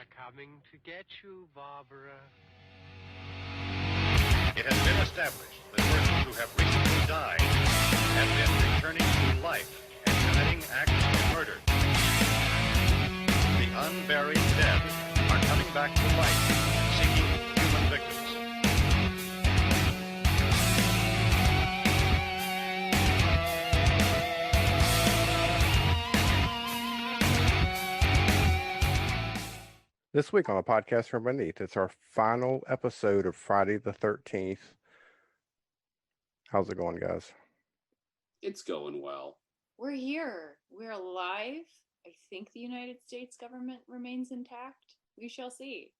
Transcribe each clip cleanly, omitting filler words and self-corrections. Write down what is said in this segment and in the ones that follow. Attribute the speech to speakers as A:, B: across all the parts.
A: coming to get you, Barbara.
B: It has been established that persons who have recently died have been returning to life and committing acts of murder. The unburied dead are coming back to life, seeking human victims.
C: This week on the podcast from Beneath, it's our final episode of Friday the 13th. How's it going, guys?
D: It's going well.
E: We're here. We're alive. I think the United States government remains intact. We shall see.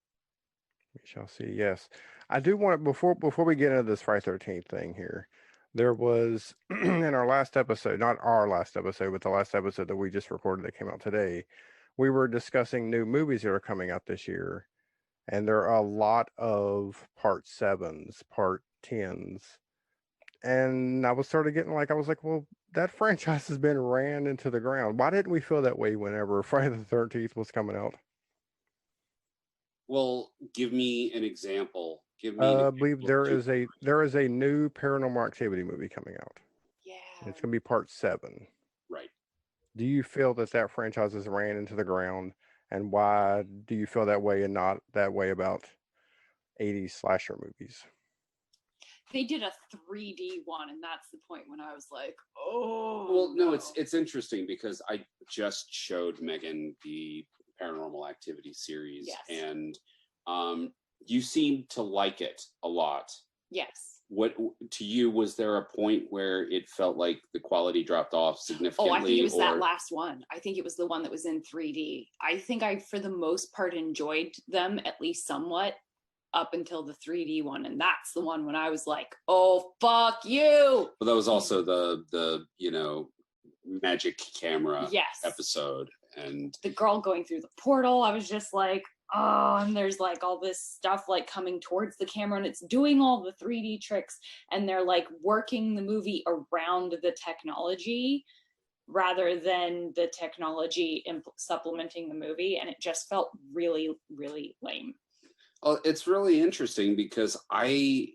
C: We shall see, yes. I do want to, before we get into this Friday 13th thing here, there was, in our last episode, not our last episode, but the last episode that we just recorded that came out today, we were discussing new movies that are coming out this year, and there are a lot of part 7s, part 10s, and I was sort of getting like, I was like, well, that franchise has been ran into the ground. Why didn't we feel that way whenever Friday the 13th was coming out?
D: Well, give me an example.
C: I believe there is a new Paranormal Activity movie coming out.
E: Yeah.
C: It's going to be part 7.
D: Right.
C: Do you feel that franchise has ran into the ground, and why do you feel that way and not that way about 80s slasher movies?
E: They did a 3D one, and that's the point when I was like, oh.
D: Well, no, it's interesting because I just showed Megan the Paranormal Activity series,
E: Yes.
D: and you seem to like it a lot.
E: Yes.
D: What to you, was there a point where it felt like the quality dropped off significantly?
E: Oh, I think it was that last one. I think it was the one that was in 3D. I think I, for the most part, enjoyed them at least somewhat up until the 3D one, and that's the one when I was like, oh, fuck you.
D: But that was also the magic camera
E: Yes.
D: episode, and
E: The girl going through the portal, I was just like, oh, and there's like all this stuff like coming towards the camera, and it's doing all the 3D tricks, and they're like working the movie around the technology rather than the technology supplementing the movie, and it just felt really, really lame.
D: well, it's really interesting because I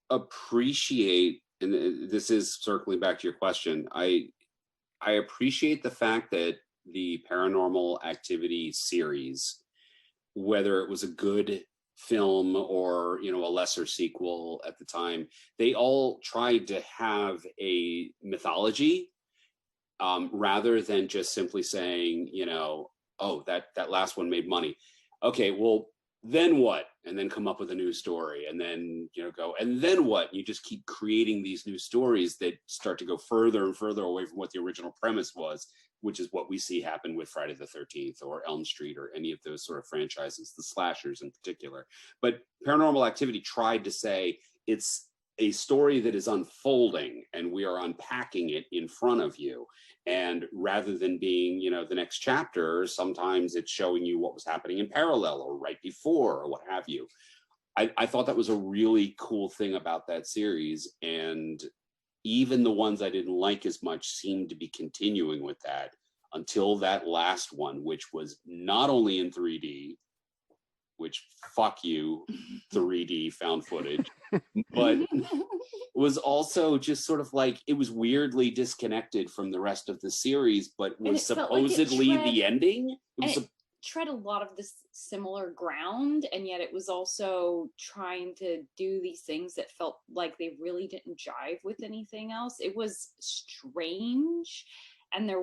D: appreciate, and this is circling back to your question, I appreciate the fact that the Paranormal Activity series, whether it was a good film or a lesser sequel at the time, they all tried to have a mythology, rather than just simply saying, oh, that last one made money. Okay, well, then what? And then come up with a new story, and then go, and then what? And you just keep creating these new stories that start to go further and further away from what the original premise was, which is what we see happen with Friday the 13th or Elm Street or any of those sort of franchises, the slashers in particular. But Paranormal Activity tried to say it's a story that is unfolding and we are unpacking it in front of you. And rather than being, the next chapter, sometimes it's showing you what was happening in parallel or right before or what have you. I thought that was a really cool thing about that series. And even the ones I didn't like as much seemed to be continuing with that until that last one, which was not only in 3D, which fuck you, 3D found footage, but was also just sort of like, it was weirdly disconnected from the rest of the series, but was supposedly the ending.
E: It tread a lot of this similar ground, and yet it was also trying to do these things that felt like they really didn't jive with anything else. It was strange, and there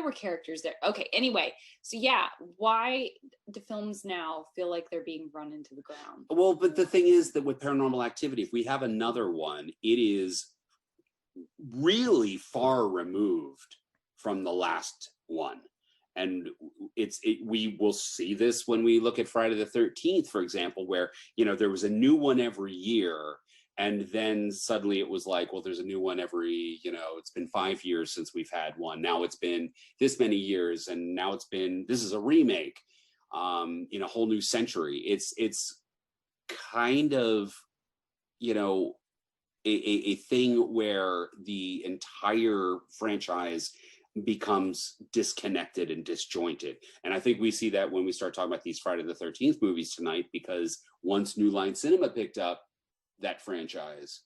E: were characters there. Okay, anyway, so yeah, why do films now feel like they're being run into the ground?
D: Well, but the thing is that with Paranormal Activity, if we have another one, it is really far removed from the last one. And we will see this when we look at Friday the 13th, for example, where, there was a new one every year. And then suddenly it was like, well, there's a new one every, it's been 5 years since we've had one. Now it's been this many years. And now this is a remake, in a whole new century. It's kind of, a thing where the entire franchise becomes disconnected and disjointed. And I think we see that when we start talking about these Friday the 13th movies tonight, because once New Line Cinema picked up that franchise,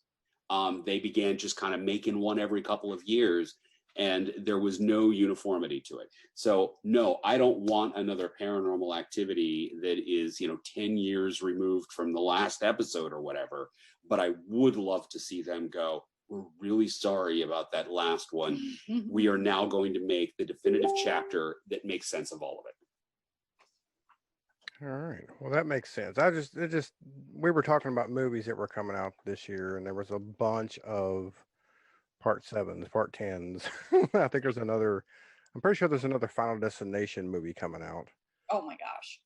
D: they began just kind of making one every couple of years, and there was no uniformity to it. So no, I don't want another Paranormal Activity that is, 10 years removed from the last episode or whatever, but I would love to see them go, we're really sorry about that last one. We are now going to make the definitive chapter that makes sense of all of it.
C: All right. Well, that makes sense. We were talking about movies that were coming out this year, and there was a bunch of part 7s, part 10s. I think I'm pretty sure there's another Final Destination movie coming out.
E: Oh my gosh.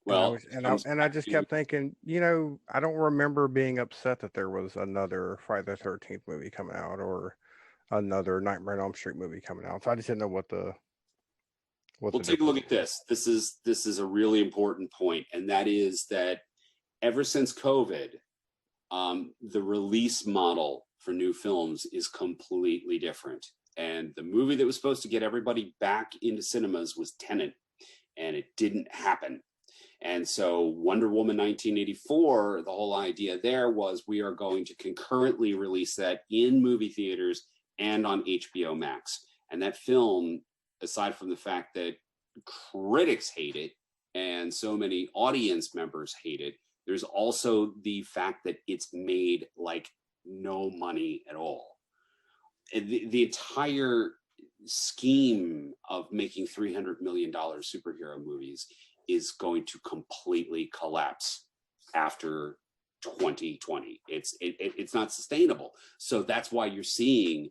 D: Well,
C: and I just kept thinking, I don't remember being upset that there was another Friday the 13th movie coming out or another Nightmare on Elm Street movie coming out. So I just didn't know what the.
D: Well, take a look at this. This is a really important point, and that is that ever since COVID, the release model for new films is completely different. And the movie that was supposed to get everybody back into cinemas was Tenet, and it didn't happen. And so Wonder Woman 1984, the whole idea there was we are going to concurrently release that in movie theaters and on HBO Max. And that film, aside from the fact that critics hate it and so many audience members hate it, there's also the fact that it's made like no money at all. The entire scheme of making $300 million superhero movies is going to completely collapse after 2020. It's not sustainable. So that's why you're seeing,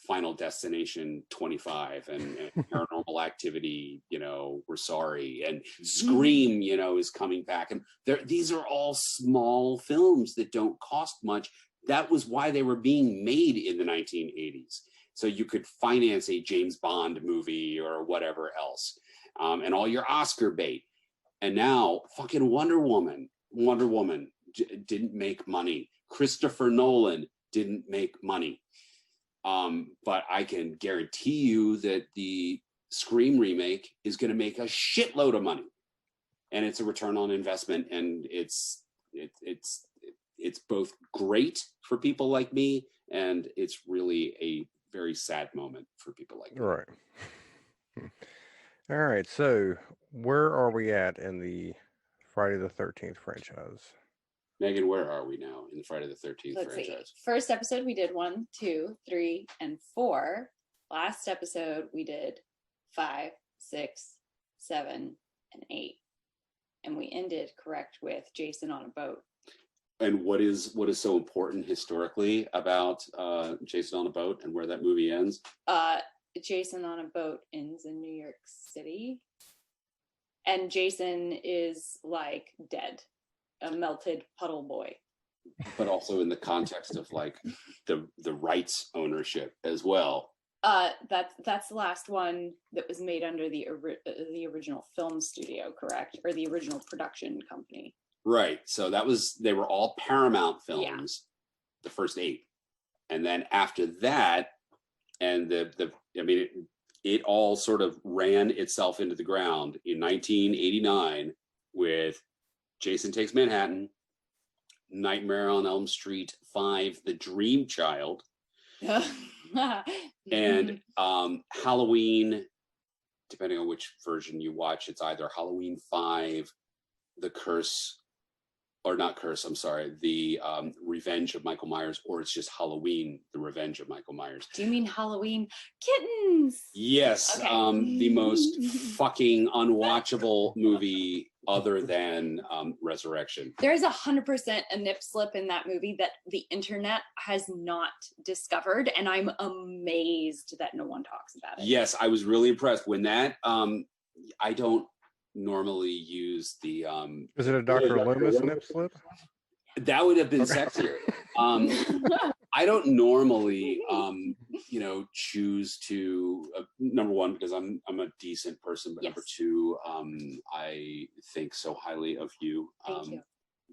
D: Final Destination 25 and Paranormal Activity, we're sorry, and Scream, is coming back. And these are all small films that don't cost much. That was why they were being made in the 1980s. So you could finance a James Bond movie or whatever else. And all your Oscar bait. And now fucking Wonder Woman didn't make money. Christopher Nolan didn't make money. But I can guarantee you that the Scream remake is going to make a shitload of money, and it's a return on investment, and it's both great for people like me, and it's really a very sad moment for people like me.
C: Right. All right. So where are we at in the Friday the 13th franchise?
D: Megan, where are we now in the Friday the 13th
E: Let's
D: franchise?
E: see. First episode we did 1, 2, 3, and 4. Last episode we did 5, 6, 7, and 8. And we ended correct with Jason on a boat.
D: And what is so important historically about Jason on a Boat and where that movie ends?
E: Jason on a boat ends in New York City, and Jason is like dead, a melted puddle boy.
D: But also in the context of like the rights ownership as well.
E: That's the last one that was made under the original film studio, correct? Or the original production company.
D: Right. So they were all Paramount films, the first 8. And then after that, and it all sort of ran itself into the ground in 1989 with Jason Takes Manhattan, Nightmare on Elm Street 5, The Dream Child, and Halloween, depending on which version you watch, it's either Halloween 5, The Curse, or not Curse, I'm sorry, the Revenge of Michael Myers, or it's just Halloween, The Revenge of Michael Myers.
E: Do you mean Halloween Kittens?
D: Yes, okay. The most fucking unwatchable movie other than Resurrection.
E: There is 100% a nip slip in that movie that the internet has not discovered, and I'm amazed that no one talks about it.
D: Yes, I was really impressed when that. I don't normally use the
C: is it a Dr. Loomis nip slip?
D: That would have been sexier. I don't normally choose to number one, because I'm a decent person, but number two, I think so highly of you,
E: Thank you.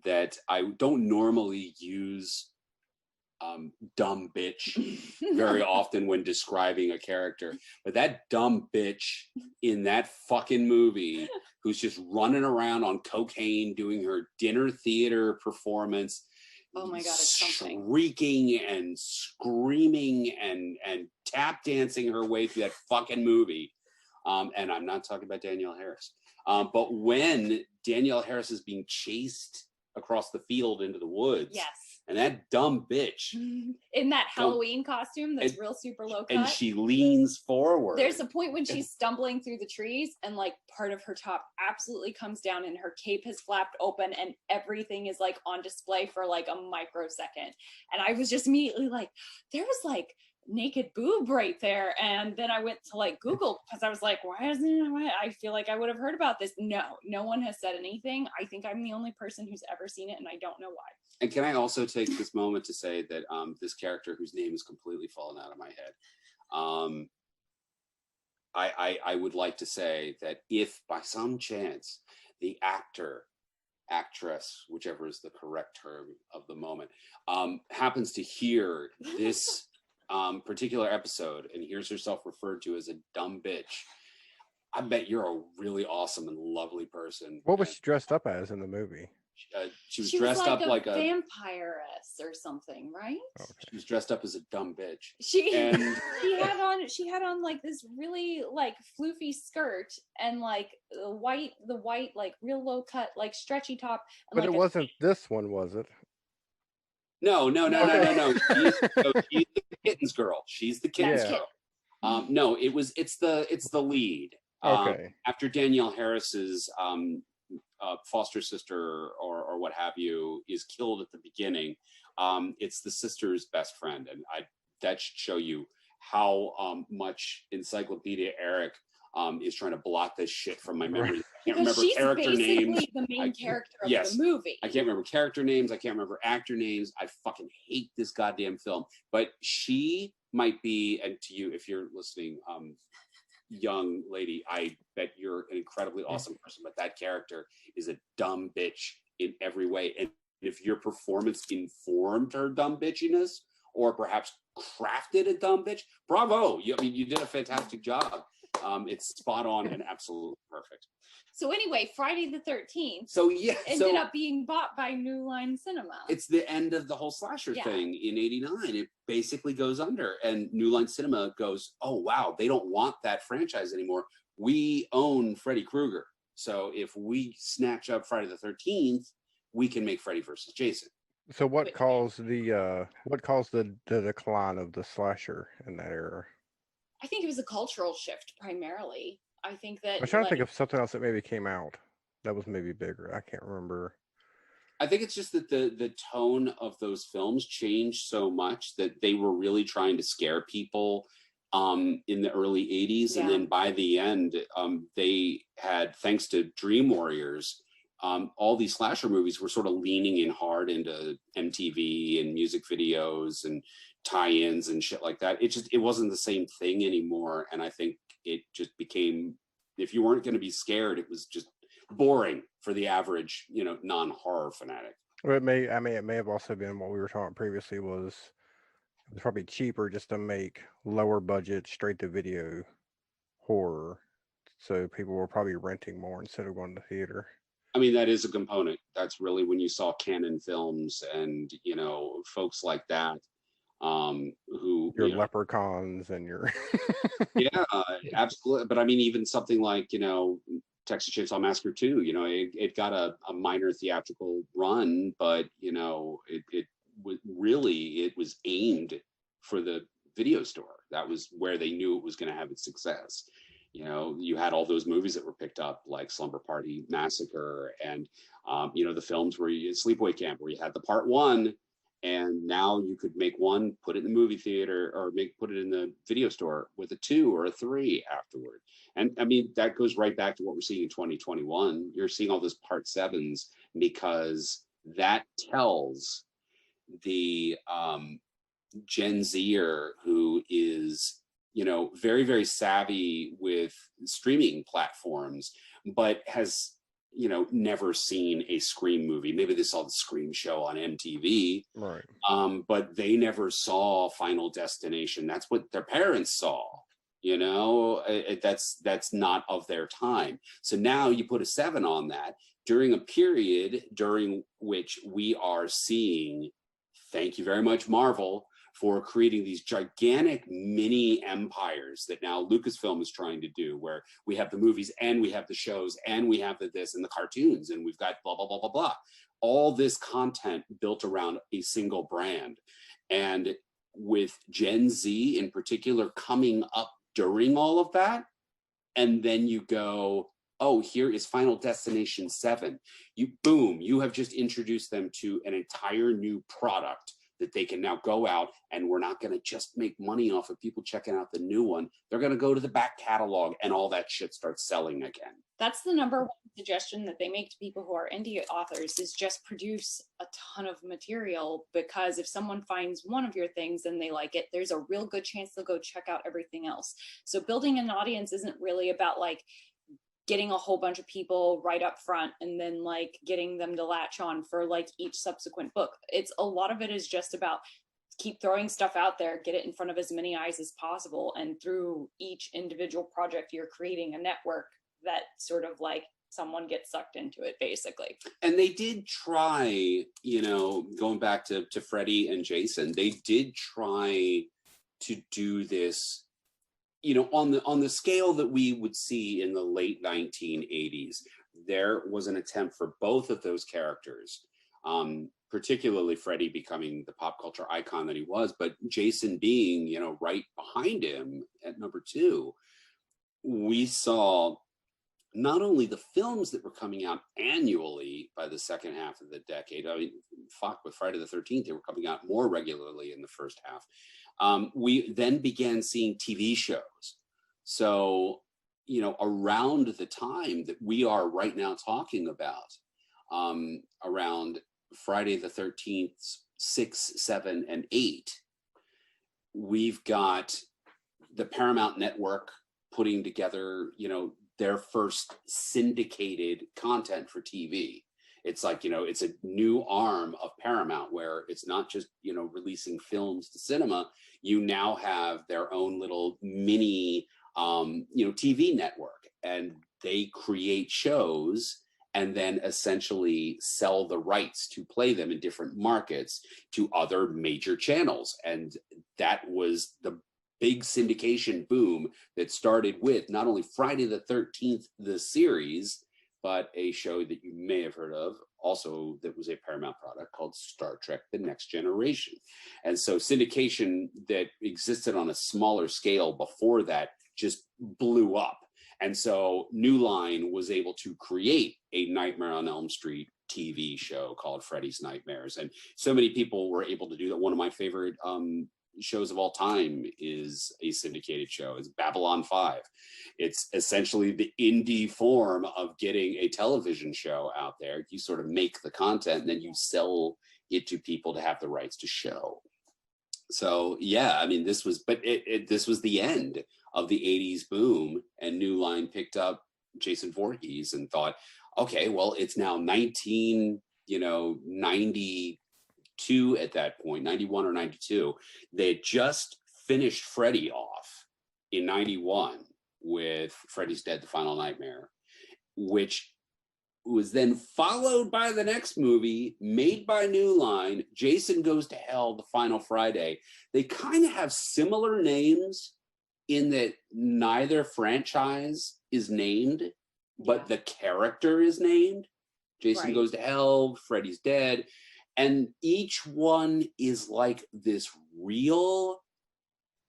D: that I don't normally use dumb bitch very often when describing a character, but that dumb bitch in that fucking movie who's just running around on cocaine doing her dinner theater performance,
E: Oh my God, it's something.
D: shrieking and screaming and tap dancing her way through that fucking movie. And I'm not talking about Danielle Harris. But when Danielle Harris is being chased across the field into the woods,
E: Yes.
D: and that dumb bitch
E: In that Halloween costume that's
D: and-
E: real super low cut.
D: and she leans forward.
E: There's a point when she's stumbling through the trees and like part of her top absolutely comes down and her cape has flapped open and everything is like on display for like a microsecond. And I was just immediately like, there was like naked boob right there. And then I went to like Google because I was like, why isn't it? I feel like I would have heard about this. No one has said anything. I think I'm the only person who's ever seen it and I don't know why.
D: And can I also take this moment to say that this character whose name has completely fallen out of my head, I would like to say that if by some chance the actress, whichever is the correct term of the moment, happens to hear this particular episode and hears herself referred to as a dumb bitch, I bet you're a really awesome and lovely person.
C: What was she dressed up as in the movie?
D: She was dressed up like a
E: vampiress or something, right?
C: Okay.
D: She was dressed up as a dumb bitch.
E: She
D: And
E: she had on like this really like floofy skirt and like the white like real low cut like stretchy top. And,
C: But
E: like,
C: it wasn't this one, was it?
D: no. She's the Kittens girl. She's the Kittens
C: Yeah.
D: girl. No, it's the lead.
C: Okay.
D: After Danielle Harris's foster sister or what have you is killed at the beginning, it's the sister's best friend, and that should show you how much Encyclopedia Eric is trying to blot this shit from my memory. I can't remember
E: she's
D: character
E: basically
D: names.
E: the main character of
D: yes.
E: the movie.
D: I can't remember character names. I can't remember actor names. I fucking hate this goddamn film. But she might be, and to you, if you're listening, young lady, I bet you're an incredibly awesome person, but that character is a dumb bitch in every way. And if your performance informed her dumb bitchiness or perhaps crafted a dumb bitch, bravo. You did a fantastic job. It's spot on and absolutely perfect.
E: So anyway, Friday the 13th
D: So yeah,
E: ended up being bought by New Line Cinema.
D: it's the end of the whole slasher thing in '89. It basically goes under, and New Line Cinema goes, "Oh wow, they don't want that franchise anymore. We own Freddy Krueger, so if we snatch up Friday the 13th, we can make Freddy versus Jason."
C: So what caused the decline of the slasher in that era?
E: I think it was a cultural shift primarily. I think that
C: I'm trying to think of something else that maybe came out that was maybe bigger. I can't remember.
D: I think it's just that the tone of those films changed so much that they were really trying to scare people in the early 80s. And then by the end, they had, thanks to Dream Warriors, all these slasher movies were sort of leaning in hard into MTV and music videos and tie-ins and shit like that. It wasn't the same thing anymore. And I think it just became, if you weren't going to be scared, it was just boring for the average, non-horror fanatic.
C: Well, it may have also been what we were talking previously was it was probably cheaper just to make lower budget straight to video horror. So people were probably renting more instead of going to theater.
D: I mean, that is a component. That's really when you saw Canon Films and, folks like that, who
C: Your leprechauns and your
D: yeah, absolutely. But I mean, even something like Texas Chainsaw Massacre 2, it got a minor theatrical run, but it was aimed for the video store. That was where they knew it was going to have its success. You had all those movies that were picked up, like Slumber Party Massacre, and the films where Sleepaway Camp, where you had the part one. And now you could make one, put it in the movie theater, or put it in the video store with a 2 or a 3 afterward. And I mean, that goes right back to what we're seeing in 2021. You're seeing all those part 7s because that tells the Gen Zer who is, very, very savvy with streaming platforms, but has never seen a Scream movie. Maybe they saw the Scream show on MTV,
C: Right.
D: but they never saw Final Destination. That's what their parents saw. That's not of their time. So now you put a 7 on that during a period during which we are seeing, thank you very much, Marvel, for creating these gigantic mini empires that now Lucasfilm is trying to do, where we have the movies and we have the shows and we have the this and the cartoons and we've got blah, blah, blah, blah, blah. All this content built around a single brand. And with Gen Z in particular coming up during all of that, and then you go, oh, here is Final Destination 7. You have just introduced them to an entire new product that they can now go out, and we're not going to just make money off of people checking out the new one. They're going to go to the back catalog and all that shit starts selling again.
E: That's the number one suggestion that they make to people who are indie authors, is just produce a ton of material, because if someone finds one of your things and they like it, there's a real good chance they'll go check out everything else. So building an audience isn't really about like getting a whole bunch of people right up front and then like getting them to latch on for like each subsequent book. It's a lot of it is just about keep throwing stuff out there, get it in front of as many eyes as possible. And through each individual project, you're creating a network that sort of like someone gets sucked into it, basically. And
D: they did try, going back to Freddie and Jason, they did try to do this, on the scale that we would see in the late 1980s. There was an attempt for both of those characters, particularly Freddie becoming the pop culture icon that he was, but Jason being, right behind him at number 2. We saw not only the films that were coming out annually by the second half of the decade. I mean, with Friday the 13th, they were coming out more regularly in the first half. We then began seeing TV shows. So, around the time that we are right now talking about, around Friday the 13th, 6, 7, and 8, we've got the Paramount Network putting together, their first syndicated content for TV. It's like, it's a new arm of Paramount where it's not just, releasing films to cinema. You now have their own little mini, TV network, and they create shows and then essentially sell the rights to play them in different markets to other major channels. And that was the big syndication boom that started with not only Friday the 13th, the series, but a show that you may have heard of also that was a Paramount product called Star Trek: The Next Generation. And so syndication that existed on a smaller scale before that just blew up. And so New Line was able to create a Nightmare on Elm Street TV show called Freddy's Nightmares. And so many people were able to do that. One of my favorite shows of all time is a syndicated show. It's Babylon 5. It's essentially the indie form of getting a television show out there. You sort of make the content and then you sell it to people to have the rights to show. So yeah, I mean, this was the end of the 80s boom, and New Line picked up Jason Voorhees and thought, okay, well, it's now 1992 at that point, 91 or 92. They had just finished Freddy off in 91 with Freddy's Dead, The Final Nightmare, which was then followed by the next movie made by New Line, Jason Goes to Hell, The Final Friday. They kind of have similar names in that neither franchise is named, but the character is named. Jason Goes to Hell, Freddy's Dead. And each one is like this real,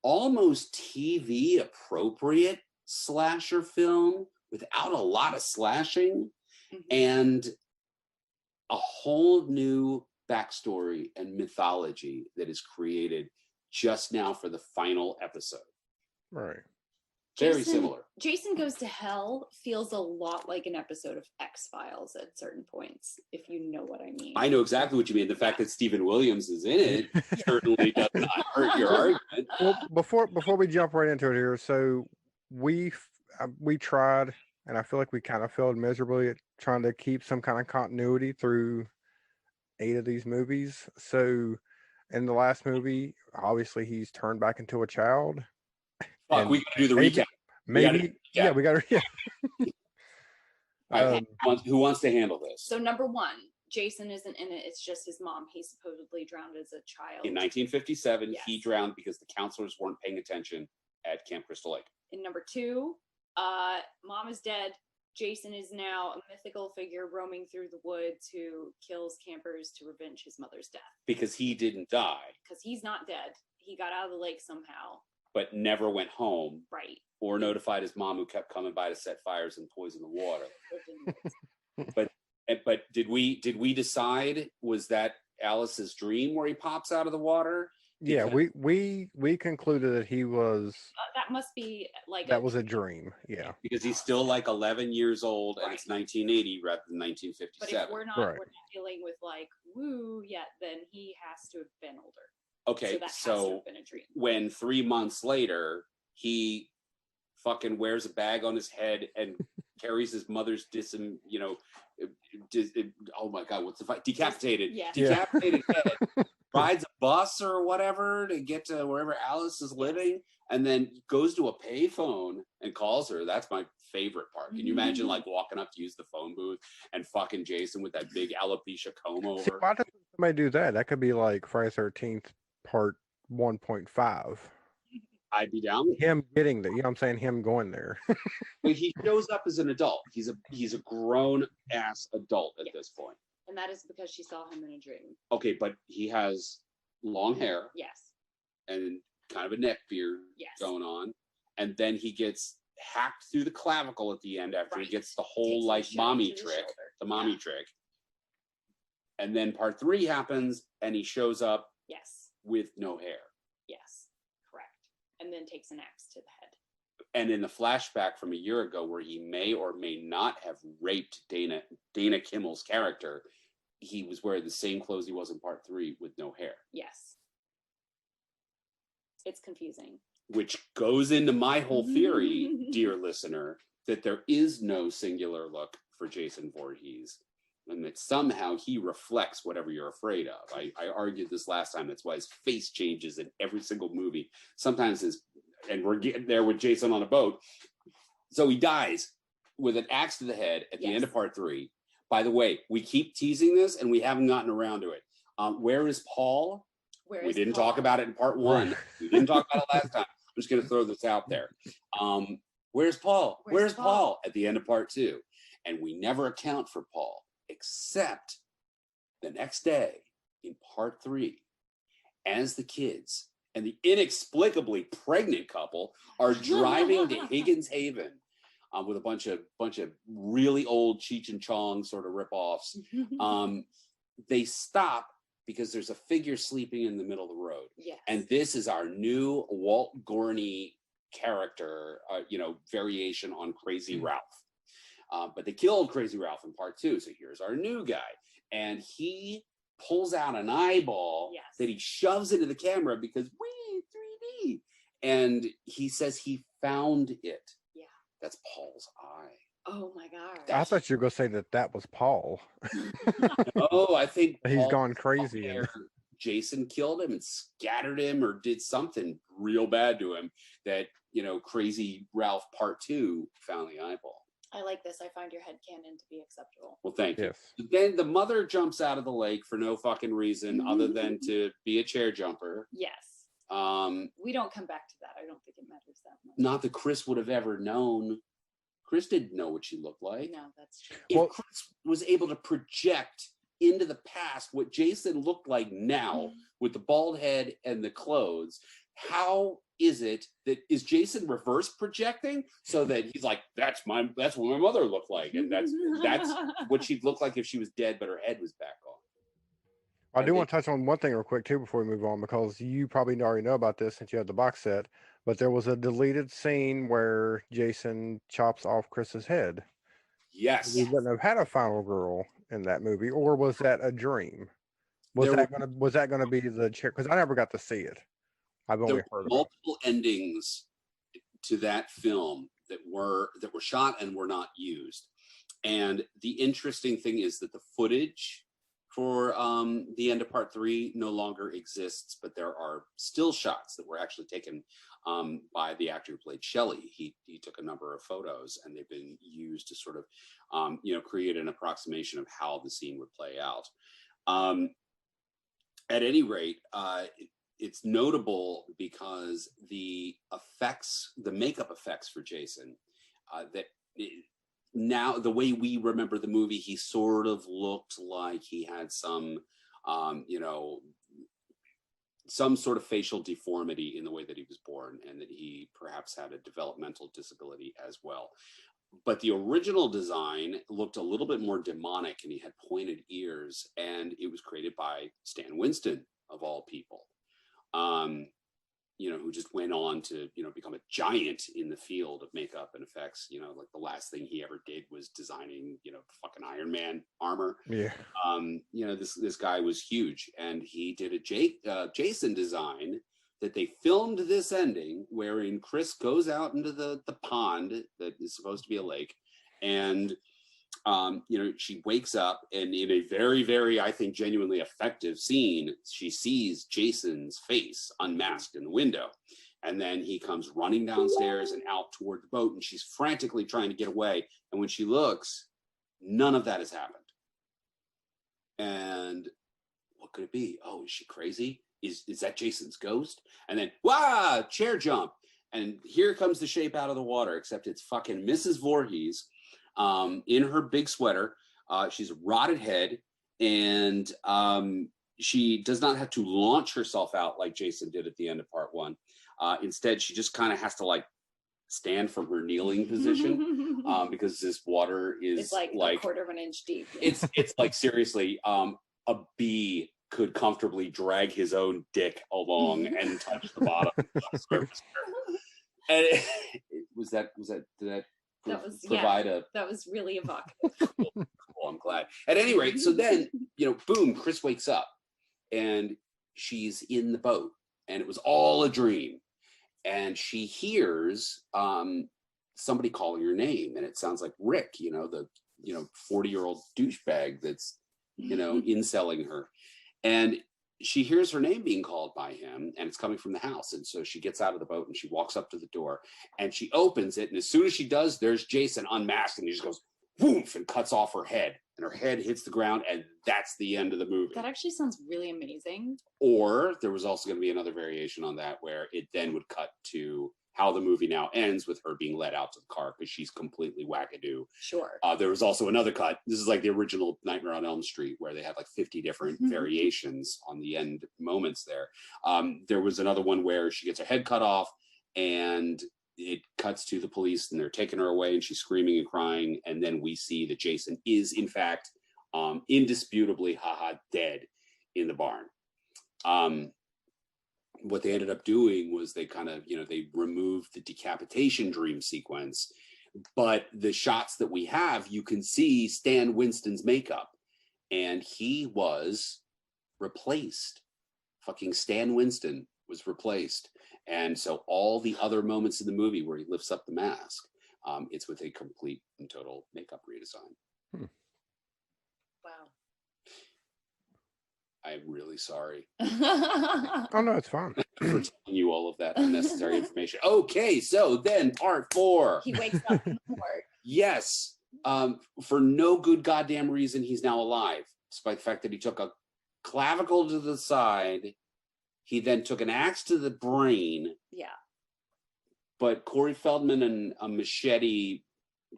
D: almost TV appropriate slasher film without a lot of slashing, and a whole new backstory and mythology that is created just now for the final episode.
C: Right.
D: Very similar.
E: Jason Goes to Hell feels a lot like an episode of X-Files at certain points, if you know what I mean.
D: I know exactly what you mean. The fact that Stephen Williams is in it certainly does not hurt your argument.
C: Well, before we jump right into it here, so we tried and I feel like we kind of failed miserably at trying to keep some kind of continuity through 8 of these movies. So, in the last movie, obviously he's turned back into a child.
D: Fuck,
C: And
D: we gotta do the
C: maybe-
D: recap. We gotta do
C: Maybe,
D: the
C: yeah,
D: recap.
C: we got to. Yeah.
D: All right, who wants to handle this?
E: So number one, Jason isn't in it. It's just his mom. He supposedly drowned as a child.
D: In 1957,
E: Yes.
D: he drowned because the counselors weren't paying attention at Camp Crystal Lake.
E: In number two, mom is dead. Jason is now a mythical figure roaming through the woods who kills campers to revenge his mother's death.
D: Because he didn't die,
E: Because he's not dead. He got out of the lake somehow.
D: but never went home
E: Right.
D: or notified his mom, who kept coming by to set fires and poison the water.
E: Lived in the woods.
D: But did we decide, was that Alice's dream where he pops out of the water?
C: Yeah,
D: Because-
C: we concluded that he was
E: That must be like
C: that was a dream. Yeah.
D: Because he's still like 11 years old, and
E: Right.
D: it's 1980 rather than
E: But
D: 1957.
E: if we're not
C: Right.
E: dealing with like woo yet, then he has to have been older.
D: Okay,
E: So that has to
D: so
E: have been a dream.
D: when 3 months later he fucking wears a bag on his head and carries his mother's oh my god, what's the fight? Decapitated.
E: Yeah.
D: Decapitated head, rides a bus or whatever to get to wherever Alice is living, and then goes to a payphone and calls her. That's my favorite part. Can you imagine like walking up to use the phone booth and fucking Jason with that big alopecia comb
C: See,
D: over?
C: why doesn't somebody do that? That could be like Friday 13th part 1.5.
D: I'd be down with it.
C: Him getting there, you know what I'm saying? Him going there.
D: Well, he shows up as an adult. He's a grown ass adult at this point.
E: And that is because she saw him in a dream.
D: Okay, but he has long hair
E: Yes.
D: and kind of a neck beard
E: Yes.
D: going on, and then he gets hacked through the clavicle at the end after he
E: Right.
D: gets the whole
E: Takes
D: like
E: the shot
D: mommy
E: to the
D: trick,
E: shoulder.
D: the mommy
E: Yeah.
D: trick. And then part 3 happens, and he shows up
E: Yes.
D: with no hair.
E: Yes. Correct. And then takes an axe to the head.
D: And in the flashback from a year ago, where he may or may not have raped Dana Kimmel's character, he was wearing the same clothes he was in part 3 with no hair,
E: Yes. It's confusing.
D: which goes into my whole theory, dear listener, that there is no singular look for Jason Voorhees, and that somehow he reflects whatever you're afraid of. I argued this last time. That's why his face changes in every single movie. Sometimes and we're getting there with Jason on a boat. So he dies with an axe to the head at the end of part 3. By the way, we keep teasing this and we haven't gotten around to it. Where is Paul?
E: Where
D: We
E: is
D: didn't
E: Paul?
D: talk about it in part 1. We didn't talk about it last time. I'm just going to throw this out there. Where's Paul? Where's Paul? At the end of part 2. And we never account for Paul, except the next day in part 3, as the kids and the inexplicably pregnant couple are driving to Higgins Haven with a bunch of really old Cheech and Chong sort of ripoffs. They stop because there's a figure sleeping in the middle of the road.
E: Yes.
D: And this is our new Walt Gorney character, variation on Crazy Ralph. But they killed Crazy Ralph in part 2. So here's our new guy. And he pulls out an eyeball
E: Yes.
D: that he shoves into the camera because, 3D. And he says he found it.
E: Yeah.
D: That's Paul's eye.
E: Oh my god.
C: I thought you were going to say that was Paul.
D: Oh, I think
C: He's
D: Paul-
C: gone crazy.
D: Or Jason killed him and scattered him or did something real bad to him that, Crazy Ralph part 2 found the eyeball.
E: I like this. I find your headcanon to be acceptable.
D: Well, thank you.
C: Yes.
D: Then the mother jumps out of the lake for no fucking reason other than to be a chair jumper.
E: Yes.
D: We
E: don't come back to that. I don't think it matters that much.
D: Not that Chris would have ever known. Chris didn't know what she looked like.
E: No, that's true.
D: If
C: Well-
D: Chris was able to project into the past what Jason looked like now with the bald head and the clothes, how is it that is Jason reverse projecting so that he's like, that's what my mother looked like, and that's what she'd look like if she was dead but her head was back on.
C: I do want to touch on one thing real quick too before we move on, because you probably already know about this since you have the box set, but there was a deleted scene where Jason chops off Chris's head.
D: Yes.
C: We wouldn't have had a final girl in that movie, or was that a dream? Was
D: There
C: that gonna be the chair? Because I never got to see it. I've
D: There
C: only
D: were
C: heard of it.
D: multiple endings to that film that were shot and were not used. And the interesting thing is that the footage for the end of part 3 no longer exists, but there are still shots that were actually taken by the actor who played Shelley. He took a number of photos, and they've been used to sort of create an approximation of how the scene would play out. At any rate, it's notable because the makeup effects for Jason, now the way we remember the movie, he sort of looked like he had some sort of facial deformity in the way that he was born, and that he perhaps had a developmental disability as well. But the original design looked a little bit more demonic, and he had pointed ears, and it was created by Stan Winston, of all people. Who just went on to, become a giant in the field of makeup and effects. Like the last thing he ever did was designing, fucking Iron Man armor.
C: Yeah.
D: This guy was huge, and he did a Jason design that they filmed this ending, wherein Chris goes out into the pond that is supposed to be a lake, and she wakes up, and in a very, very, I think, genuinely effective scene, she sees Jason's face unmasked in the window. And then he comes running downstairs and out toward the boat, and she's frantically trying to get away. And when she looks, none of that has happened. And what could it be? Oh, is she crazy? Is that Jason's ghost? And then, chair jump. And here comes the shape out of the water, except it's fucking Mrs. Voorhees. In her big sweater. She's a rotted head, and she does not have to launch herself out like Jason did at the end of part 1. Instead, she just kind of has to stand from her kneeling position because this water is
E: like a quarter of an inch deep.
D: It's like, seriously, a bee could comfortably drag his own dick along and touch the bottom of the surface. And
E: that was really evocative.
D: Well, I'm glad. At any rate, so then, boom, Chris wakes up, and she's in the boat, and it was all a dream. And she hears somebody calling her name, and it sounds like Rick, the 40-year-old douchebag that's inselling her. And she hears her name being called by him, and it's coming from the house. And so she gets out of the boat, and she walks up to the door, and she opens it. And as soon as she does, there's Jason unmasked, and he just goes woof and cuts off her head, and her head hits the ground. And that's the end of the movie.
E: That actually sounds really amazing.
D: Or there was also going to be another variation on that, where it then would cut to how the movie now ends, with her being led out to the car because she's completely wackadoo.
E: Sure.
D: There was also another cut. This is like the original Nightmare on Elm Street, where they had like 50 different variations on the end moments there. There was another one where she gets her head cut off, and it cuts to the police, and they're taking her away, and she's screaming and crying. And then we see that Jason is, in fact, indisputably, dead in the barn. What they ended up doing was they kind of, they removed the decapitation dream sequence, but the shots that we have, you can see Stan Winston's makeup, and he was replaced. Fucking Stan Winston was replaced. And so all the other moments in the movie where he lifts up the mask, it's with a complete and total makeup redesign.
E: Wow.
D: I'm really sorry.
C: Oh, no, it's fine.
D: For telling you all of that unnecessary information. Okay, so then part 4.
E: He wakes up in the court.
D: Yes. For no good goddamn reason, he's now alive, despite the fact that he took a clavicle to the side. He then took an axe to the brain.
E: Yeah.
D: But Corey Feldman and a machete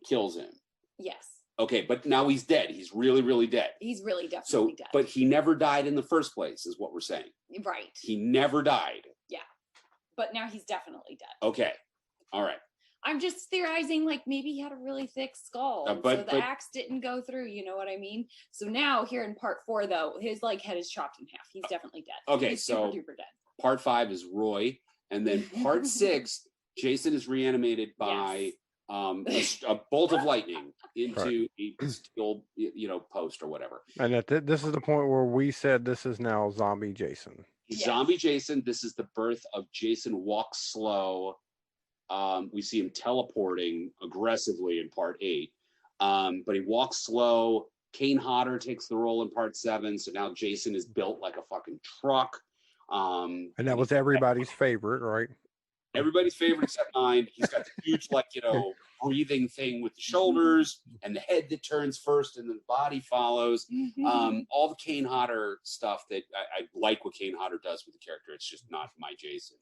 D: kills him.
E: Yes.
D: Okay, but now he's dead. He's really, really dead.
E: He's really definitely dead.
D: But he never died in the first place, is what we're saying.
E: Right.
D: He never died.
E: Yeah. But now he's definitely dead.
D: Okay. All right.
E: I'm just theorizing, like, maybe he had a really thick skull, so the axe didn't go through, you know what I mean? So now, here in part 4, though, his, head is chopped in half. He's definitely dead.
D: Okay,
E: he's
D: so
E: super duper dead.
D: Part 5 is Roy, and then part 6, Jason is reanimated by a bolt of lightning into a steel, post or whatever.
C: And this is the point where we said this is now Zombie Jason.
D: Zombie Jason. This is the birth of Jason Walks Slow, We see him teleporting aggressively in part 8, but he walks slow. Kane Hodder takes the role in part 7, so now Jason is built like a fucking truck.
C: And that was everybody's favorite, right?
D: Everybody's favorite except mine. He's got the huge, like, breathing thing with the shoulders and the head that turns first and then the body follows. All the Kane Hodder stuff that I like what Kane Hodder does with the character. It's just not my Jason.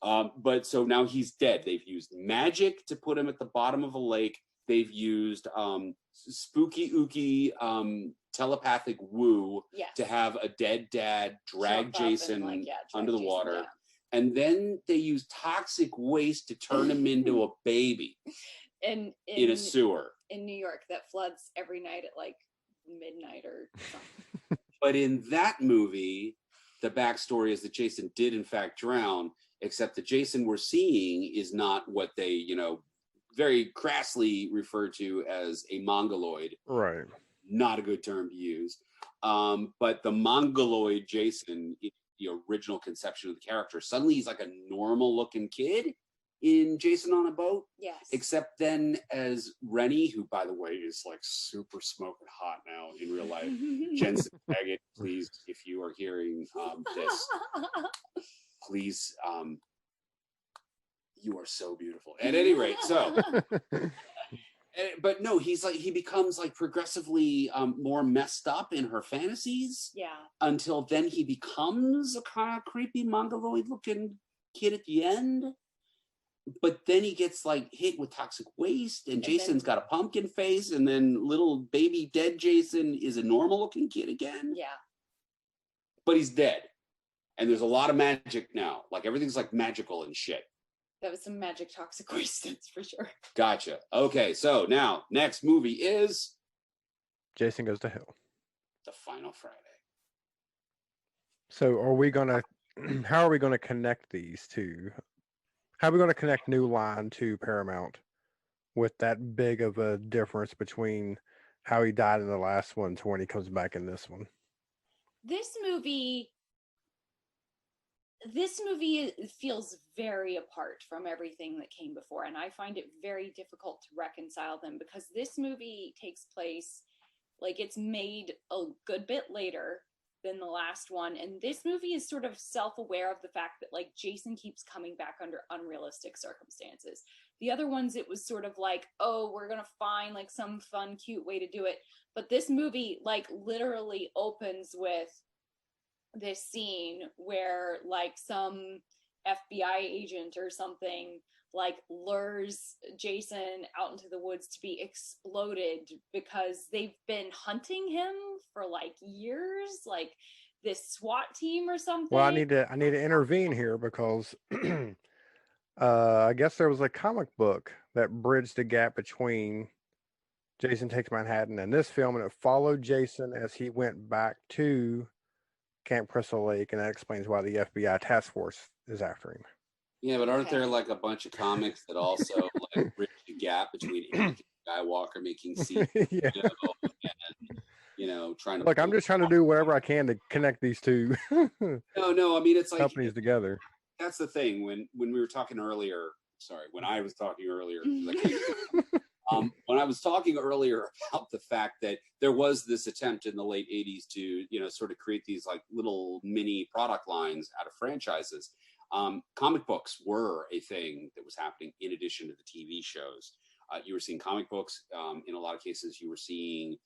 D: But so now he's dead. They've used magic to put him at the bottom of a lake. They've used spooky ooky telepathic woo to have a dead dad drag Jason under the water. Yeah. And then they use toxic waste to turn him into a baby in a sewer. In New York that floods every night at like midnight or something. But in that movie, the backstory is that Jason did in fact drown, except the Jason we're seeing is not what they, very crassly refer to as a mongoloid. Right. Not a good term to use. But the mongoloid Jason, the original conception of the character, suddenly he's like a normal looking kid in Jason on a Boat. Yes. Except then as Rennie, who by the way is like super smoking hot now in real life. Jensen Baggett, please, if you are hearing this, please, you are so beautiful. At any rate, so but no, he becomes like progressively more messed up in her fantasies. Yeah. Until then he becomes a kind of creepy mongoloid looking kid at the end. But then he gets like hit with toxic waste and Jason's got a pumpkin face, and then little baby dead Jason is a normal looking kid again. Yeah. But he's dead. And there's a lot of magic now. Like everything's like magical and shit. That was some magic toxic waste, that's for sure. Gotcha. Okay, so now next movie is
C: Jason Goes to Hell.
D: The Final Friday.
C: So are we gonna how are we gonna connect these two? How are we gonna connect New Line to Paramount with that big of a difference between how he died in the last one to when he comes back in this one?
E: This movie feels very apart from everything that came before, and I find it very difficult to reconcile them because this movie takes place, like, it's made a good bit later than the last one, and this movie is sort of self-aware of the fact that, like, Jason keeps coming back under unrealistic circumstances. The other ones, it was sort of like, oh, we're gonna find like some fun, cute way to do it, but this movie, like, literally opens with this scene where like some FBI agent or something like lures Jason out into the woods to be exploded because they've been hunting him for like years, like this SWAT team or something.
C: Well, I need to intervene here because I guess there was a comic book that bridged the gap between Jason Takes Manhattan and this film, and it followed Jason as he went back to Camp Crystal Lake, and that explains why the FBI task force is after him.
D: Yeah, but aren't there like a bunch of comics that also like bridge the gap between Anakin Skywalker making scenes,
C: Yeah.
D: and trying to
C: Look, I'm just trying to do whatever I can to connect these two
D: No, I mean it's like
C: companies together.
D: That's the thing. When we were talking earlier, when I was talking earlier, when I was talking earlier about the fact that there was this attempt in the late 80s to, sort of create these like little mini product lines out of franchises. Comic books were a thing that was happening in addition to the TV shows. You were seeing comic books. In a lot of cases, you were seeing,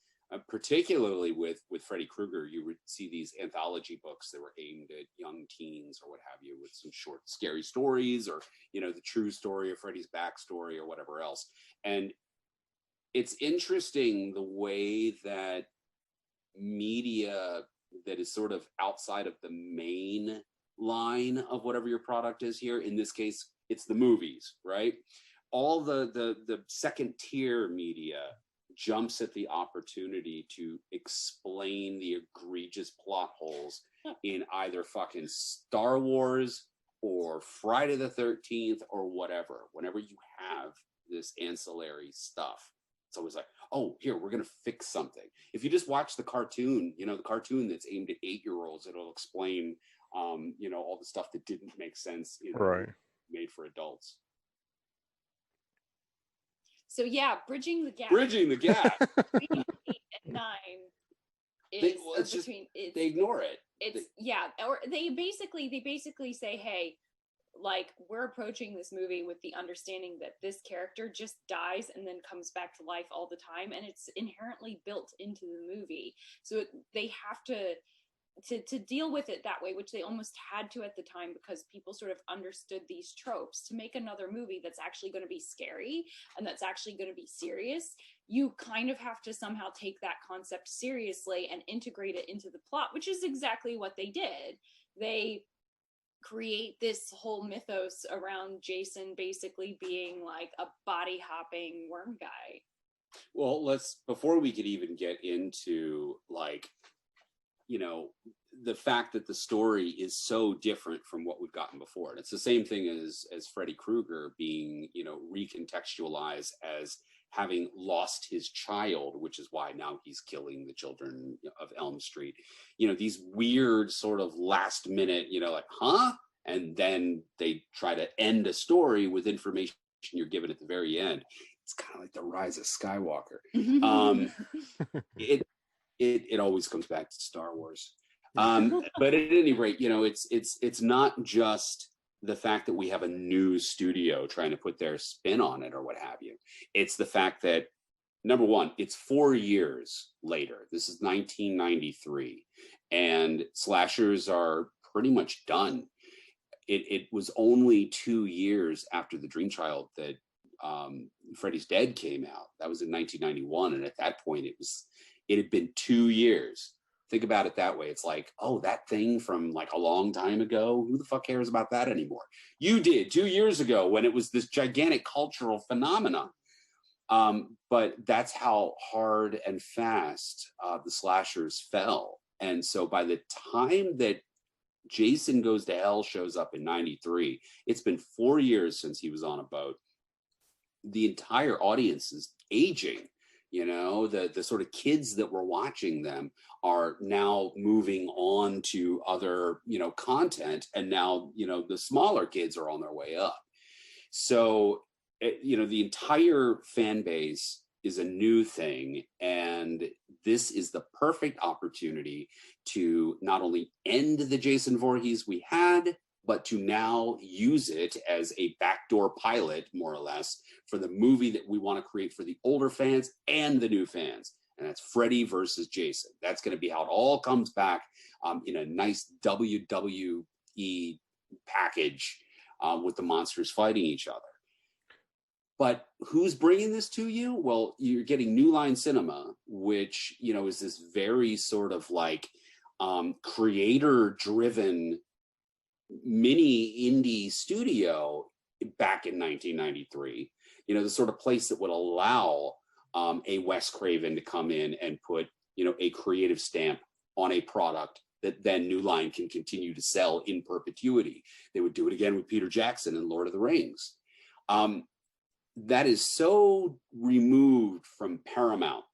D: particularly with Freddy Krueger, you would see these anthology books that were aimed at young teens or what have you, with some short, scary stories or, the true story of Freddy's backstory or whatever else. And it's interesting the way that media that is sort of outside of the main line of whatever your product is here. In this case, it's the movies, right? All the second tier media jumps at the opportunity to explain the egregious plot holes in either fucking Star Wars or Friday the 13th or whatever. Whenever you have this ancillary stuff, it's always like, oh, here, we're going to fix something. If you just watch the cartoon, the cartoon that's aimed at 8-year-olds, it'll explain, all the stuff that didn't make sense,
C: right,
D: made for adults.
E: So yeah, bridging the gap
D: Bridging the gap.
E: between 8 and 9 is
D: Well, it's just
E: between it's,
D: they ignore it.
E: it's yeah, or they basically say, hey, like, we're approaching this movie with the understanding that this character just dies and then comes back to life all the time, and it's inherently built into the movie, so they have to deal with it that way, which they almost had to at the time, because people sort of understood these tropes. To make another movie that's actually going to be scary and that's actually going to be serious, you kind of have to somehow take that concept seriously and integrate it into the plot, which is exactly what they did. They create this whole mythos around Jason basically being like a body hopping worm guy.
D: Well, before we could even get into, like, you know, the fact that the story is so different from what we've gotten before. And it's the same thing as Freddy Krueger being, you know, recontextualized as having lost his child, which is why now he's killing the children of Elm Street. You know, these weird sort of last minute, you know, like, huh? And then they try to end a story with information you're given at the very end. It's kind of like the Rise of Skywalker. It always comes back to Star Wars. But at any rate, you know, it's not just the fact that we have a new studio trying to put their spin on it or what have you. It's the fact that, number one, it's 4 years later. This is 1993, and slashers are pretty much done. It was only 2 years after The Dream Child that Freddy's Dead came out. That was in 1991, and at that point, it had been 2 years. Think about it that way. It's like, oh, that thing from like a long time ago, who the fuck cares about that anymore? You did 2 years ago when it was this gigantic cultural phenomenon. But that's how hard and fast the slashers fell. And so by the time that Jason Goes to Hell shows up in 93, it's been 4 years since he was on a boat. The entire audience is aging. You know, the sort of kids that were watching them are now moving on to other, you know, content. And now, you know, the smaller kids are on their way up. So, you know, the entire fan base is a new thing. And this is the perfect opportunity to not only end the Jason Voorhees we had, but to now use it as a backdoor pilot, more or less, for the movie that we want to create for the older fans and the new fans. And that's Freddy versus Jason. That's going to be how it all comes back in a nice WWE package with the monsters fighting each other. But who's bringing this to you? Well, you're getting New Line Cinema, which, you know, is this very sort of like creator-driven mini indie studio back in 1993, you know, the sort of place that would allow a Wes Craven to come in and put, you know, a creative stamp on a product that then New Line can continue to sell in perpetuity. They would do it again with Peter Jackson and Lord of the Rings. That is so removed from Paramount,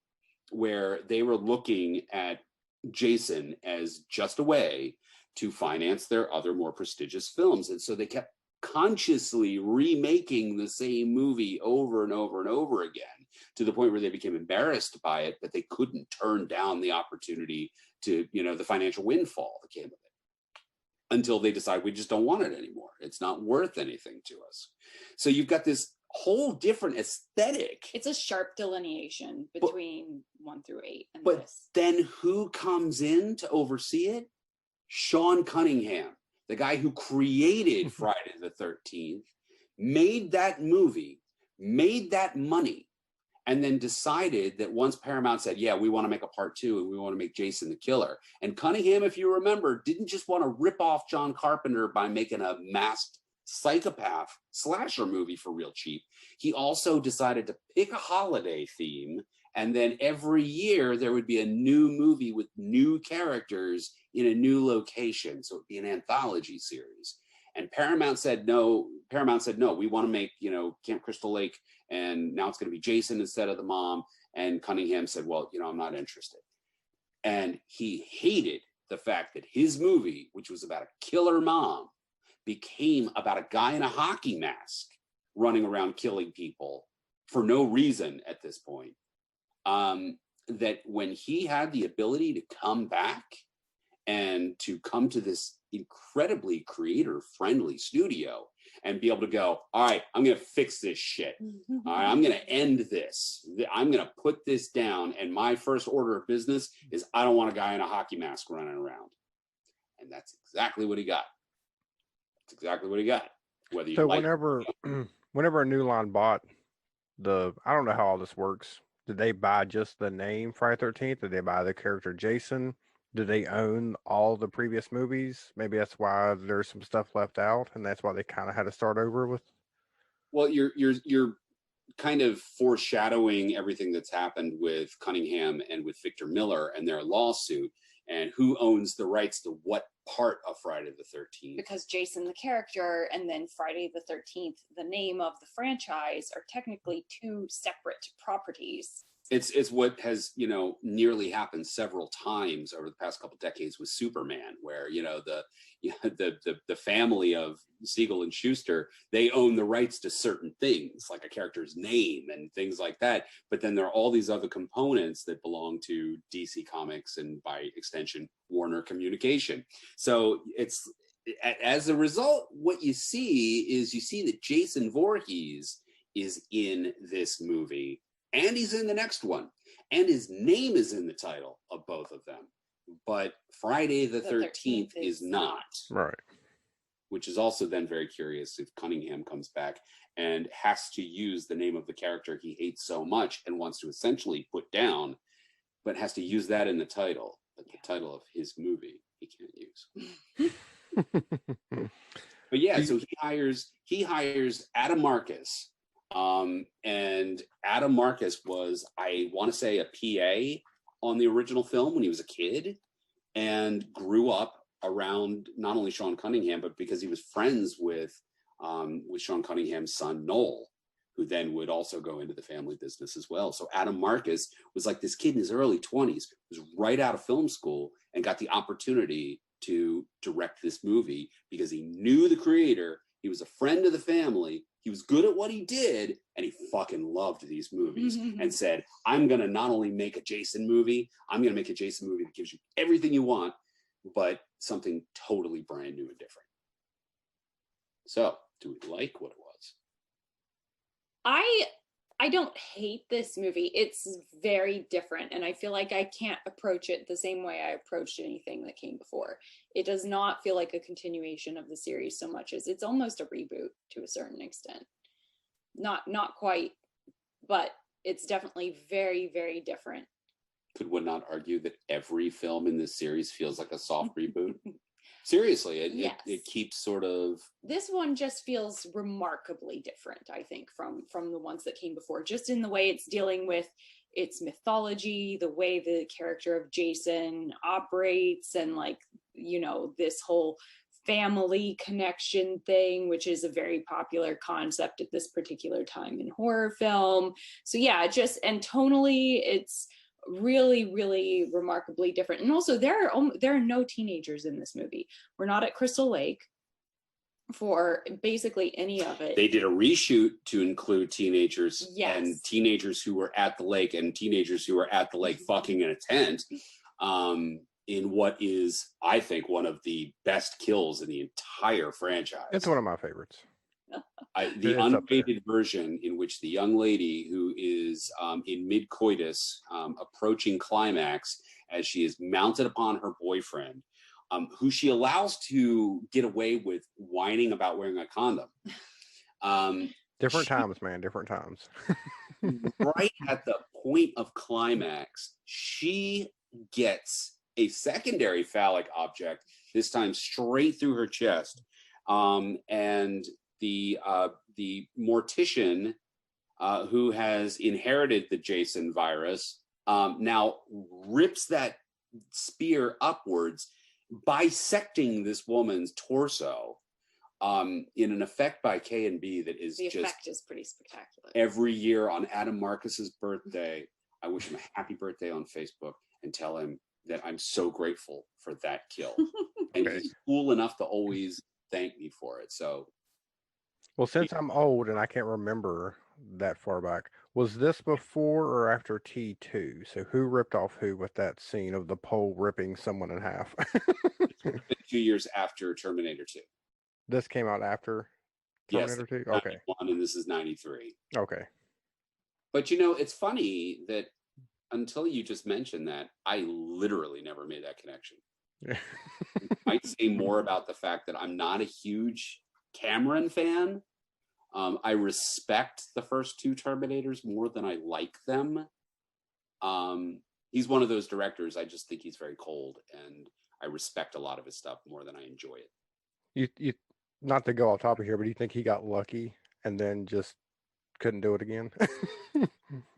D: where they were looking at Jason as just a way to finance their other more prestigious films. And so they kept consciously remaking the same movie over and over and over again, to the point where they became embarrassed by it, but they couldn't turn down the opportunity to, you know, the financial windfall that came with it, until they decide we just don't want it anymore. It's not worth anything to us. So you've got this whole different aesthetic.
E: It's a sharp delineation between 1 through 8 and
D: but
E: this.
D: Then who comes in to oversee it? Sean Cunningham, the guy who created Friday the 13th, made that movie, made that money, and then decided that once Paramount said, yeah, we want to make a part 2 and we want to make Jason the Killer. And Cunningham, if you remember, didn't just want to rip off John Carpenter by making a masked psychopath slasher movie for real cheap. He also decided to pick a holiday theme, and then every year there would be a new movie with new characters in a new location. So it'd be an anthology series. And Paramount said no. We want to make, you know, Camp Crystal Lake, and now it's going to be Jason instead of the mom. And Cunningham said, well, you know, I'm not interested. And he hated the fact that his movie, which was about a killer mom, became about a guy in a hockey mask running around killing people for no reason at this point. That when he had the ability to come back and to come to this incredibly creator-friendly studio and be able to go, all right, I'm going to fix this shit. All right, I'm going to end this. I'm going to put this down. And my first order of business is I don't want a guy in a hockey mask running around. And that's exactly what he got. That's exactly what he got. Whether you
C: So
D: like
C: whenever a New Line bought I don't know how all this works. Did they buy just the name Friday 13th? Did they buy the character Jason? Do they own all the previous movies? Maybe that's why there's some stuff left out, and that's why they kind of had to start over with.
D: Well, you're kind of foreshadowing everything that's happened with Cunningham and with Victor Miller and their lawsuit, and who owns the rights to what part of Friday the 13th.
E: Because Jason the character and then Friday the 13th, the name of the franchise, are technically two separate properties.
D: It's what has, nearly happened several times over the past couple decades with Superman, where, the family of Siegel and Schuster, they own the rights to certain things, like a character's name and things like that. But then there are all these other components that belong to DC Comics and, by extension, Warner Communication. So as a result, what you see that Jason Voorhees is in this movie. And he's in the next one. And his name is in the title of both of them. But Friday the 13th is not.
C: Right.
D: Which is also then very curious if Cunningham comes back and has to use the name of the character he hates so much and wants to essentially put down, but has to use that in the title. But the title of his movie he can't use. But yeah, so he hires Adam Marcus. And Adam Marcus was, I want to say, a PA on the original film when he was a kid, and grew up around not only Sean Cunningham, but because he was friends with Sean Cunningham's son, Noel, who then would also go into the family business as well. So Adam Marcus was like this kid in his early 20s, was right out of film school and got the opportunity to direct this movie because he knew the creator. He was a friend of the family. He was good at what he did, and he fucking loved these movies and said, I'm going to not only make a Jason movie, I'm going to make a Jason movie that gives you everything you want, but something totally brand new and different. So, do we like what it was?
E: I don't hate this movie. It's very different, and I feel like I can't approach it the same way I approached anything that came before. It does not feel like a continuation of the series so much as it's almost a reboot to a certain extent. Not quite, but it's definitely very, very different.
D: Could one not argue that every film in this series feels like a soft reboot? Seriously, it keeps sort of...
E: This one just feels remarkably different, I think, from the ones that came before, just in the way it's dealing with its mythology, the way the character of Jason operates, and this whole family connection thing, which is a very popular concept at this particular time in horror film. So yeah, and tonally, it's really, really remarkably different. And also there are no teenagers in this movie. We're not at Crystal Lake for basically any of it.
D: They did a reshoot to include teenagers.
E: Yes.
D: And teenagers who were at the lake and teenagers who were at the lake fucking in a tent, in what is, I think, one of the best kills in the entire franchise.
C: It's one of my favorites.
D: The unrated version in which the young lady who is in mid-coitus, approaching climax as she is mounted upon her boyfriend, who she allows to get away with whining about wearing a condom.
C: Different times, man, different times.
D: Right at the point of climax, she gets a secondary phallic object, this time straight through her chest. And the mortician who has inherited the Jason virus now rips that spear upwards, bisecting this woman's torso in an effect by K&B that is
E: the effect is pretty spectacular.
D: Every year on Adam Marcus's birthday, I wish him a happy birthday on Facebook and tell him that I'm so grateful for that kill. And he's cool enough to always thank me for it. So,
C: well, since I'm old and I can't remember that far back, Was this before or after T2? So who ripped off who with that scene of the pole ripping someone in half?
D: A few years after Terminator 2.
C: This came out after
D: Yes,
C: Terminator 2? Okay.
D: 91, and this is 93.
C: Okay.
D: But you know, it's funny that until you just mentioned that, I literally never made that connection.
C: Yeah.
D: Might say more about the fact that I'm not a huge Cameron fan. I respect the first two Terminators more than I like them. He's one of those directors, I just think he's very cold, and I respect a lot of his stuff more than I enjoy it.
C: You not to go off topic here, but do you think he got lucky and then just couldn't do it again?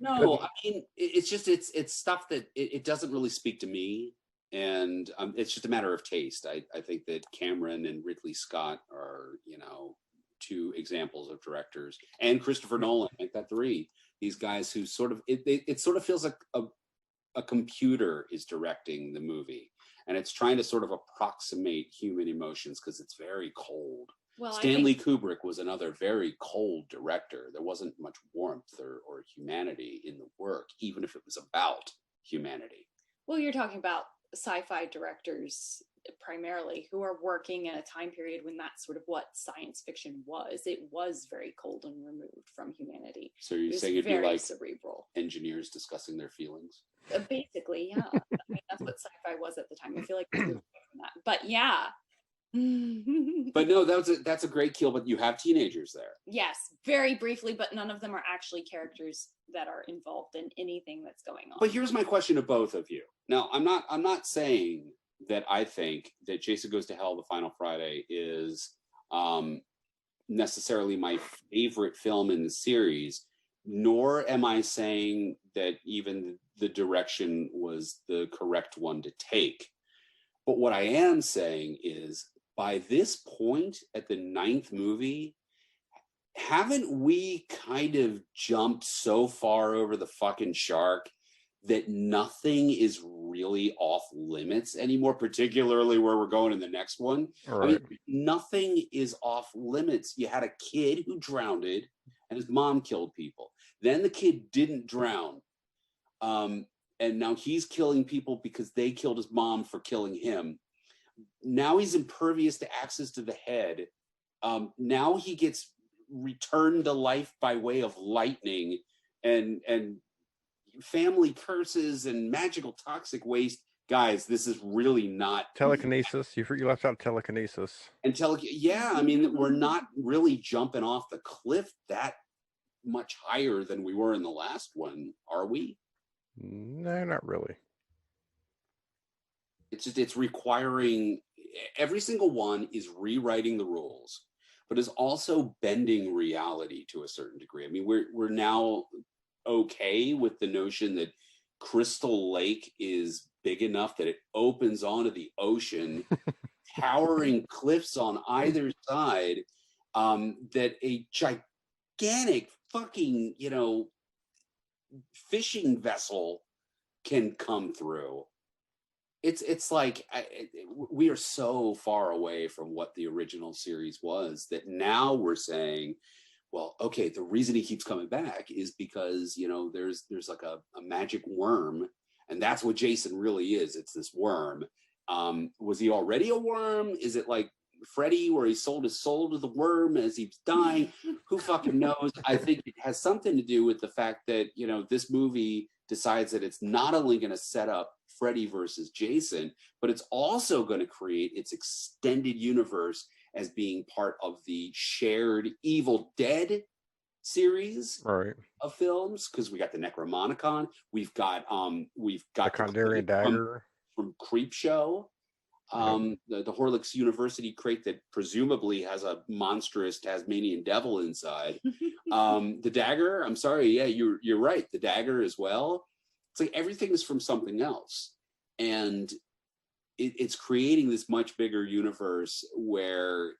D: No, I mean, it's just it's stuff that it doesn't really speak to me, and it's just a matter of taste. I think that Cameron and Ridley Scott are, you know, two examples of directors, and Christopher Nolan, make that three. These guys who sort of it sort of feels like a computer is directing the movie, and it's trying to sort of approximate human emotions because it's very cold.
E: Well,
D: Stanley Kubrick was another very cold director. There wasn't much warmth or humanity in the work, even if it was about humanity.
E: well, you're talking about sci-fi directors primarily who are working in a time period when that's sort of what science fiction was. It was very cold and removed from humanity.
D: So you're
E: It was
D: saying it'd be
E: very
D: like
E: cerebral.
D: engineers discussing their feelings?
E: Basically, yeah. I mean, that's what sci-fi was at the time. I feel like it's moved away from that. But yeah.
D: But no, that's a great kill. But you have teenagers there.
E: Yes, very briefly, but none of them are actually characters that are involved in anything that's going on.
D: But here's my question to both of you. Now, I'm not saying that I think that Jason Goes to Hell: The Final Friday is necessarily my favorite film in the series, nor am I saying that even the direction was the correct one to take. But what I am saying is, by this point at the 9th movie, haven't we kind of jumped so far over the fucking shark that nothing is really off limits anymore, particularly where we're going in the next one?
C: All
D: I mean,
C: right.
D: nothing is off limits. You had a kid who drowned and his mom killed people. Then the kid didn't drown. And now he's killing people because they killed his mom for killing him. Now he's impervious to access to the head. Now he gets returned to life by way of lightning and family curses and magical toxic waste. Guys, this is really not
C: Telekinesis. You left out telekinesis.
D: And yeah, I mean, we're not really jumping off the cliff that much higher than we were in the last one, are we?
C: No, not really.
D: It's requiring, every single one is rewriting the rules, but is also bending reality to a certain degree. I mean, we're now okay with the notion that Crystal Lake is big enough that it opens onto the ocean, towering cliffs on either side, that a gigantic fucking, fishing vessel can come through. It's like we are so far away from what the original series was that now we're saying, well, okay, the reason he keeps coming back is because, there's like a magic worm, and that's what Jason really is. It's this worm. Was he already a worm? Is it like Freddy, where he sold his soul to the worm as he's dying? Who fucking knows? I think it has something to do with the fact that, this movie decides that it's not only going to set up Freddy versus Jason, but it's also going to create its extended universe as being part of the shared Evil Dead series of films, because we got the Necromonicon, we've got the
C: Kandarian dagger
D: from Creepshow, the Horlicks University crate that presumably has a monstrous Tasmanian devil inside. The dagger, I'm sorry, yeah, you're right, the dagger as well. It's like everything is from something else, and it's creating this much bigger universe where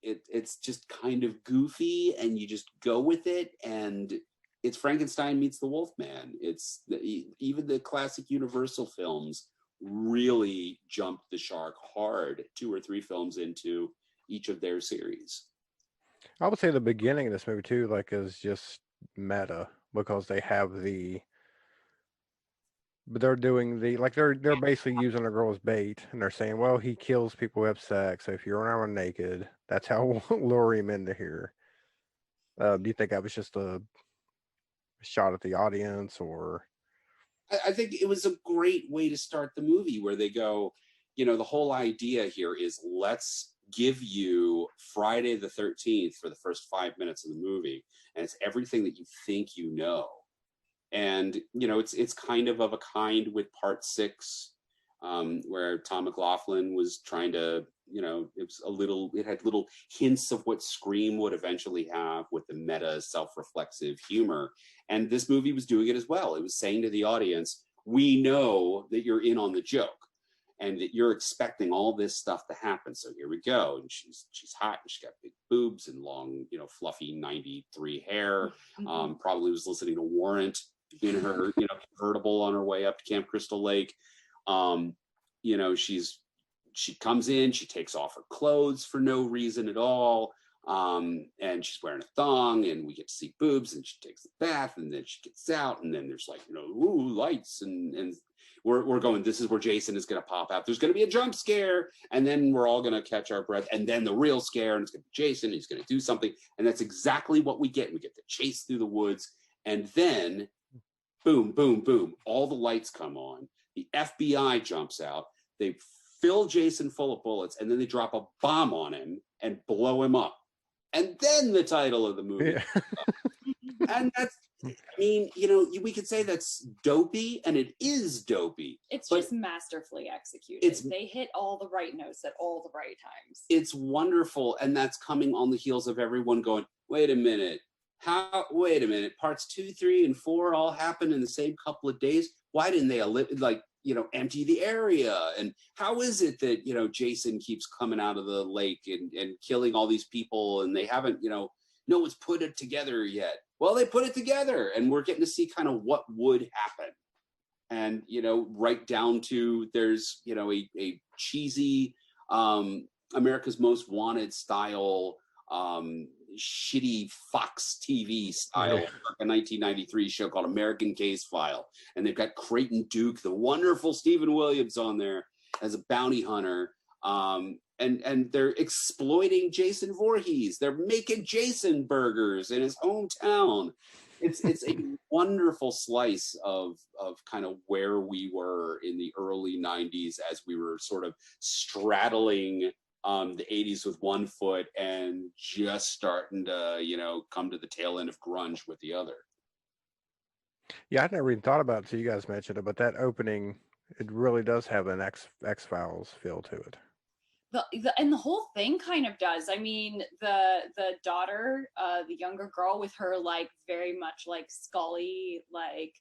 D: it's just kind of goofy, and you just go with it, and it's Frankenstein meets the Wolfman. It's even the classic Universal films really jumped the shark hard 2 or 3 films into each of their series.
C: I would say the beginning of this movie too, like, is just meta because they have but they're doing they're basically using a girl as bait, and they're saying, well, he kills people who have sex, so if you're around naked, that's how we'll lure him into here. Do you think that was just a shot at the audience, or
D: I think it was a great way to start the movie where they go, you know, the whole idea here is let's give you Friday the 13th for the first 5 minutes of the movie. And it's everything that you think you know. And, you know, it's kind of a kind with part 6, where Tom McLaughlin was trying to, you know, it had little hints of what Scream would eventually have with the meta self-reflexive humor. And this movie was doing it as well. It was saying to the audience, we know that you're in on the joke and that you're expecting all this stuff to happen. So here we go. And she's hot and she's got big boobs and long, you know, fluffy 93 hair. Probably was listening to Warrant in her, you know, convertible on her way up to Camp Crystal Lake. You know, she comes in, she takes off her clothes for no reason at all. And she's wearing a thong, and we get to see boobs, and she takes a bath, and then she gets out, and then there's like, you know, ooh, lights, and we're going, this is where Jason is going to pop out. There's going to be a jump scare, and then we're all going to catch our breath, and then the real scare, and it's going to be Jason, he's going to do something, and that's exactly what we get. We get the chase through the woods, and then boom, boom, boom, all the lights come on. The FBI jumps out. They fill Jason full of bullets, and then they drop a bomb on him and blow him up. And then the title of the movie.
C: yeah.
D: And that's, I mean, you know, we could say that's dopey, and it is dopey.
E: It's
D: but
E: just masterfully executed. They hit all the right notes at all the right times.
D: It's wonderful, and that's coming on the heels of everyone going, wait a minute, parts 2, 3, and 4 all happened in the same couple of days. Why didn't they empty the area? And how is it that, you know, Jason keeps coming out of the lake and killing all these people, and they haven't, you know, no one's put it together yet? Well, they put it together, and we're getting to see kind of what would happen. And, you know, right down to there's, you know, a cheesy America's Most Wanted style shitty Fox TV style, like a 1993 show called American Case File. And they've got Creighton Duke, the wonderful Stephen Williams, on there as a bounty hunter. And they're exploiting Jason Voorhees. They're making Jason burgers in his hometown. It's a wonderful slice of kind of where we were in the early 90s as we were sort of straddling the 80s with one foot and just starting to, you know, come to the tail end of grunge with the other.
C: Yeah, I'd never even thought about it until you guys mentioned it, but that opening, it really does have an X-Files feel to it.
E: And the whole thing kind of does. I mean, the daughter, the younger girl with her like very much like Scully, like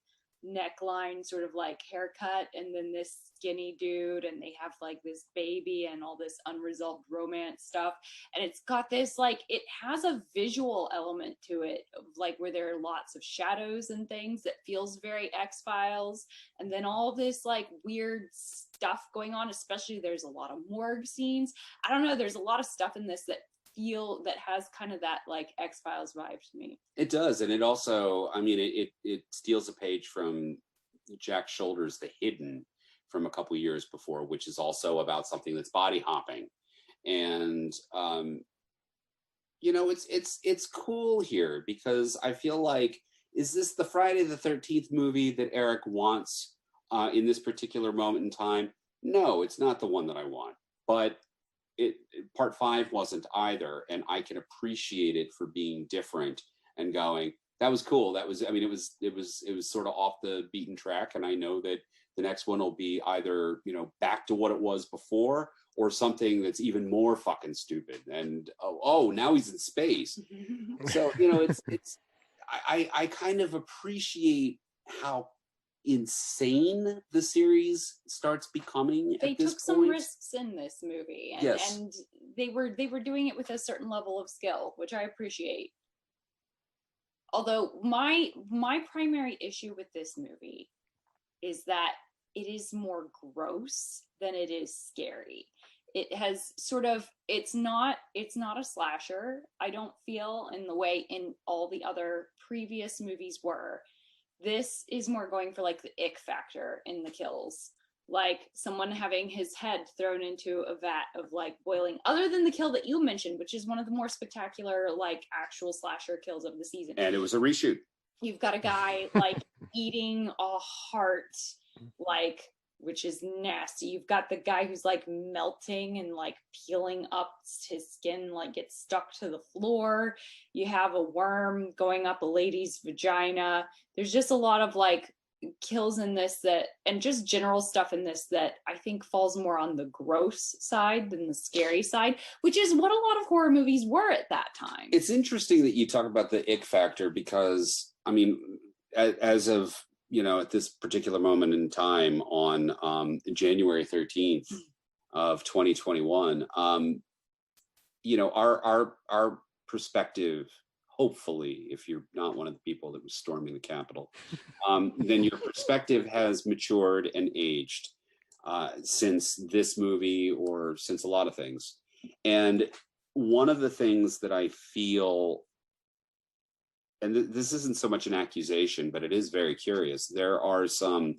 E: neckline sort of like haircut, and then this skinny dude, and they have like this baby and all this unresolved romance stuff, and it's got this like, it has a visual element to it of like where there are lots of shadows and things that feels very X-Files, and then all this like weird stuff going on, especially there's a lot of morgue scenes. I don't know, there's a lot of stuff in this that has kind of that like X-Files vibe to me. It
D: does. And it also, I mean, it steals a page from Jack Shoulder's The Hidden from a couple years before, which is also about something that's body hopping. And you know, it's cool here because I feel like, is this the Friday the 13th movie that Eric wants in this particular moment in time? No, it's not the one that I want. But part 5 wasn't either, and I can appreciate it for being different and going, that was cool. That was, I mean, it was sort of off the beaten track, and I know that the next one will be either, you know, back to what it was before or something that's even more fucking stupid. And oh, now he's in space. So, you know, I kind of appreciate how insane the series starts becoming.
E: They took some risks in this movie, and,
D: yes,
E: and they were doing it with a certain level of skill, which I appreciate. Although my primary issue with this movie is that it is more gross than it is scary. it has sort of, it's not a slasher, I don't feel, in the way in all the other previous movies were. This is more going for like the ick factor in the kills, like someone having his head thrown into a vat of like boiling, other than the kill that you mentioned, which is one of the more spectacular like actual slasher kills of the season.
D: And it was a reshoot.
E: You've got a guy like eating a heart, like, which is nasty. You've got the guy who's like melting and like peeling up, his skin like gets stuck to the floor. You have a worm going up a lady's vagina. There's just a lot of like kills in this that, and just general stuff in this that I think falls more on the gross side than the scary side, which is what a lot of horror movies were at that time.
D: It's interesting that you talk about the ick factor, because I mean, as of, you know, at this particular moment in time on January 13th of 2021, you know, our perspective, hopefully, if you're not one of the people that was storming the Capitol, then your perspective has matured and aged since this movie, or since a lot of things. And one of the things that I feel, and this isn't so much an accusation, but it is very curious. There are some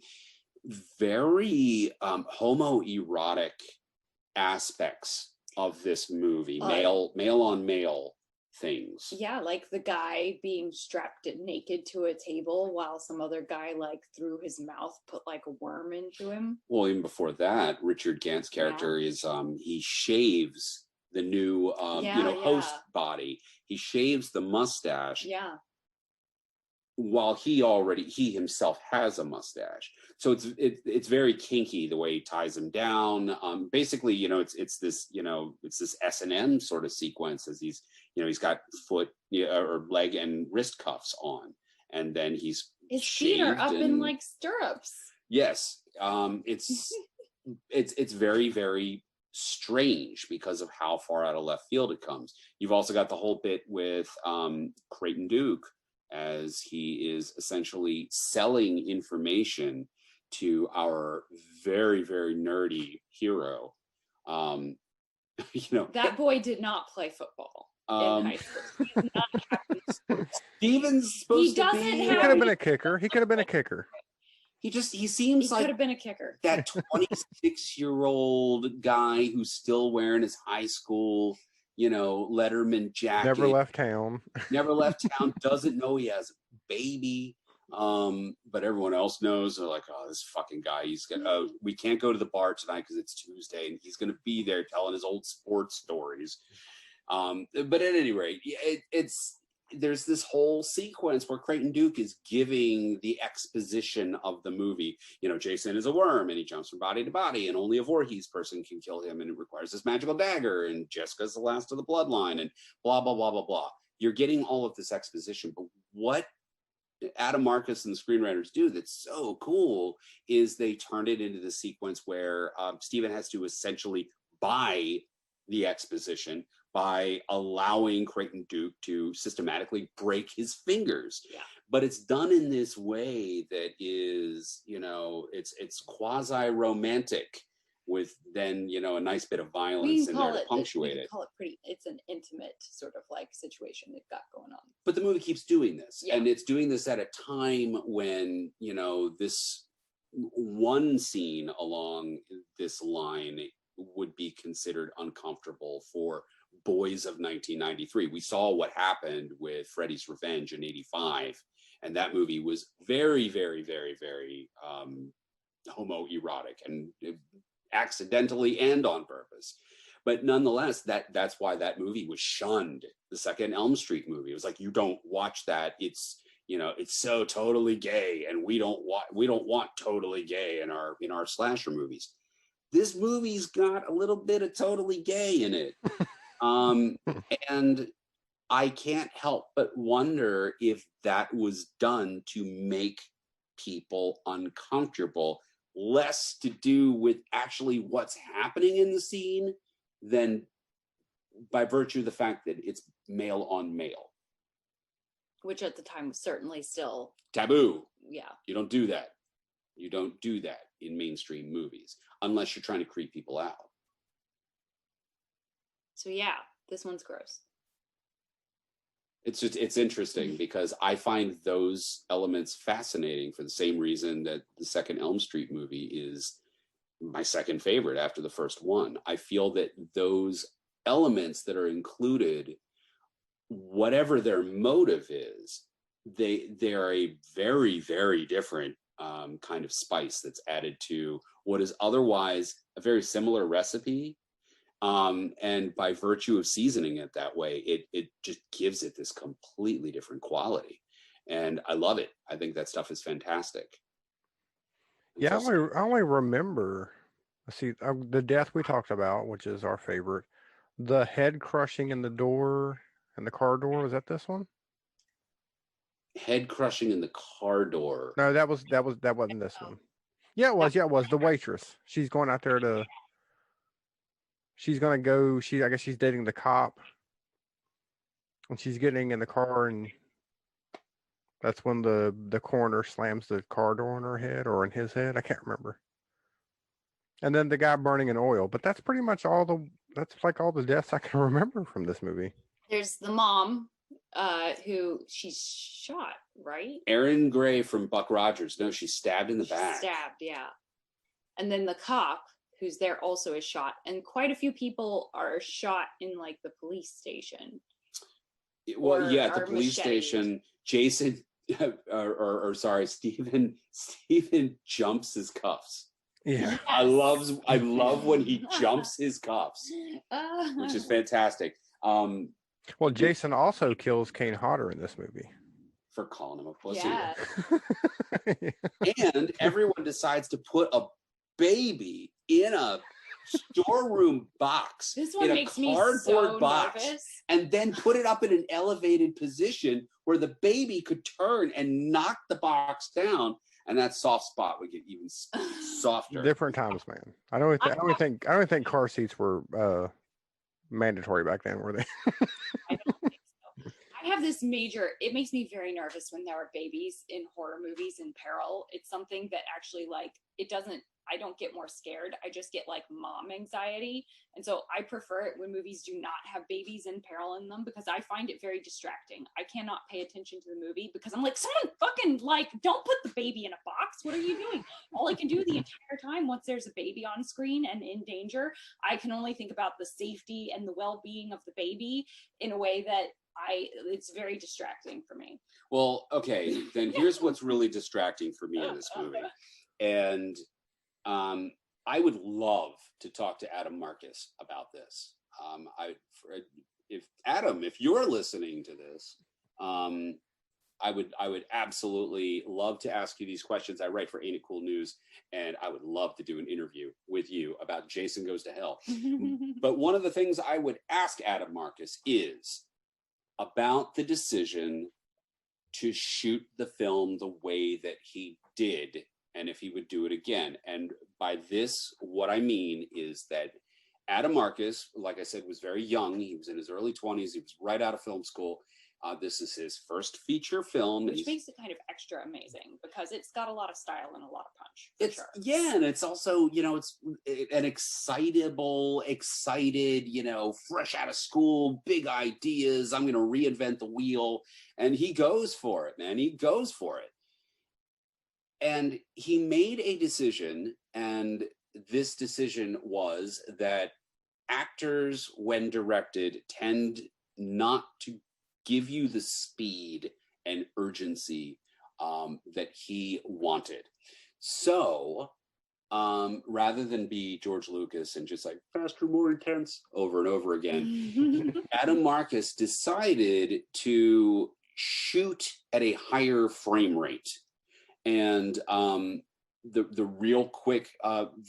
D: very homoerotic aspects of this movie, male on male things.
E: Yeah, like the guy being strapped naked to a table while some other guy like through his mouth put like a worm into him.
D: Well, even before that, Richard Gant's character is he shaves the new host body. He shaves the mustache.
E: Yeah.
D: While he himself has a mustache. So it's very kinky the way he ties him down. Basically, you know, it's this S&M sort of sequence, as he's got foot or leg and wrist cuffs on, and then his
E: feet are up in like stirrups.
D: Yes, it's very, very strange because of how far out of left field it comes. You've also got the whole bit with Creighton Duke, as he is essentially selling information to our very, very nerdy hero.
E: That boy did not play football in high school. He's not captain of sports.
D: Steven's supposed to be.
C: He could have been a kicker. He could have been a kicker.
D: He seems like
E: could have been a kicker.
D: That 26-year-old guy who's still wearing his high school, Letterman jacket.
C: Never left town.
D: Doesn't know he has a baby. But everyone else knows. They're like, oh, this fucking guy. We can't go to the bar tonight because it's Tuesday, and he's going to be there telling his old sports stories. But at any rate, there's this whole sequence where Creighton Duke is giving the exposition of the movie. Jason is a worm and he jumps from body to body, and only a Voorhees person can kill him, and it requires this magical dagger, and Jessica's the last of the bloodline, and blah, blah, blah, blah, blah. You're getting all of this exposition, but what Adam Marcus and the screenwriters do that's so cool is they turned it into the sequence where Steven has to essentially buy the exposition by allowing Creighton Duke to systematically break his fingers.
E: Yeah.
D: But it's done in this way that is, it's quasi-romantic with then, a nice bit of violence in there to punctuate it.
E: It's an intimate sort of like situation they've got going on.
D: But the movie keeps doing this.
E: Yeah.
D: And it's doing this at a time when, this one scene along this line would be considered uncomfortable for boys of 1993. We saw what happened with Freddy's Revenge in '85, and that movie was very, very, very, very homoerotic, and accidentally and on purpose. But nonetheless, that's why that movie was shunned. The second Elm Street movie, it was like, you don't watch that. It's so totally gay, and we don't want totally gay in our slasher movies. This movie's got a little bit of totally gay in it. And I can't help but wonder if that was done to make people uncomfortable, less to do with actually what's happening in the scene than by virtue of the fact that it's male on male.
E: Which at the time was certainly still
D: taboo.
E: Yeah.
D: You don't do that. You don't do that in mainstream movies unless you're trying to creep people out.
E: So yeah, this one's gross.
D: It's interesting because I find those elements fascinating for the same reason that the second Elm Street movie is my second favorite after the first one. I feel that those elements that are included, whatever their motive is, they're a very, very different kind of spice that's added to what is otherwise a very similar recipe. And by virtue of seasoning it that way, it just gives it this completely different quality. And I love it. I think that stuff is fantastic.
C: Yeah, I only remember, see, the death we talked about, which is our favorite, the head crushing in the door, in the car door. Was that this one?
D: Head crushing in the car door.
C: No, that wasn't this one. Yeah, it was. Yeah, it was the waitress. She's going out there to. She's gonna go. I guess she's dating the cop, and she's getting in the car, and that's when the coroner slams the car door on her head or in his head. I can't remember. And then the guy burning in oil. But that's pretty much that's like all the deaths I can remember from this movie.
E: There's the mom, who she's shot, right?
D: Erin Gray from Buck Rogers. No, she's stabbed in the back.
E: Stabbed, yeah. And then the cop who's there also is shot, and quite a few people are shot in like the police station.
D: Well, yeah, at the police station, Jason, or sorry, Stephen jumps his cuffs.
C: Yeah,
E: Yes.
D: I love when he jumps his cuffs, which is fantastic.
C: Well, Jason also kills Kane Hodder in this movie
D: for calling him a pussy.
E: Yeah.
D: And everyone decides to put a baby in a storeroom box,
E: This one
D: in a
E: makes me
D: cardboard
E: so
D: box,
E: nervous.
D: and then put it up in an elevated position where the baby could turn and knock the box down, and that soft spot would get even softer.
C: Different times, man. I don't think car seats were mandatory back then, were they?
E: I don't think so. I have this it makes me very nervous when there are babies in horror movies in peril. It's something that actually, like, I don't get more scared. I just get like mom anxiety. And so I prefer it when movies do not have babies in peril in them, because I find it very distracting. I cannot pay attention to the movie because I'm like, someone fucking, like, don't put the baby in a box. What are you doing? All I can do the entire time, once there's a baby on screen and in danger, I can only think about the safety and the well-being of the baby in a way that it's very distracting for me.
D: Well, okay, then here's what's really distracting for me in this movie. And I would love to talk to Adam Marcus about this. If you're listening to this, I would absolutely love to ask you these questions. I write for Ain't It Cool News, and I would love to do an interview with you about Jason Goes to Hell. But one of the things I would ask Adam Marcus is about the decision to shoot the film the way that he did, and if he would do it again. And by this, what I mean is that Adam Marcus, like I said, was very young. He was in his early 20s. He was right out of film school. This is his first feture film.
E: Which makes it kind of extra amazing because it's got a lot of style and a lot of punch.
D: Yeah, and it's also, it's an excited, fresh out of school, big ideas. I'm going to reinvent the wheel. And he goes for it, man. He goes for it. And he made a decision, and this decision was that actors, when directed, tend not to give you the speed and urgency that he wanted. So rather than be George Lucas and just like faster, more intense over and over again, Adam Marcus decided to shoot at a higher frame rate. And the real quick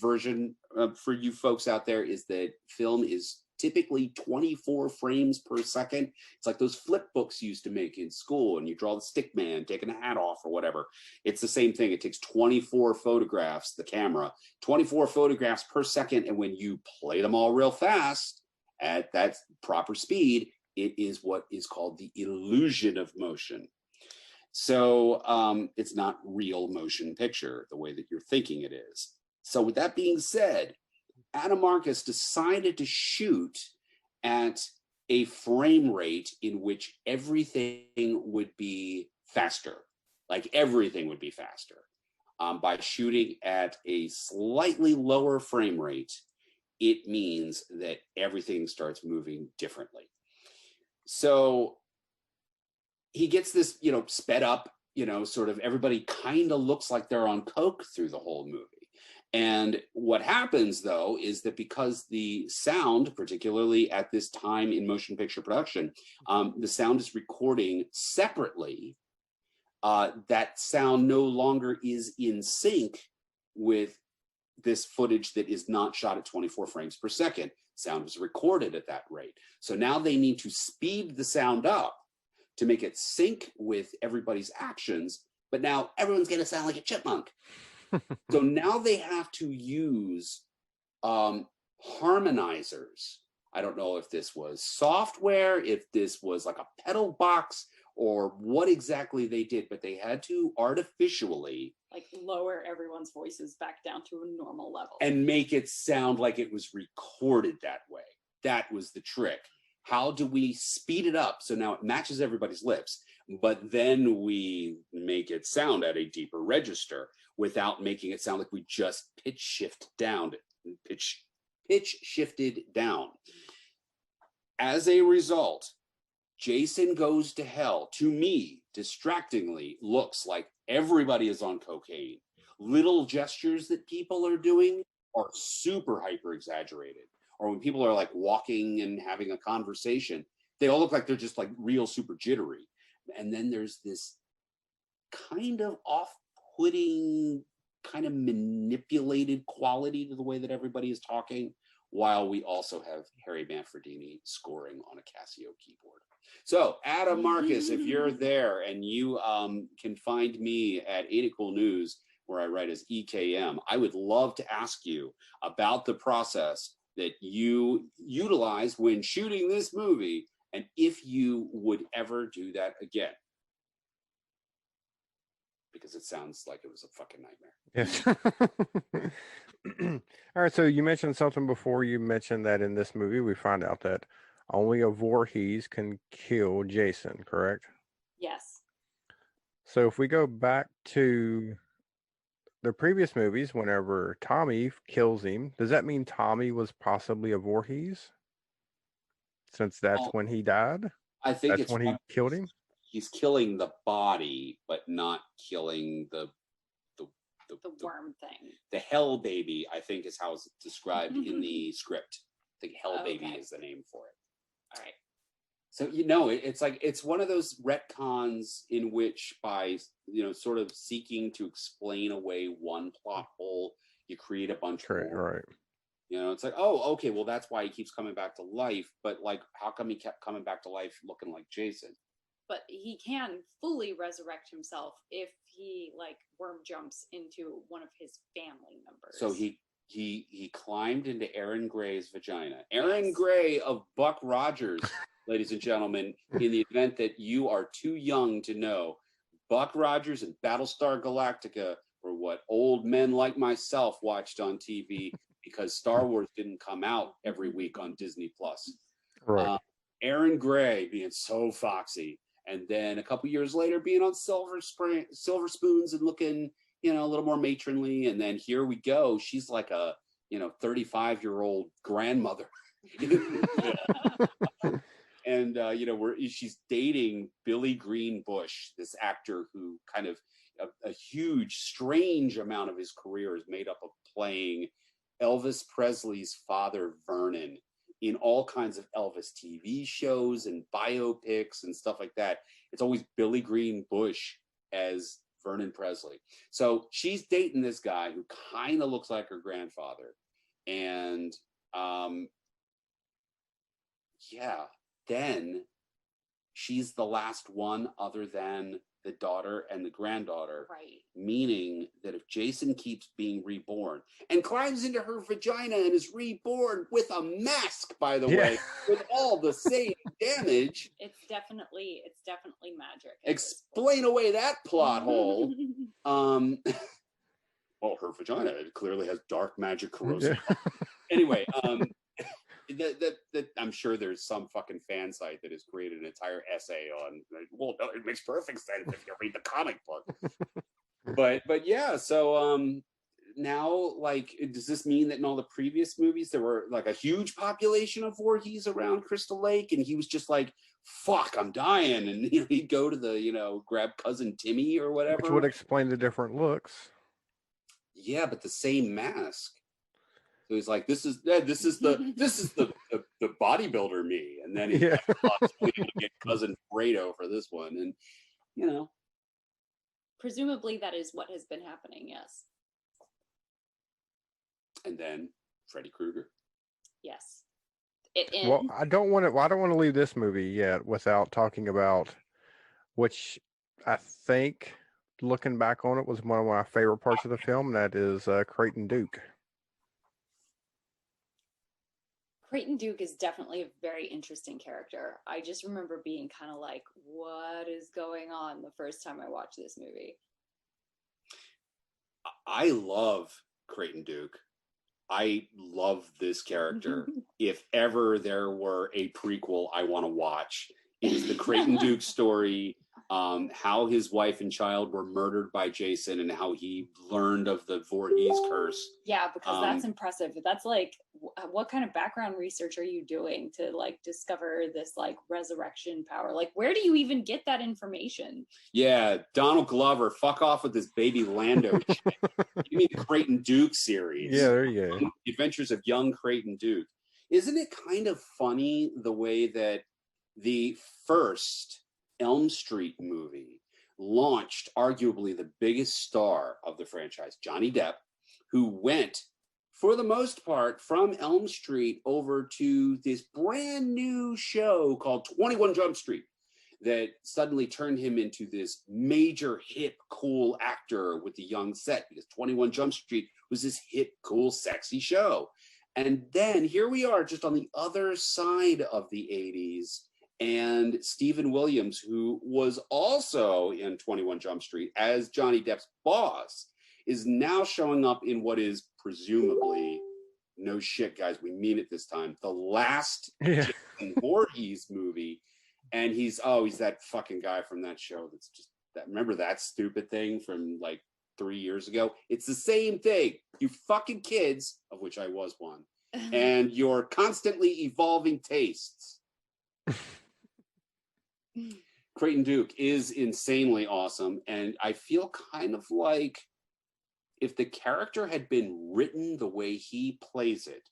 D: version for you folks out there is that film is typically 24 frames per second. It's like those flip books you used to make in school, and you draw the stick man taking a hat off or whatever. It's the same thing. It takes 24 photographs, the camera, 24 photographs per second. And when you play them all real fast at that proper speed, it is what is called the illusion of motion. So it's not real motion picture the way that you're thinking it is. So with that being said, Adam Marcus decided to shoot at a frame rate in which everything would be faster, like everything would be faster. By shooting at a slightly lower frame rate, it means that everything starts moving differently. So he gets this, sped up, sort of everybody kind of looks like they're on coke through the whole movie. And what happens, though, is that because the sound, particularly at this time in motion picture production, the sound is recording separately. That sound no longer is in sync with this footage that is not shot at 24 frames per second. Sound was recorded at that rate. So now they need to speed the sound up to make it sync with everybody's actions. But now everyone's going to sound like a chipmunk. So now they have to use harmonizers. I don't know if this was software, if this was like a pedal box, or what exactly they did, but they had to artificially
E: like lower everyone's voices back down to a normal level
D: and make it sound like it was recorded that way. That was the trick. How do we speed it up so now it matches everybody's lips, but then we make it sound at a deeper register without making it sound like we just pitch shifted down. As a result, Jason Goes to Hell, to me, distractingly looks like everybody is on cocaine. Little gestures that people are doing are super hyper exaggerated. Or when people are like walking and having a conversation, they all look like they're just like real super jittery. And then there's this kind of off-putting, kind of manipulated quality to the way that everybody is talking, while we also have Harry Manfredini scoring on a Casio keyboard. So, Adam Marcus, if you're there and you can find me at 8 Cool News, where I write as EKM, I would love to ask you about the process that you utilize when shooting this movie, and if you would ever do that again. Because it sounds like it was a fucking nightmare.
C: Yes. All right, so you mentioned something before. You mentioned that in this movie we find out that only a Voorhees can kill Jason, correct?
E: Yes.
C: So if we go back to the previous movies, whenever Tommy kills him, does that mean Tommy was possibly a Voorhees? Since that's when he died?
D: I think
C: that's when he killed him?
D: He's killing the body, but not killing the
E: worm thing.
D: The Hell Baby, I think, is how it's described in the script. I think Hell Baby is the name for it. All right. So, it's like, it's one of those retcons in which by, sort of seeking to explain away one plot hole, you create a bunch more.
C: Right.
D: It's like, oh, okay, well, that's why he keeps coming back to life. But, like, how come he kept coming back to life looking like Jason?
E: But he can fully resurrect himself if he, like, worm jumps into one of his family members.
D: So he climbed into Aaron Gray's vagina. Aaron Gray of Buck Rogers, ladies and gentlemen, in the event that you are too young to know, Buck Rogers and Battlestar Galactica were what old men like myself watched on TV because Star Wars didn't come out every week on Disney+.
C: Right.
D: Aaron Gray being so foxy, and then a couple years later being on Silver Spoons and looking, a little more matronly. And then here we go. She's like a, 35-year-old grandmother. And, she's dating Billy Green Bush, this actor who kind of a huge, strange amount of his career is made up of playing Elvis Presley's father, Vernon, in all kinds of Elvis TV shows and biopics and stuff like that. It's always Billy Green Bush as Vernon Presley. So she's dating this guy who kind of looks like her grandfather. And then she's the last one other than the daughter and the granddaughter.
E: Right.
D: Meaning that if Jason keeps being reborn and climbs into her vagina and is reborn with a mask, by the way, with all the same damage.
E: It's definitely magic.
D: Explain away that plot hole. Well, her vagina, it clearly has dark magic corrosive. Anyway, I'm sure there's some fucking fan site that has created an entire essay on, well, no, it makes perfect sense if you read the comic book. but yeah, so now, like, does this mean that in all the previous movies there were like a huge population of Voorhees around Crystal Lake, and he was just like, fuck, I'm dying, and he'd go to the grab cousin Timmy or whatever,
C: which would explain the different looks.
D: Yeah, but the same mask. So he's like, this is the bodybuilder me, and then he's like, possibly able to get cousin Fredo for this one, and
E: presumably that is what has been happening. Yes.
D: And then Freddy Krueger.
E: Yes. It ends.
C: Well, I don't want to leave this movie yet without talking about, which I think, looking back on it, was one of my favorite parts of the film. And that is Creighton Duke.
E: Creighton Duke is definitely a very interesting character. I just remember being kind of like, what is going on the first time I watched this movie?
D: I love Creighton Duke. I love this character. If ever there were a prequel I want to watch, it is the Creighton Duke story, how his wife and child were murdered by Jason and how he learned of the Voorhees curse.
E: Yeah, because that's impressive. That's like, what kind of background research are you doing to like discover this like resurrection power? Like, where do you even get that information?
D: Yeah, Donald Glover, fuck off with this baby Lando shit. Give me the Creighton Duke series.
C: Yeah, there you go.
D: The Adventures of Young Creighton Duke. Isn't it kind of funny the way that the first Elm Street movie launched arguably the biggest star of the franchise, Johnny Depp, who went, for the most part, from Elm Street over to this brand new show called 21 Jump Street that suddenly turned him into this major, hip, cool actor with the young set, because 21 Jump Street was this hip, cool, sexy show. And then here we are just on the other side of the 80s, and Stephen Williams, who was also in 21 Jump Street as Johnny Depp's boss, is now showing up in what is presumably, no shit, guys, we mean it this time, the last Jason Voorhees movie. And he's that fucking guy from that show that's just that. Remember that stupid thing from like 3 years ago? It's the same thing. You fucking kids, of which I was one, and your constantly evolving tastes. Creighton Duke is insanely awesome, and I feel kind of like if the character had been written the way he plays it,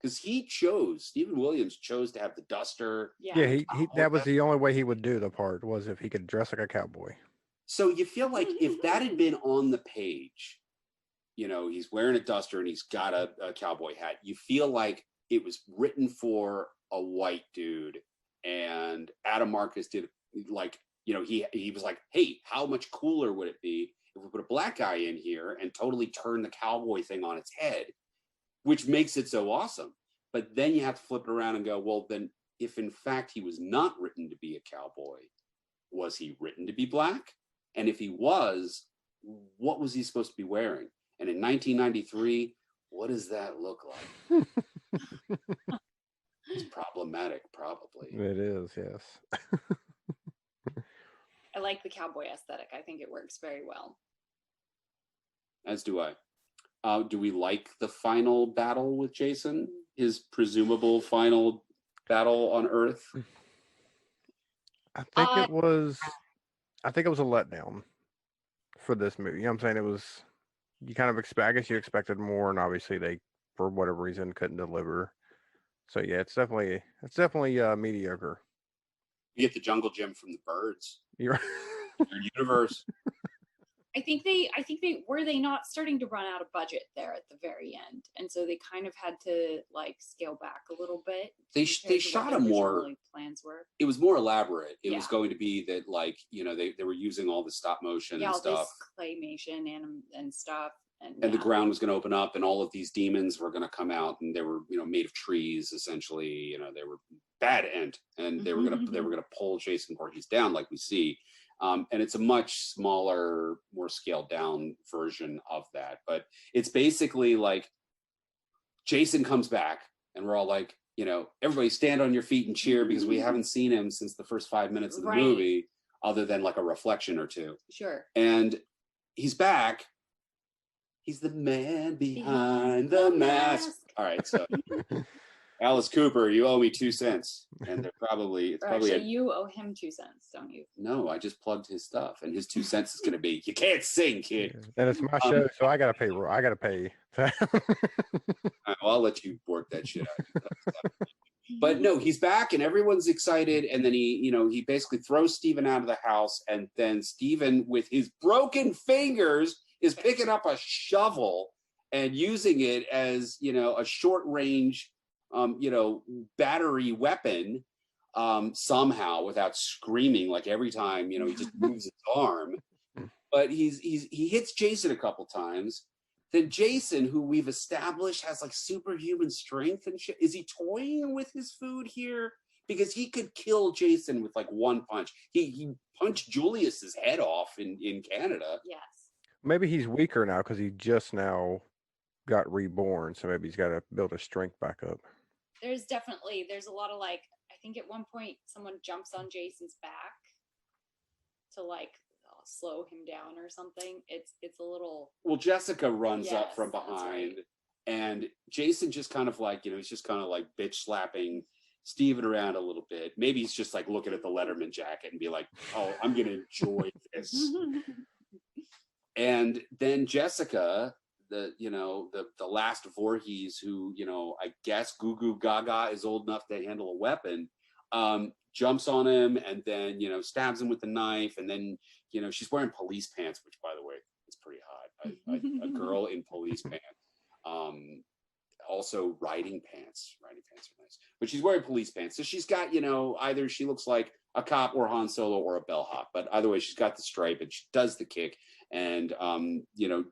D: because Stephen Williams chose to have the duster.
C: Yeah, he that was the only way he would do the part, was if he could dress like a cowboy.
D: So you feel like if that had been on the page, he's wearing a duster and he's got a cowboy hat, you feel like it was written for a white dude, and Adam Marcus did like, he was like, hey, how much cooler would it be if we put a black guy in here and totally turn the cowboy thing on its head, which makes it so awesome. But then you have to flip it around and go, well, then if in fact he was not written to be a cowboy, was he written to be black? And if he was, what was he supposed to be wearing? And in 1993, what does that look like? It's problematic, probably.
C: It is, yes.
E: I like the cowboy aesthetic. I think it works very well.
D: As do I. Do we like the final battle with Jason? His presumable final battle on Earth?
C: I think it was a letdown for this movie. You know what I'm saying? It was, you kind of I guess you expected more, and obviously they, for whatever reason, couldn't deliver. So yeah, it's definitely mediocre.
D: You get the jungle gym from the birds.
C: You're
D: Your universe.
E: I think they were they not starting to run out of budget there at the very end, and so they kind of had to like scale back a little bit.
D: They shot a more
E: plans were.
D: It was more elaborate. It was going to be that like they were using all the stop motion and stuff,
E: this claymation and stuff,
D: and the ground was going to open up, and all of these demons were going to come out, and they were made of trees essentially. They were bad end, and they were gonna pull Jason Voorhees down like we see. And it's a much smaller, more scaled down version of that. But it's basically like Jason comes back and we're all like, everybody stand on your feet and cheer because we haven't seen him since the first 5 minutes of the
E: Right.
D: movie, other than like a reflection or two.
E: Sure.
D: And he's back. He's the man behind the mask. All right, so Alice Cooper, you owe me 2 cents, and it's probably
E: Actually, you owe him 2 cents, don't you?
D: no. I just plugged his stuff, and his 2 cents is going to be, you can't sing, kid.
C: And it's my show, so I gotta pay. I gotta pay.
D: I'll let you work that shit out. But no, he's back, and everyone's excited. And then he basically throws Steven out of the house, and then Steven, with his broken fingers, is picking up a shovel and using it as a short range battery weapon somehow, without screaming, like every time he just moves his arm. But he hits Jason a couple times. Then Jason, who we've established has like superhuman strength and shit, is he toying with his food here? Because he could kill Jason with like one punch. He punched Julius's head off in Canada.
E: Yes.
C: Maybe he's weaker now because he just now got reborn, so maybe he's got to build his strength back up.
E: There's a lot of like, I think at one point someone jumps on Jason's back to like slow him down or something. It's a little.
D: Well, Jessica runs up
E: Yes,
D: from
E: that's
D: behind,
E: right.
D: and Jason just kind of like, he's just kind of like bitch slapping Steven around a little bit. Maybe he's just like looking at the Letterman jacket and be like, oh, I'm going to enjoy this. And then Jessica, the last Voorhees, who, I guess Goo Goo Gaga is old enough to handle a weapon, jumps on him and then, stabs him with the knife. And then, she's wearing police pants, which, by the way, is pretty hot. A girl in police pants. Also riding pants. Riding pants are nice. But she's wearing police pants. So she's got, either she looks like a cop or Han Solo or a bellhop. But either way, she's got the stripe and she does the kick. And,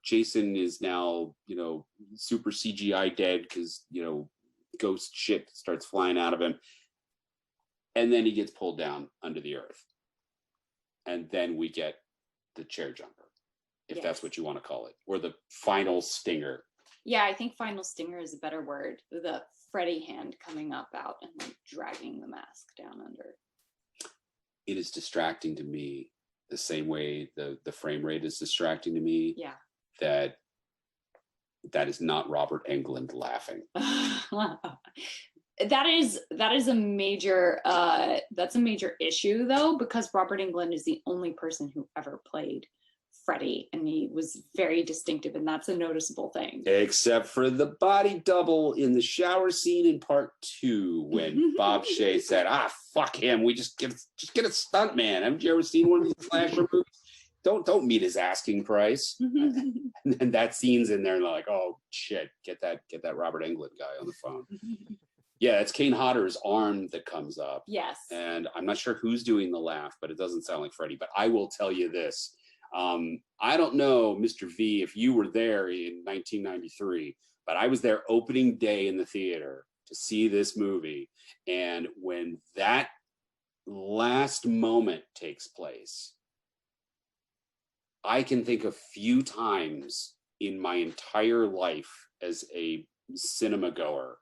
D: Jason is now, super CGI dead because, ghost shit starts flying out of him. And then he gets pulled down under the earth. And then we get the chair jumper, if that's what you want to call it, or the final stinger.
E: Yeah, I think final stinger is a better word. The Freddy hand coming up out and like dragging the mask down under.
D: It is distracting to me the same way the frame rate is distracting to me.
E: Yeah.
D: That is not Robert Englund laughing.
E: That is a major that's a major issue though, because Robert Englund is the only person who ever played Freddy, and he was very distinctive, and that's a noticeable thing.
D: Except for the body double in the shower scene in part 2, when Bob Shaye said, fuck him, we just get a stunt man. Haven't you ever seen one of these slasher movies? Don't meet his asking price. And then that scene's in there, and they're like, oh shit, get that Robert Englund guy on the phone. Yeah, it's Kane Hodder's arm that comes up.
E: Yes.
D: And I'm not sure who's doing the laugh, but it doesn't sound like Freddy. But I will tell you this. I don't know, Mr. V, if you were there in 1993, but I was there opening day in the theater to see this movie. And when that last moment takes place, I can think of few times in my entire life as a cinema goer.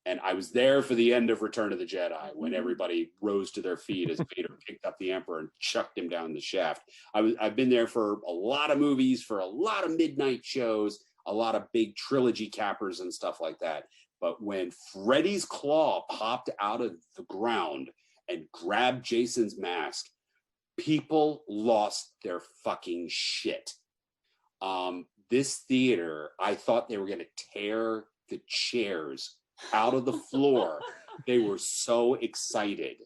D: And I was there for the end of Return of the Jedi, when everybody rose to their feet as Vader picked up the Emperor and chucked him down the shaft. I've been there for a lot of movies, for a lot of midnight shows, a lot of big trilogy cappers and stuff like that. But when Freddy's claw popped out of the ground and grabbed Jason's mask, people lost their fucking shit. This theater, I thought they were going to tear the chairs out of the floor. They were so excited.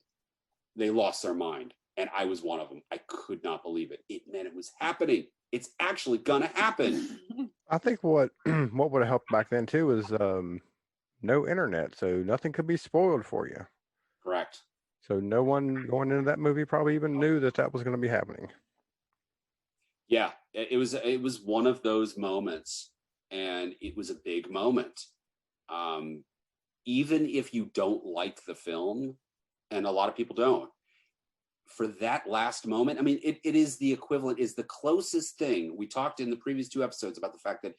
D: They lost their mind. And I was one of them. I could not believe it. It meant it was happening. It's actually gonna happen.
C: I think what would have helped back then too is no internet, so nothing could be spoiled for you.
D: Correct.
C: So no one going into that movie probably even knew that was going to be happening.
D: Yeah, it was one of those moments, and it was a big moment. Even if you don't like the film, and a lot of people don't, for that last moment, I mean, it is the equivalent, is the closest thing. We talked in the previous 2 episodes about the fact that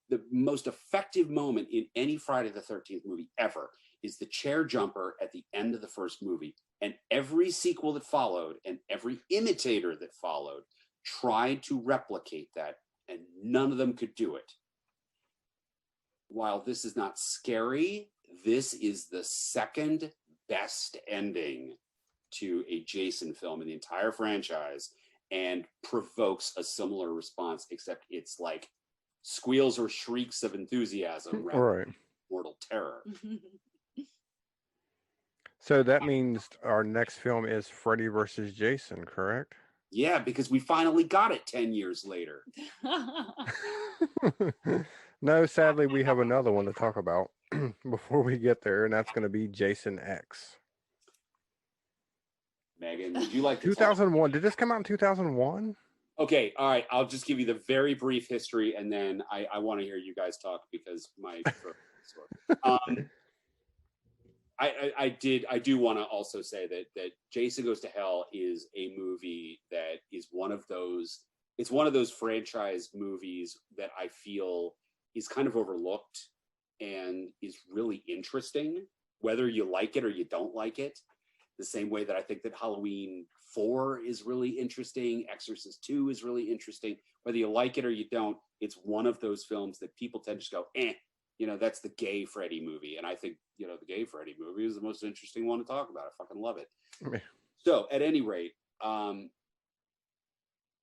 D: the most effective moment in any Friday the 13th movie ever is the chair jumper at the end of the first movie. And every sequel that followed and every imitator that followed tried to replicate that, and none of them could do it. While this is not scary, this is the second best ending to a Jason film in the entire franchise, and provokes a similar response, except it's like squeals or shrieks of enthusiasm rather than mortal terror.
C: So that means our next film is Freddy versus Jason, correct?
D: Yeah, because we finally got it 10 years later.
C: No, sadly, we have another one to talk about before we get there, and that's going to be Jason X.
D: Megan, would you like to
C: 2001. Did this come out in 2001?
D: Okay, all right. I'll just give you the very brief history, and then I want to hear you guys talk because my I do want to also say that Jason Goes to Hell is a movie that is one of those franchise movies that I feel is kind of overlooked and is really interesting, whether you like it or you don't like it. The same way that I think that Halloween 4 is really interesting, Exorcist 2 is really interesting. Whether you like it or you don't, it's one of those films that people tend to just go, that's the gay Freddy movie. And I think, the gay Freddy movie is the most interesting one to talk about. I fucking love it. So at any rate,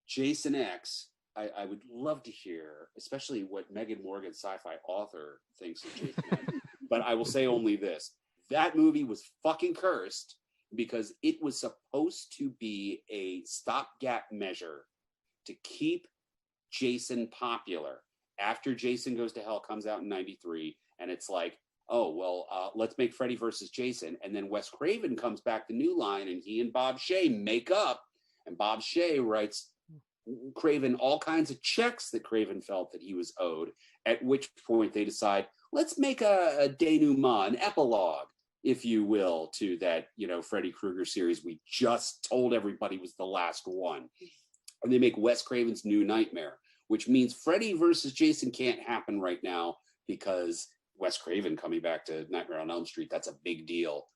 D: Jason X, I would love to hear, especially what Megan Morgan, sci-fi author, thinks of Jason X. But I will say only this. That movie was fucking cursed because it was supposed to be a stopgap measure to keep Jason popular. After Jason Goes to Hell comes out in 93, and it's like, let's make Freddy versus Jason. And then Wes Craven comes back to New Line, and he and Bob Shaye make up. And Bob Shaye writes Craven all kinds of checks that Craven felt that he was owed, at which point they decide, let's make a denouement, an epilogue, if you will, to that, Freddy Krueger series we just told everybody was the last one. And they make Wes Craven's New Nightmare, which means Freddy versus Jason can't happen right now because Wes Craven coming back to Nightmare on Elm Street, that's a big deal.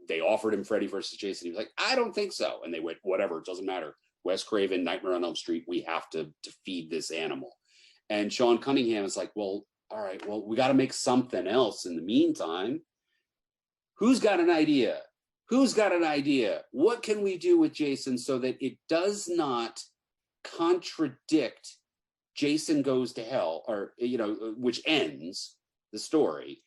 D: They offered him Freddy versus Jason. He was like, I don't think so. And they went, whatever, it doesn't matter. Wes Craven, Nightmare on Elm Street, we have to feed this animal. And Sean Cunningham is like, well, all right, well, we got to make something else in the meantime. Who's got an idea? Who's got an idea? What can we do with Jason so that it does not contradict Jason Goes to Hell, or, which ends the story,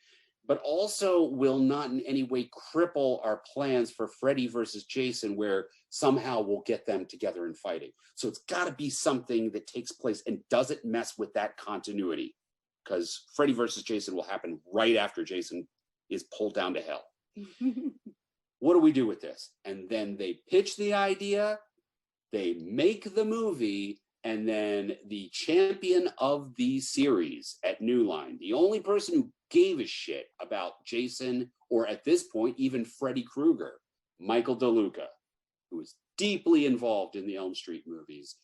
D: but also will not in any way cripple our plans for Freddy versus Jason, where somehow we'll get them together and fighting. So it's got to be something that takes place and doesn't mess with that continuity, because Freddy versus Jason will happen right after Jason is pulled down to hell. What do we do with this? And then they pitch the idea, they make the movie, and then the champion of the series at New Line, the only person who gave a shit about Jason, or at this point, even Freddy Krueger, Michael DeLuca, who was deeply involved in the Elm Street movies,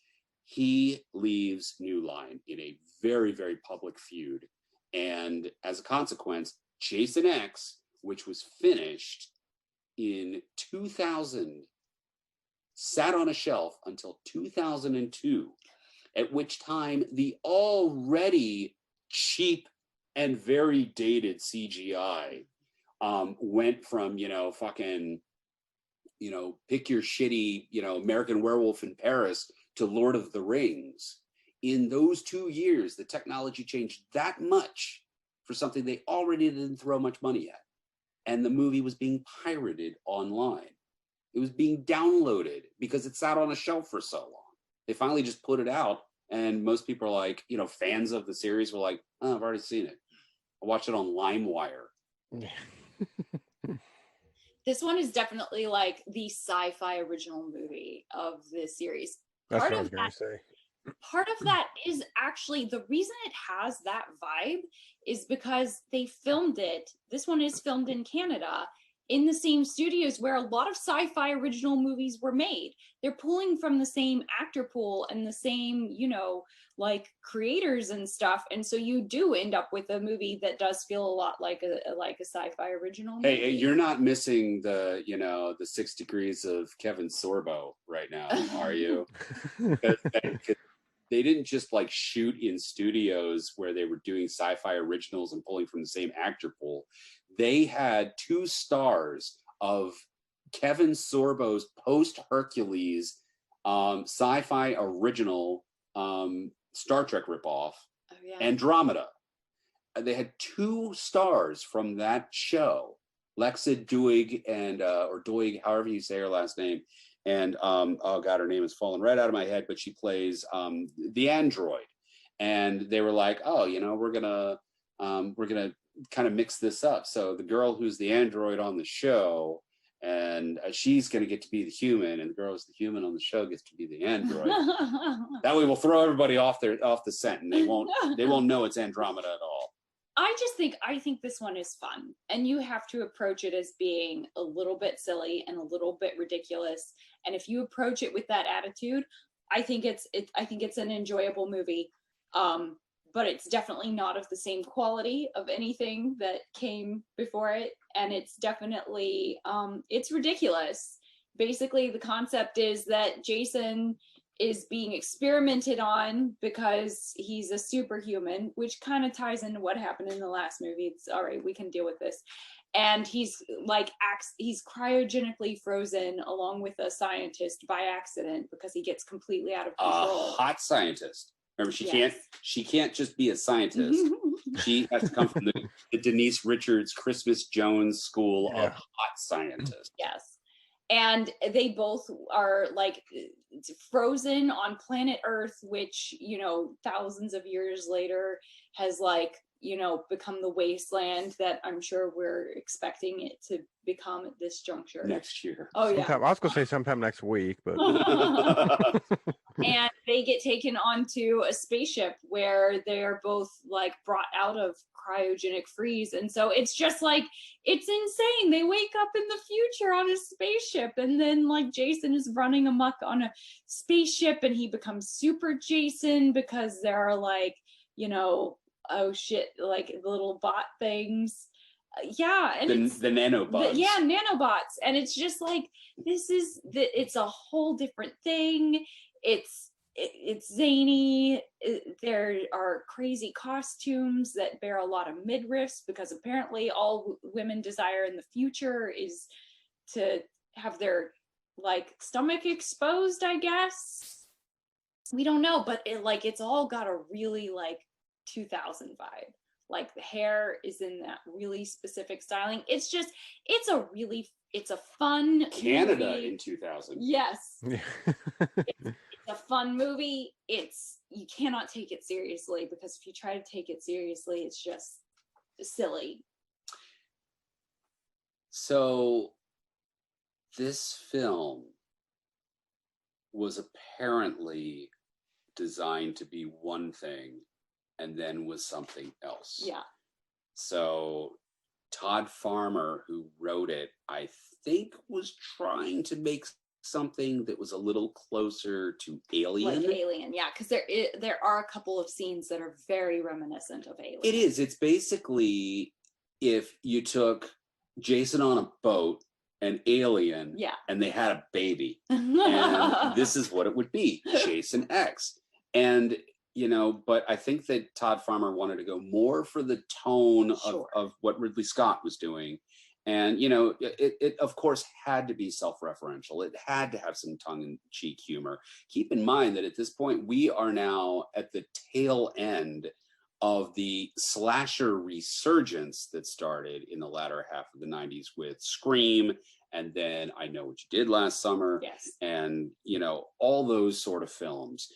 D: he leaves New Line in a very, very public feud. And as a consequence, Jason X, which was finished in 2000, sat on a shelf until 2002, at which time the already cheap and very dated CGI went from, pick your shitty, American Werewolf in Paris to Lord of the Rings. In those 2 years, the technology changed that much for something they already didn't throw much money at. And the movie was being pirated online. It was being downloaded because it sat on a shelf for so long. They finally just put it out, and most people are like, fans of the series were like, oh, I've already seen it. I watched it on LimeWire.
E: This one is definitely like the sci-fi original movie of this series.
C: That's what I was going to say.
E: Part of that is actually the reason it has that vibe is because they filmed it. This one is filmed in Canada in the same studios where a lot of sci-fi original movies were made. They're pulling from the same actor pool and the same, you know, like creators and stuff. And so you do end up with a movie that does feel a lot like a sci-fi original movie.
D: Hey, you're not missing the, you know, the 6 degrees of Kevin Sorbo right now, are you? 'Cause they didn't just like shoot in studios where they were doing sci-fi originals and pulling from the same actor pool. They had 2 stars of Kevin Sorbo's post-Hercules sci-fi original Star Trek ripoff, Andromeda. They had 2 stars from that show, Lexa Doig and or Doig, however you say her last name. And oh god, her name is falling right out of my head, but she plays the android. And they were like, oh, you know, we're gonna kind of mix this up. So the girl who's the android on the show, and she's gonna get to be the human, and the girl who's the human on the show gets to be the android. That way, we'll throw everybody off the scent, and they won't know it's Andromeda at all.
E: I think this one is fun, and you have to approach it as being a little bit silly and a little bit ridiculous. And if you approach it with that attitude, I think it's an enjoyable movie. But it's definitely not of the same quality of anything that came before it, and it's definitely it's ridiculous. Basically, the concept is that Jason is being experimented on because he's a superhuman, which kind of ties into what happened in the last movie. It's all right, we can deal with this. And he's cryogenically frozen along with a scientist by accident because he gets completely out of control.
D: A hot scientist. Remember, she can't just be a scientist. She has to come from the Denise Richards, Christmas Jones school of hot scientists.
E: Yes. And they both are like frozen on planet Earth, which, you know, thousands of years later has like, you know, become the wasteland that I'm sure we're expecting it to become at this juncture.
D: Next year.
E: Oh, yeah.
C: I was going to say sometime next week, but.
E: And they get taken onto a spaceship where they're both like brought out of cryogenic freeze. And so it's just like, it's insane. They wake up in the future on a spaceship, and then like Jason is running amok on a spaceship, and he becomes Super Jason because there are like, you know, oh shit, like little bot things. And
D: the nanobots.
E: Nanobots. And it's just like, it's a whole different thing. It's zany. There are crazy costumes that bear a lot of midriffs, because apparently all women desire in the future is to have their like stomach exposed, I guess. We don't know, but it's all got a really like 2000 vibe. Like the hair is in that really specific styling. It's a fun
D: Canada
E: movie.
D: in 2000.
E: Yes. It's a fun movie. You cannot take it seriously, because if you try to take it seriously, it's just silly.
D: So this film was apparently designed to be one thing and then was something else.
E: Yeah.
D: So Todd Farmer, who wrote it, I think was trying to make something that was a little closer to Alien.
E: Like Alien, yeah, because there are a couple of scenes that are very reminiscent of Alien.
D: It is. It's basically if you took Jason on a boat and Alien, and they had a baby, and this is what it would be, Jason X. And you know, but I think that Todd Farmer wanted to go more for the tone of what Ridley Scott was doing. And, you know, it of course had to be self-referential. It had to have some tongue-in-cheek humor. Keep in mind that at this point, we are now at the tail end of the slasher resurgence that started in the latter half of the 90s with Scream, and then I Know What You Did Last Summer.
E: Yes.
D: And, you know, all those sort of films.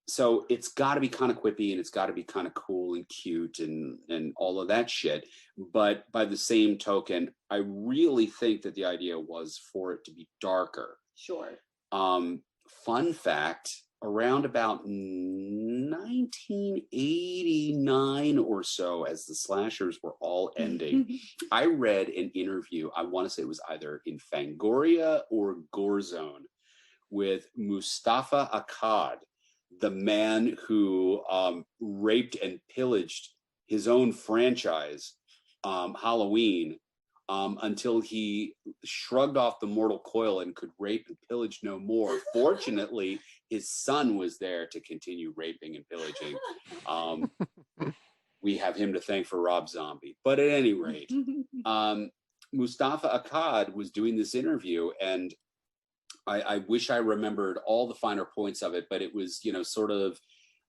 D: So it's got to be kind of quippy, and it's got to be kind of cool and cute and all of that shit. But by the same token, I really think that the idea was for it to be darker.
E: Sure.
D: Fun fact, around about 9 1989 or so, as the slashers were all ending, I read an interview, I want to say it was either in Fangoria or Gore Zone, with Mustafa Akkad, the man who raped and pillaged his own franchise, Halloween, until he shrugged off the mortal coil and could rape and pillage no more. Fortunately, his son was there to continue raping and pillaging. We have him to thank for Rob Zombie. But at any rate, Mustafa Akkad was doing this interview, and I wish I remembered all the finer points of it, but it was, sort of,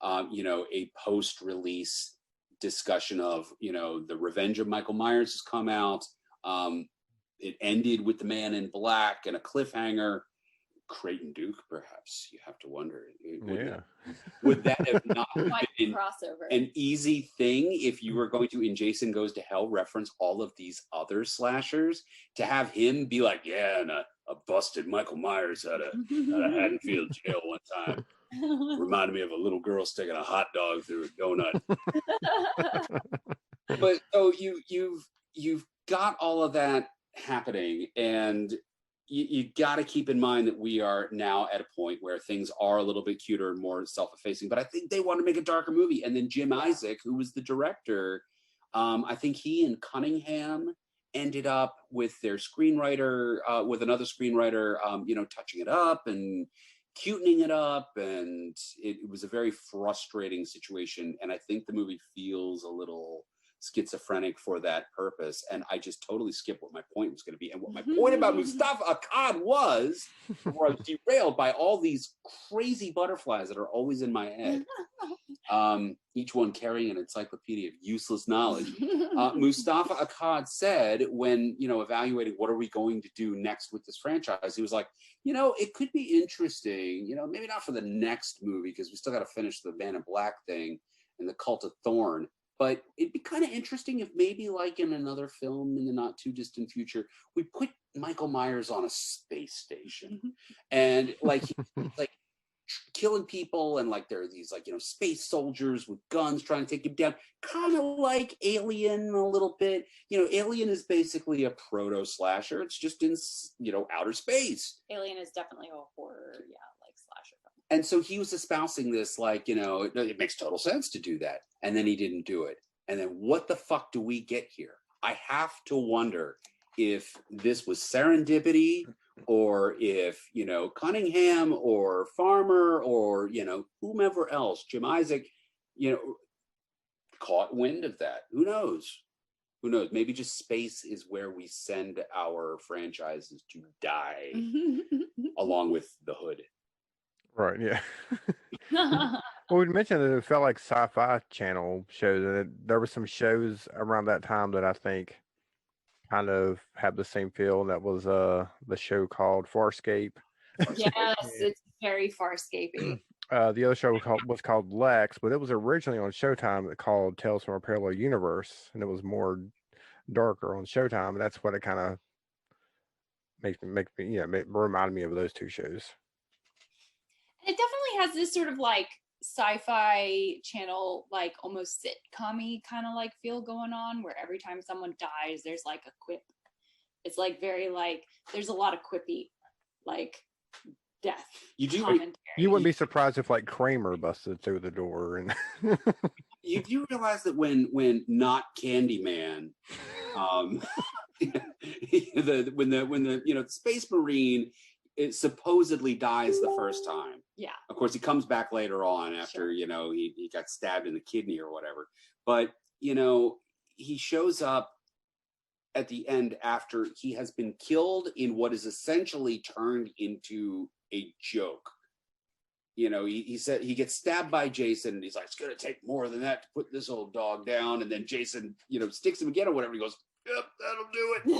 D: a post-release discussion of, the Revenge of Michael Myers has come out. It ended with The Man in Black and a cliffhanger. Creighton Duke, perhaps, you have to wonder. Would that have not been
E: crossover?
D: An easy thing if you were going to, in Jason Goes to Hell, reference all of these other slashers, to have him be like, yeah, and I busted Michael Myers out of Haddonfield jail one time. Reminded me of a little girl sticking a hot dog through a donut. But so you've got all of that happening, and you got to keep in mind that we are now at a point where things are a little bit cuter and more self-effacing, but I think they want to make a darker movie. And then Jim Isaac, who was the director, I think he and Cunningham ended up with their screenwriter, with another screenwriter, touching it up and cutening it up. And it was a very frustrating situation. And I think the movie feels a little schizophrenic for that purpose, and I just totally skipped what my point was going to be. And what my point about Mustafa Akkad was, before I was derailed by all these crazy butterflies that are always in my head, each one carrying an encyclopedia of useless knowledge. Mustafa Akkad said, when evaluating what are we going to do next with this franchise, he was like, it could be interesting, maybe not for the next movie, because we still got to finish the Man in Black thing and the Cult of Thorn. But it'd be kind of interesting if maybe, like, in another film in the not too distant future, we put Michael Myers on a space station, and like killing people, and like there are these space soldiers with guns trying to take him down, kind of like Alien a little bit. Alien is basically a proto slasher. It's just in outer space.
E: Alien is definitely a horror, like slasher film.
D: And so he was espousing this, it makes total sense to do that. And then he didn't do it. And then what the fuck do we get here? I have to wonder if this was serendipity, or if, Cunningham or Farmer or, whomever else, Jim Isaac, caught wind of that. Who knows? Who knows? Maybe just space is where we send our franchises to die, along with the Hood.
C: Right, yeah. Well, we mentioned that it felt like Sci-Fi Channel shows, and there were some shows around that time that I think kind of have the same feel. And that was the show called Farscape.
E: Yes, it's very Farscapey.
C: The other show was called Lex, but it was originally on Showtime called Tales from a Parallel Universe, and it was more darker on Showtime. And that's what it kind of reminded me of those two shows.
E: It definitely has this sort of like Sci-Fi Channel, like almost sitcom-y kind of like feel going on, where every time someone dies, there's like a quip. It's like very like there's a lot of quippy like death.
C: You wouldn't be surprised if like Kramer busted through the door. And
D: you do realize that when not Candyman, when the Space Marine, it supposedly dies the first time.
E: Yeah.
D: Of course, he comes back later on after, he got stabbed in the kidney or whatever. But, he shows up at the end after he has been killed in what is essentially turned into a joke. He said he gets stabbed by Jason, and he's like, it's going to take more than that to put this old dog down. And then Jason, sticks him again or whatever. He goes, yep, that'll do it.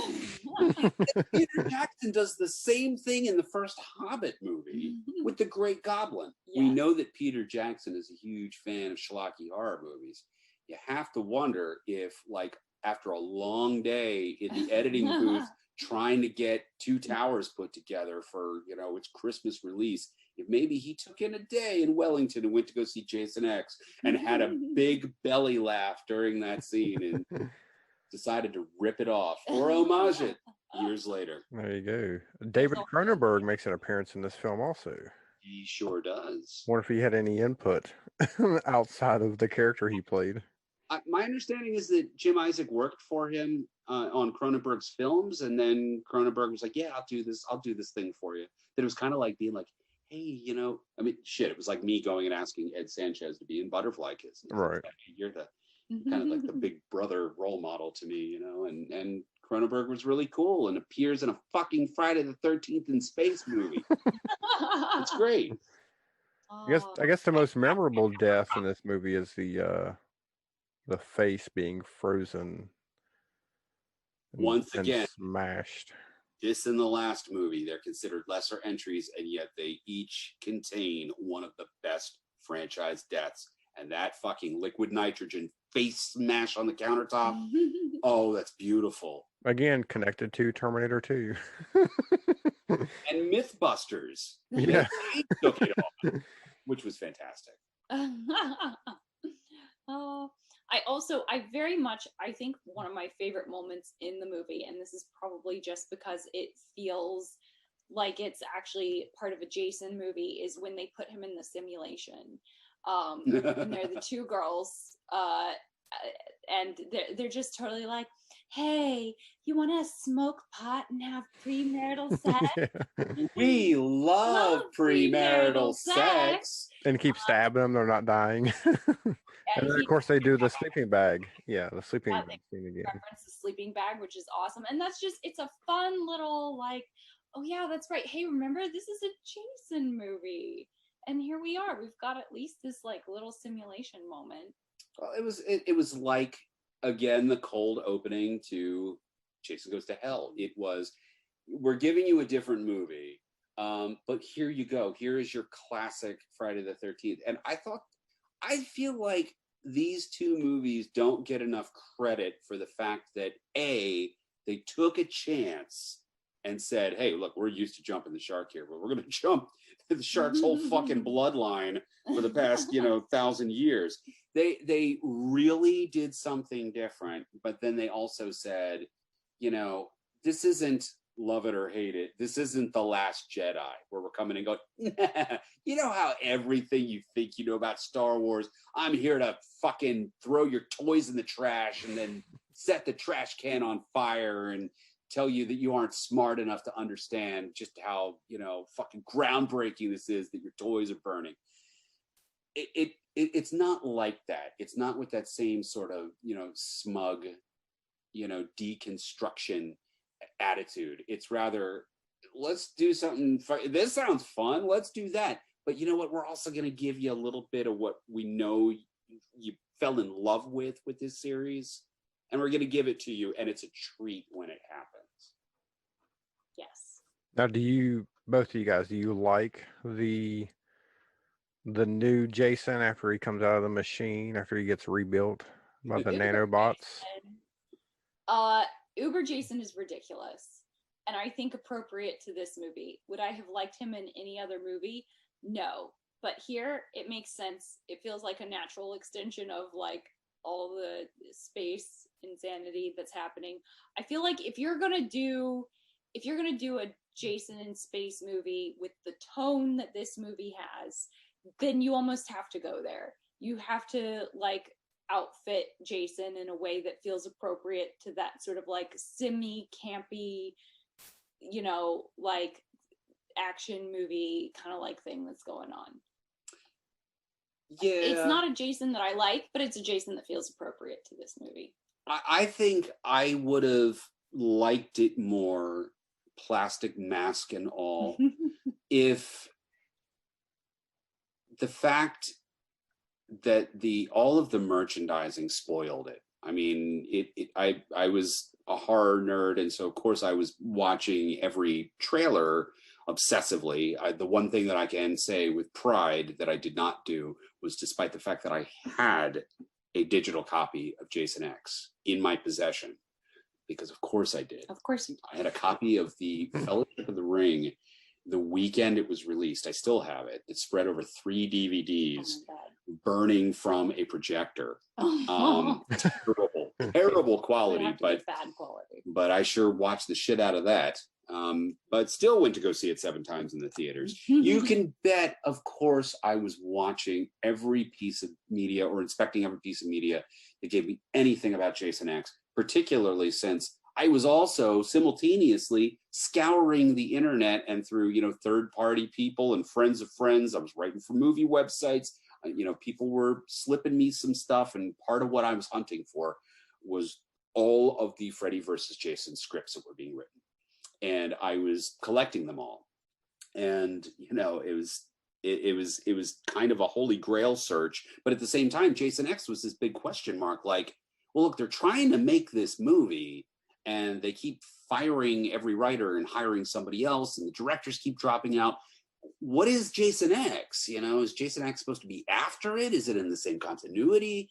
D: Peter Jackson does the same thing in the first Hobbit movie with the Great Goblin. Yeah. We know that Peter Jackson is a huge fan of schlocky horror movies. You have to wonder if, like, after a long day in the editing booth trying to get Two Towers put together for, its Christmas release, if maybe he took in a day in Wellington and went to go see Jason X and had a big belly laugh during that scene and decided to rip it off or homage it years later.
C: There you go. David Cronenberg makes an appearance in this film also.
D: He sure does.
C: Wonder if he had any input outside of the character he played.
D: My understanding is that Jim Isaac worked for him on Cronenberg's films, and then Cronenberg was like, "Yeah, I'll do this thing for you." That it was kind of like being like, "Hey, I mean, shit." It was like me going and asking Ed Sanchez to be in Butterfly Kiss.
C: Right.
D: Like, you're the kind of like the big brother role model to me, and Cronenberg was really cool and appears in a fucking Friday the 13th in space movie. It's great.
C: I guess the most memorable death in this movie is the face being frozen.
D: Once again,
C: smashed.
D: This and the last movie, they're considered lesser entries, and yet they each contain one of the best franchise deaths. And that fucking liquid nitrogen face smash on the countertop. Oh, that's beautiful.
C: Again, connected to Terminator 2.
D: And Mythbusters.
C: Yeah.
D: They took it off, which was fantastic.
E: I think one of my favorite moments in the movie, and this is probably just because it feels like it's actually part of a Jason movie, is when they put him in the simulation. And they're the two girls, and they're just totally like, "Hey, you want to smoke pot and have premarital sex?"
C: Yeah.
D: We love premarital sex.
C: And keep stabbing them, they're not dying. And then, of course, they do the sleeping bag. Yeah, the sleeping bag scene again.
E: Reference the sleeping bag, which is awesome. And that's just, it's a fun little, like, oh yeah, that's right. Hey, remember, this is a Jason movie. And here we are. We've got at least this like little simulation moment.
D: Well, it was like, again, the cold opening to Jason Goes to Hell. It was, we're giving you a different movie, but here you go. Here is your classic Friday the 13th. And I feel like these two movies don't get enough credit for the fact that A, they took a chance and said, "Hey, look, we're used to jumping the shark here, but we're going to jump the shark's whole fucking bloodline for the past, 1,000 years." They really did something different, but then they also said, this isn't love it or hate it. This isn't The Last Jedi where we're coming and going, you know how everything you think you know about Star Wars, I'm here to fucking throw your toys in the trash and then set the trash can on fire and tell you that you aren't smart enough to understand just how, fucking groundbreaking this is that your toys are burning. It's not like that. It's not with that same sort of, smug, deconstruction attitude. It's rather, let's do something. This sounds fun. Let's do that. But you know what? We're also going to give you a little bit of what we know you fell in love with this series. And we're going to give it to you. And it's a treat when it happens.
E: Yes.
C: Now, both of you guys, do you like the new Jason after he comes out of the machine, after he gets rebuilt by the nanobots?
E: Uber Jason is ridiculous, and I think appropriate to this movie. Would I have liked him in any other movie? No, but here it makes sense. It feels like a natural extension of like all the space insanity that's happening. I feel like if you're gonna do a Jason in space movie with the tone that this movie has, then you almost have to go there. You have to like outfit Jason in a way that feels appropriate to that sort of like semi-campy, like action movie kind of like thing that's going on.
D: Yeah.
E: It's not a Jason that I like, but it's a Jason that feels appropriate to this movie.
D: I think I would have liked it more, plastic mask and all, if the fact that all of the merchandising spoiled it. I mean, I was a horror nerd, and so of course I was watching every trailer obsessively. The one thing that I can say with pride that I did not do was, despite the fact that I had a digital copy of Jason X in my possession, because of course I did.
E: Of course you did.
D: I had a copy of the Fellowship of the Ring the weekend it was released. I still have it. It's spread over 3 DVDs,
E: Oh my God.
D: burning from a projector.
E: Oh.
D: Terrible
E: Would
D: quality,
E: have to be bad quality.
D: but I sure watched the shit out of that. But still went to go see it 7 times in the theaters. You can bet, of course, I was watching every piece of media or inspecting every piece of media that gave me anything about Jason X, particularly since I was also simultaneously scouring the internet and through, third-party people and friends of friends. I was writing for movie websites. People were slipping me some stuff, and part of what I was hunting for was all of the Freddy versus Jason scripts that were being written, and I was collecting them all. And it was kind of a holy grail search, but at the same time, Jason X was this big question mark. Like, well, look, they're trying to make this movie, and they keep firing every writer and hiring somebody else, and the directors keep dropping out. What is Jason X? Is Jason X supposed to be after it? Is it in the same continuity?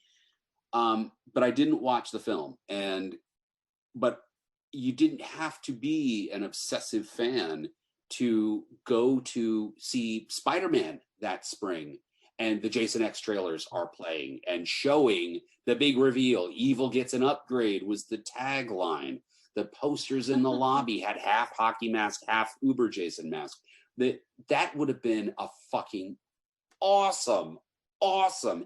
D: But I didn't watch the film, but you didn't have to be an obsessive fan to go to see Spider-Man that spring, and the Jason X trailers are playing and showing the big reveal. Evil gets an upgrade was the tagline. The posters in the lobby had half hockey mask, half Uber Jason mask. That would have been a fucking awesome,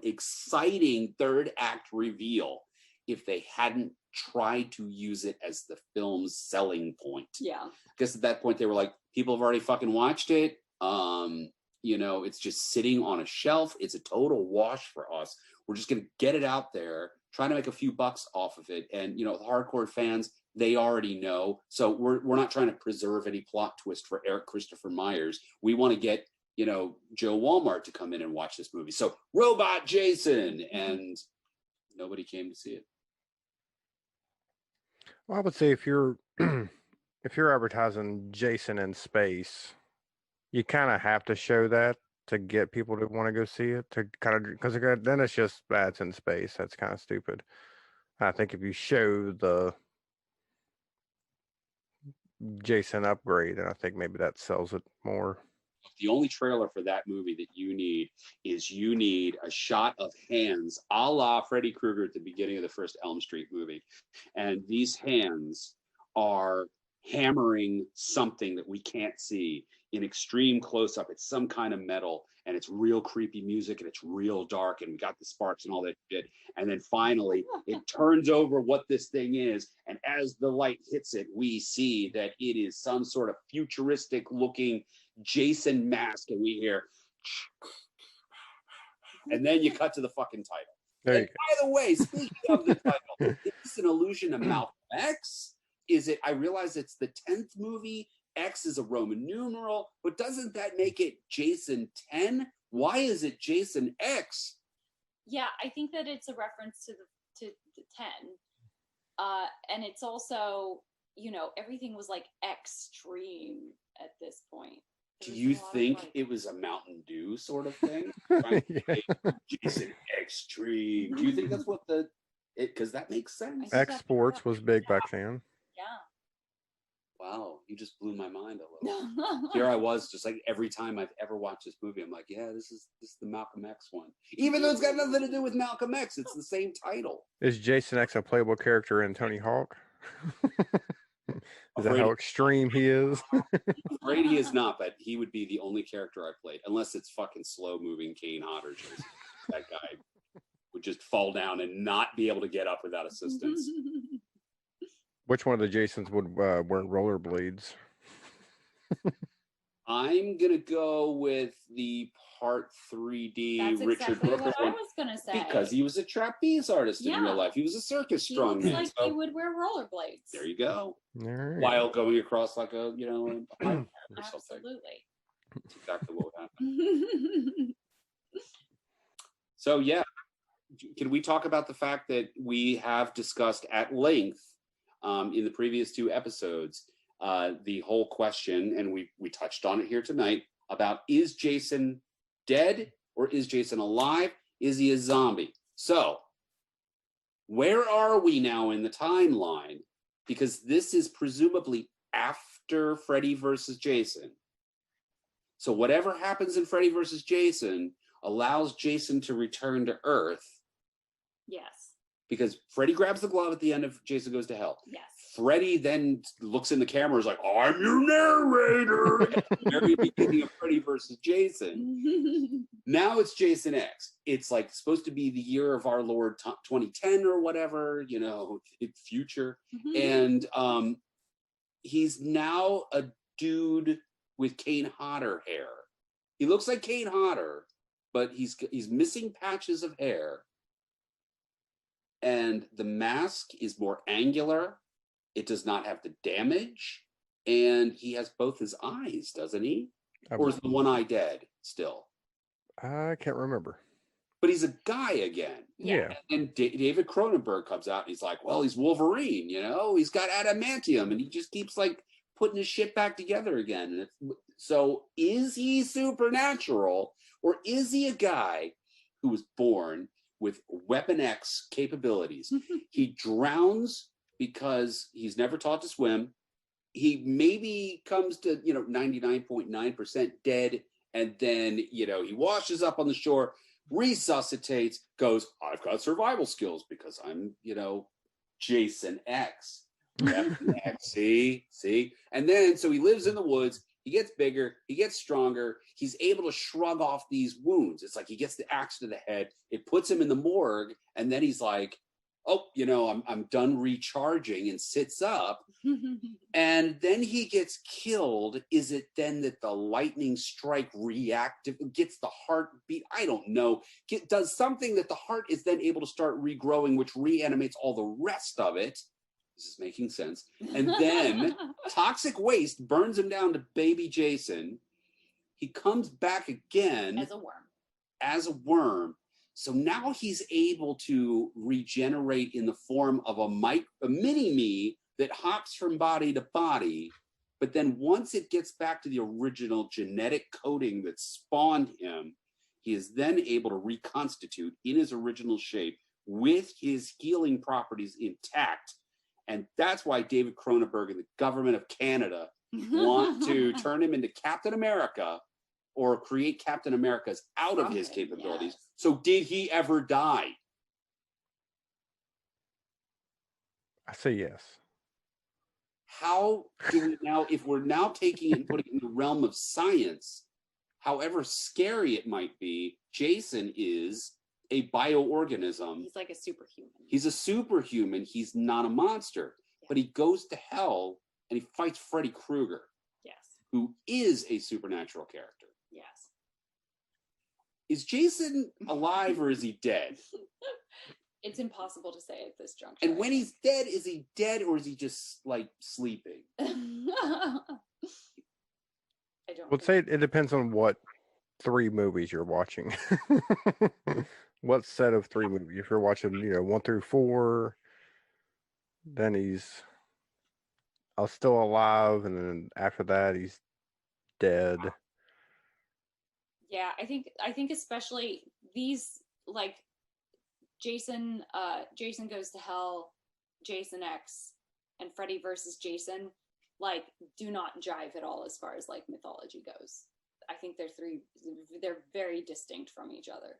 D: exciting third act reveal if they hadn't tried to use it as the film's selling point.
E: Yeah.
D: Because at that point they were like, people have already fucking watched it. It's just sitting on a shelf. It's a total wash for us. We're just going to get it out there, trying to make a few bucks off of it. And, the hardcore fans, they already know. So we're not trying to preserve any plot twist for Eric Christopher Myers. We want to get, Joe Walmart to come in and watch this movie. So Robot Jason, and nobody came to see it.
C: Well, I would say if you're if you're advertising Jason in space, you kind of have to show that to get people to want to go see it. To kind of because then it's just it's in space. That's kind of stupid. I think if you show the Jason upgrade, then I think maybe that sells it more.
D: The only trailer for that movie that you need a shot of hands a la Freddy Krueger at the beginning of the first Elm Street movie. And these hands are hammering something that we can't see in extreme close-up. It's some kind of metal, and it's real creepy music, and it's real dark, and we got the sparks and all that shit. And then finally, it turns over what this thing is, and as the light hits it, we see that it is some sort of futuristic-looking Jason mask, and we hear, and then you cut to the fucking title. And by the way, speaking of the title, is this an allusion to Malcolm X? Is it? I realize it's the 10th movie. X is a Roman numeral, but doesn't that make it Jason 10? Why is it Jason X?
E: Yeah, I think that it's a reference to the 10, and it's also everything was like extreme at this point.
D: Do you think it was a Mountain Dew sort of thing? Jason Extreme. Do you think that's what because that makes sense?
C: X Sports was big back then.
E: Yeah.
D: Wow, you just blew my mind a little. Here I was, just like every time I've ever watched this movie, I'm like, yeah, this is the Malcolm X one. Even though it's got nothing to do with Malcolm X, it's the same title.
C: Is Jason X a playable character in Tony Hawk? Is that how extreme he is?
D: Afraid he is not, but he would be the only character I played, unless it's fucking slow-moving Kane Hodder. That guy would just fall down and not be able to get up without assistance.
C: Which one of the Jasons would wear rollerblades?
D: I'm gonna go with the Part 3D
E: That's
D: Richard
E: exactly
D: Brooker
E: what I was gonna say.
D: because he was a trapeze artist in real life. He was a circus
E: He
D: strongman.
E: looks like he would wear rollerblades.
D: There you go.
C: Right.
D: While going across like a or something.
E: Absolutely.
D: That's exactly what would happen. So yeah, can we talk about the fact that we have discussed at length in the previous 2 episodes the whole question, and we touched on it here tonight, about is Jason dead or is Jason alive? Is he a zombie? So where are we now in the timeline? Because this is presumably after Freddy versus Jason. So whatever happens in Freddy versus Jason allows Jason to return to Earth,
E: Yes.
D: because Freddy grabs the glove at the end of Jason Goes to Hell.
E: Yes.
D: Freddy then looks in the camera and is like, I'm your narrator. At the very beginning of Freddy versus Jason. Now it's Jason X. It's like supposed to be the year of our Lord 2010 or whatever, you know, future. And he's now a dude with Kane Hodder hair. He looks like Kane Hodder, but he's missing patches of hair. And the mask is more angular. It does not have the damage. And he has both his eyes, doesn't he? Or is the one eye dead still?
C: I can't remember.
D: But he's a guy again.
C: Yeah.
D: And David Cronenberg comes out and he's like, well, he's Wolverine, you know? He's got adamantium. And he just keeps like putting his shit back together again. And so is he supernatural? Or is he a guy who was born with Weapon X capabilities? He drowns because he's never taught to swim. He maybe comes to, 99.9% dead. And then, he washes up on the shore, resuscitates, goes, I've got survival skills because I'm, Jason X. Weapon X, see? And then, so he lives in the woods. He gets bigger, he gets stronger, he's able to shrug off these wounds. It's like he gets the axe to the head, it puts him in the morgue, and then he's like, oh, I'm done recharging, and sits up. And then he gets killed. Is it then that the lightning strike gets the heartbeat? I don't know. Does something that the heart is then able to start regrowing, which reanimates all the rest of it. This is making sense. And then toxic waste burns him down to baby Jason. He comes back again as a worm. So now he's able to regenerate in the form of a mini me that hops from body to body. But then once it gets back to the original genetic coding that spawned him, he is then able to reconstitute in his original shape with his healing properties intact. And that's why David Cronenberg and the government of Canada want to turn him into Captain America, or create Captain Americas out of his capabilities. Yes. So did he ever die?
C: I say yes.
D: How do we now, if we're now taking it and putting it in the realm of science, however scary it might be, Jason is a bioorganism.
E: He's like a superhuman.
D: He's a superhuman. He's not a monster. Yeah. But he goes to hell and he fights Freddy Krueger.
E: Yes.
D: Who is a supernatural character.
E: Yes.
D: Is Jason alive or is he dead?
E: It's impossible to say at this juncture.
D: And when he's dead, is he dead or is he just like sleeping?
E: I
C: would say it depends on what 3 movies you're watching. What set of 3 movies? If you're watching, 1 through 4, then he's still alive, and then after that he's dead.
E: Yeah, I think especially these, like Jason Goes to Hell, Jason X, and Freddy versus Jason, like, do not jive at all as far as like mythology goes. I think they're very distinct from each other.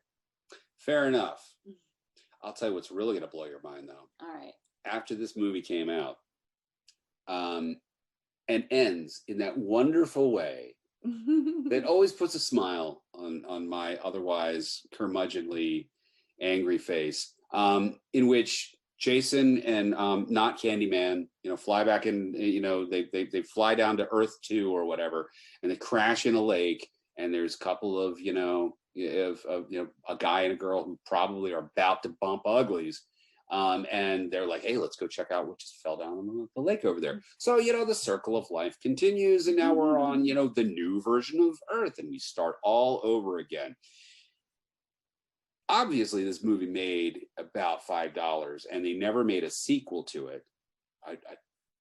D: Fair enough. I'll tell you what's really going to blow your mind, though.
E: All right.
D: After this movie came out, and ends in that wonderful way that always puts a smile on my otherwise curmudgeonly angry face, in which Jason and not Candyman, fly back in, they fly down to Earth 2 or whatever, and they crash in a lake, and there's a couple of, a guy and a girl who probably are about to bump uglies. And they're like, hey, let's go check out what just fell down on the lake over there. So, the circle of life continues. And now we're on, the new version of Earth, and we start all over again. Obviously, this movie made about $5, and they never made a sequel to it. I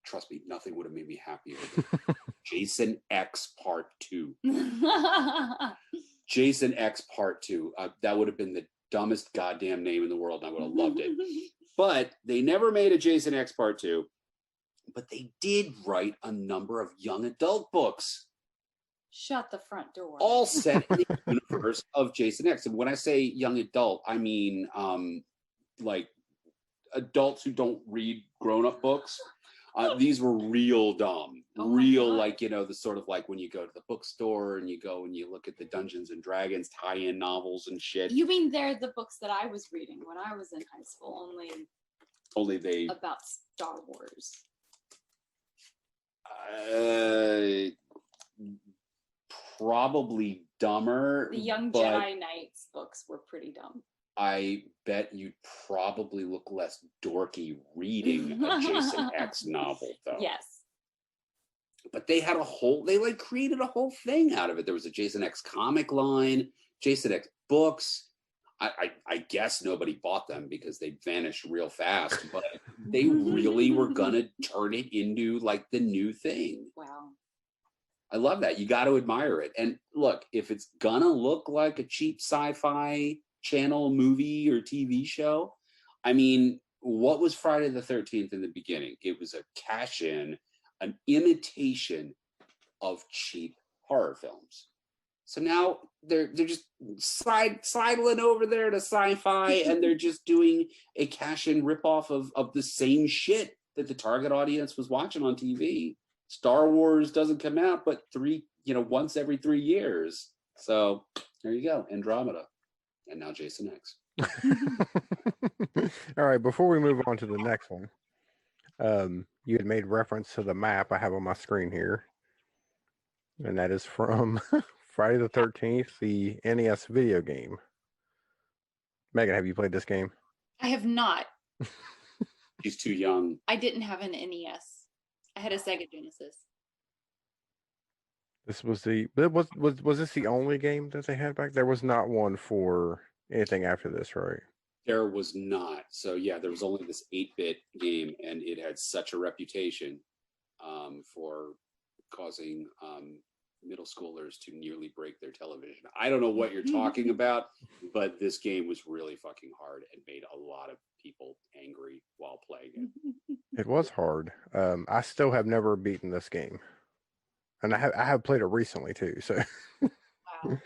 D: trust me, nothing would have made me happier than Jason X Part 2. Jason X Part 2. That would have been the dumbest goddamn name in the world, and I would have loved it. But they never made a Jason X Part 2. But they did write a number of young adult books.
E: Shut the front door.
D: all set in the universe of Jason X. And when I say young adult, I mean like adults who don't read grown-up books. These were real dumb,
E: Oh my
D: real
E: God.
D: like, you know, the sort of like when you go to the bookstore and you go and you look at the Dungeons and Dragons tie-in novels and shit.
E: You mean they're the books that I was reading when I was in high school,
D: Only they
E: about Star Wars.
D: Probably dumber.
E: The Young
D: but
E: Jedi Knights books were pretty dumb.
D: I bet you'd probably look less dorky reading a Jason X novel, though.
E: Yes.
D: But they had they like created a whole thing out of it. There was a Jason X comic line, Jason X books. I guess nobody bought them because they vanished real fast, but they really were gonna turn it into like the new thing.
E: Wow.
D: I love that. You got to admire it. And look, if it's gonna look like a cheap sci-fi channel movie or TV show, I mean, what was Friday the 13th in the beginning? It was a cash-in, an imitation of cheap horror films. So now they're just sidling over there to sci-fi, and they're just doing a cash-in ripoff of the same shit that the target audience was watching on TV. Star Wars doesn't come out but once every 3 years. So there you go, Andromeda, and now Jason X.
C: All right, before we move on to the next one, you had made reference to the map I have on my screen here, and that is from Friday the 13th, the NES video game. Megan, have you played this game?
E: I have not.
D: She's too young.
E: I didn't have an NES. I had a Sega Genesis.
C: This was was this the only game that they had back? There was not one for anything after this, right?
D: There was not. So yeah, there was only this 8-bit game, and it had such a reputation for causing middle schoolers to nearly break their television. I don't know what you're talking about, but this game was really fucking hard and made a lot of people angry while playing it.
C: It was hard. I still have never beaten this game, and I have played it recently too. So
E: Wow.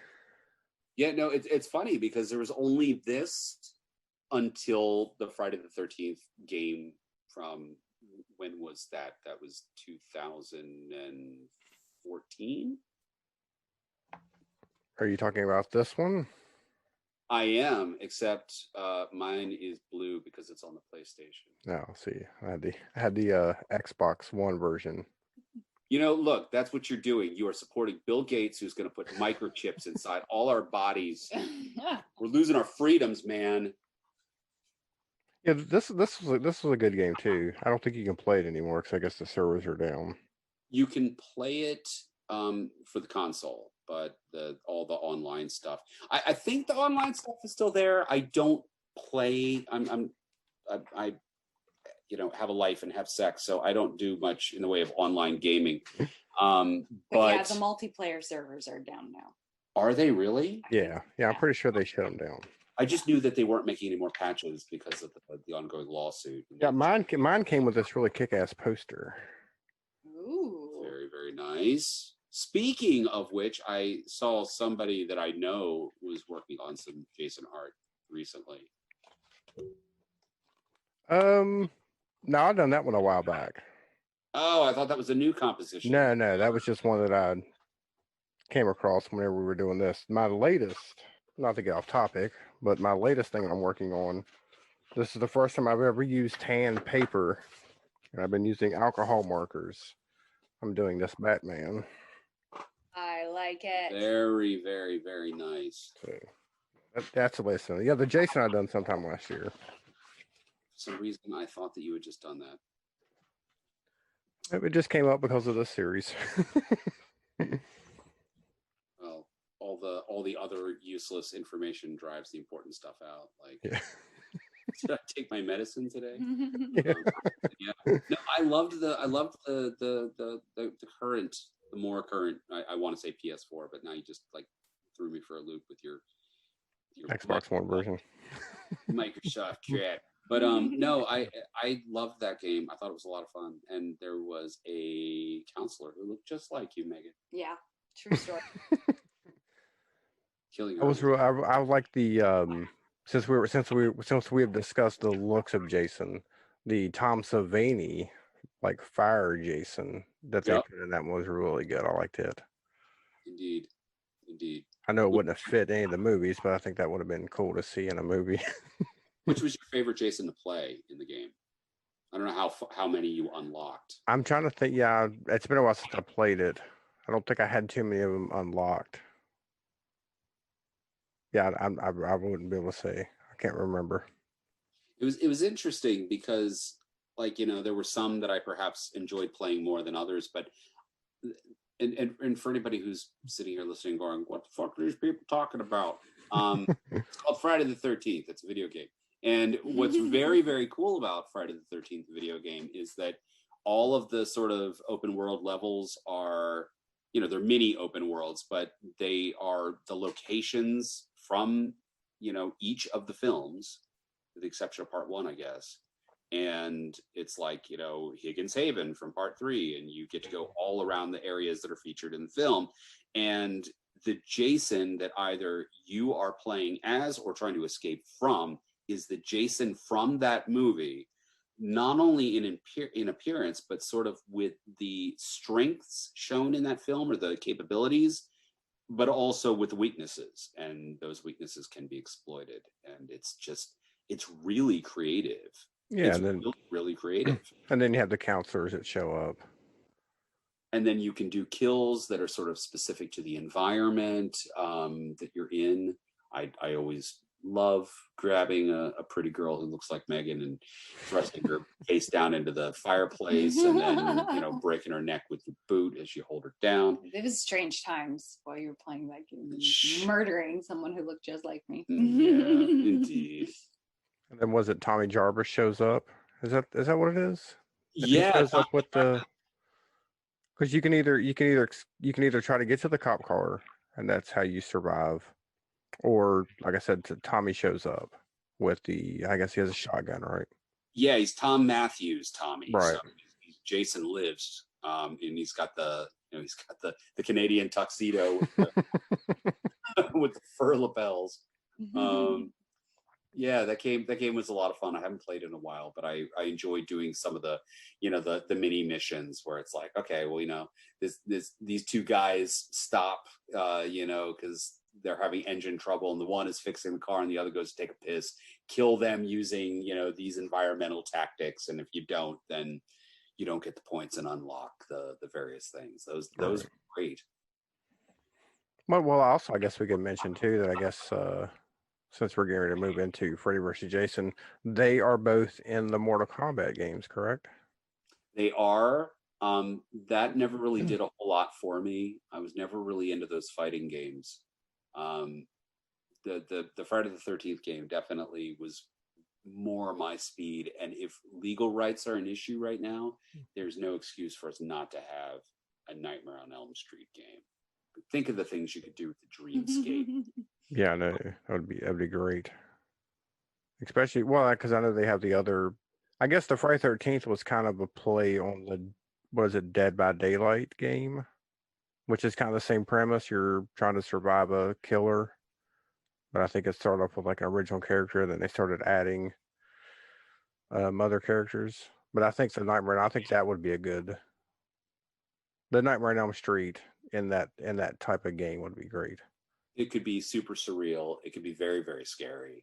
D: Yeah, no, it's funny because there was only this until the Friday the 13th game from, when was that? That was 2014?
C: are you talking about this one?
D: I am, except mine is blue because it's on the PlayStation.
C: No, see, I had the Xbox One version.
D: You know, look, that's what you're doing. You are supporting Bill Gates, who's going to put microchips inside all our bodies. We're losing our freedoms, man.
C: Yeah, this was a good game too. I don't think you can play it anymore because I guess the servers are down.
D: You can play it for the console, but all the online stuff. I think the online stuff is still there. I don't play. I have a life and have sex, so I don't do much in the way of online gaming. But
E: yeah, the multiplayer servers are down now.
D: Are they really?
C: Yeah, I'm pretty sure they shut them down.
D: I just knew that they weren't making any more patches because of the ongoing lawsuit.
C: Yeah, mine came with this really kick-ass poster.
E: Ooh.
D: Very, very nice. Speaking of which, I saw somebody that I know was working on some Jason art recently.
C: No, I've done that one a while back.
D: Oh, I thought that was a new composition.
C: No, that was just one that I came across whenever we were doing this. My latest, not to get off topic, but my latest thing I'm working on, this is the first time I've ever used tan paper, and I've been using alcohol markers. I'm doing this Batman.
E: I like it.
D: Very, very, very nice.
C: So that's the latest one. Yeah, the Jason I done sometime last year.
D: For some reason, I thought that you had just done that.
C: It just came up because of this series.
D: Well, all the other useless information drives the important stuff out. Like,
C: Yeah.
D: did I take my medicine today?
C: Yeah.
D: Yeah. No, I loved the current, the more current. I want to say PS4, but now you just like threw me for a loop with your
C: Xbox One version.
D: Microsoft chat. But no, I loved that game. I thought it was a lot of fun, and there was a counselor who looked just like you, Megan.
E: Yeah. True story.
D: Killing
C: I was
D: her.
C: I like the since we have discussed the looks of Jason, the Tom Savini like fire Jason that they
D: Yep.
C: put in that one was really good. I liked it.
D: Indeed. Indeed.
C: I know it wouldn't have fit any of the movies, but I think that would have been cool to see in a movie.
D: Which was your favorite Jason to play in the game? I don't know how many you unlocked.
C: I'm trying to think. Yeah, it's been a while since I played it. I don't think I had too many of them unlocked. Yeah, I wouldn't be able to say. I can't remember.
D: It was interesting because, like, you know, there were some that I perhaps enjoyed playing more than others, but and for anybody who's sitting here listening, going, "What the fuck are these people talking about?" It's called Friday the 13th. It's a video game, and what's very, very cool about Friday the 13th video game is that all of the sort of open world levels are, you know, they're mini open worlds, but they are the locations from, you know, each of the films, with the exception of part 1, I guess. And it's like, you know, Higgins Haven from part 3, and you get to go all around the areas that are featured in the film. And the Jason that either you are playing as or trying to escape from is the Jason from that movie, not only in appearance, but sort of with the strengths shown in that film or the capabilities, but also with weaknesses. And those weaknesses can be exploited. And it's really creative.
C: Yeah,
D: it's
C: and then
D: really, really creative.
C: and then you have the counselors that show up.
D: And then you can do kills that are sort of specific to the environment that you're in. I always love grabbing a pretty girl who looks like Megan and thrusting her face down into the fireplace and then, you know, breaking her neck with the boot as you hold her down.
E: It was strange times while you were playing that game, murdering someone who looked just like me.
D: Yeah, indeed.
C: And then was it Tommy Jarvis shows up? Is that what it is? If he
D: Yeah,
C: shows up with the, because you can either try to get to the cop car and that's how you survive, or like I said, Tommy shows up with the, I guess he has a shotgun, right?
D: yeah, he's Tom Matthews, Tommy.
C: Right.
D: So Jason Lives, and he's got the Canadian tuxedo with the, with the fur lapels. Yeah, that game was a lot of fun. I haven't played in a while, but I enjoyed doing some of the, you know, the mini missions where it's like, okay, well, you know, these two guys stop, you know, because they're having engine trouble, and the one is fixing the car, and the other goes to take a piss. Kill them using, you know, these environmental tactics, and if you don't, then you don't get the points and unlock the various things. Those were great.
C: Well, also I guess we could mention too that I guess since we're getting ready to move into Freddy vs. Jason, they are both in the Mortal Kombat games, correct?
D: They are. That never really did a whole lot for me. I was never really into those fighting games. The Friday the 13th game definitely was more my speed. And if legal rights are an issue right now, there's no excuse for us not to have a Nightmare on Elm Street game. But think of the things you could do with the Dreamscape.
C: Yeah, no, that'd be great. Especially, well, because I know they have the other. I guess the Friday 13th was kind of a play on the, was it Dead by Daylight game, which is kind of the same premise. You're trying to survive a killer, but I think it started off with like an original character, then they started adding other characters. But I think the Nightmare, I think that would be the Nightmare on Elm Street in that type of game would be great.
D: It could be super surreal. It could be very, very scary.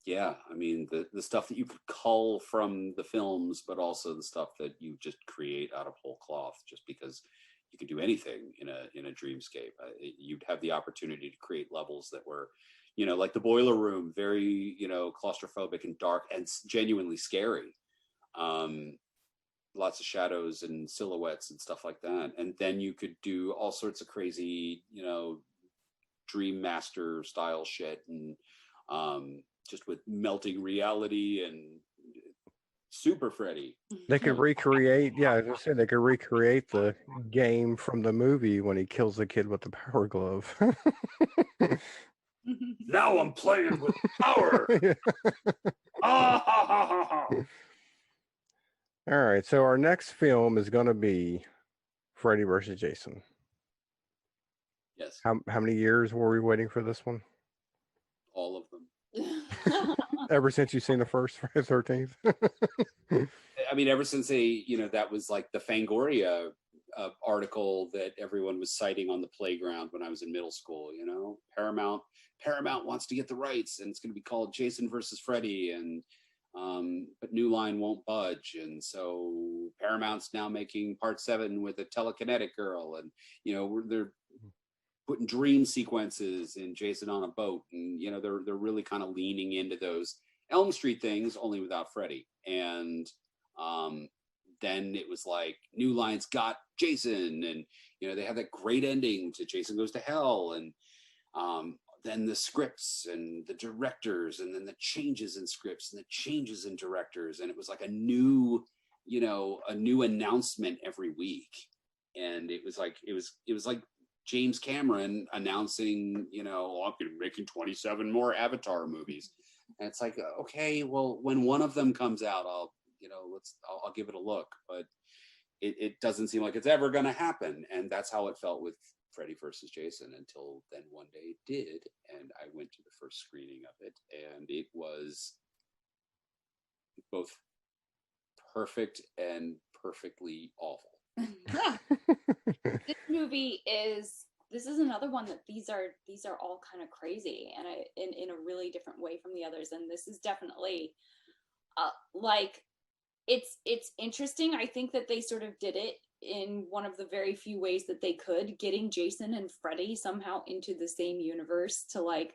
D: Yeah, I mean, the stuff that you could cull from the films, but also the stuff that you just create out of whole cloth, just because you could do anything in a dreamscape. You'd have the opportunity to create levels that were, you know, like the Boiler Room, very, you know, claustrophobic and dark and genuinely scary. Lots of shadows and silhouettes and stuff like that. And then you could do all sorts of crazy, you know, Dream Master style shit, and just with melting reality and Super Freddy.
C: They could recreate, yeah, as I said, they could recreate the game from the movie when he kills the kid with the power glove.
D: Now I'm playing with power. Ah, ha, ha, ha, ha.
C: All right, so our next film is going to be Freddy versus Jason.
D: Yes,
C: How many years were we waiting for this one?
D: all of them.
C: Ever since you've seen the first Friday the 13th?
D: I mean, ever since that was like the Fangoria article that everyone was citing on the playground when I was in middle school. Paramount wants to get the rights, and it's going to be called Jason versus Freddy, and but New Line won't budge, and so Paramount's now making Part 7 with a telekinetic girl, and they're putting dream sequences in Jason on a boat, and they're really kind of leaning into those Elm Street things, only without Freddy. And then it was like New Line's got Jason, and they have that great ending to Jason Goes to Hell, and then the scripts and the directors, and then the changes in scripts and the changes in directors, and it was like a new announcement every week. And it was like James Cameron announcing, I'm going to be making 27 more Avatar movies. And it's like, okay, well, when one of them comes out, I'll give it a look. But it doesn't seem like it's ever going to happen. And that's how it felt with Freddy versus Jason, until then one day it did. And I went to the first screening of it, and it was both perfect and perfectly awful.
E: This is another one that these are all kind of crazy, and in a really different way from the others. And this is definitely it's interesting. I think that they sort of did it in one of the very few ways that they could. Getting Jason and Freddy somehow into the same universe to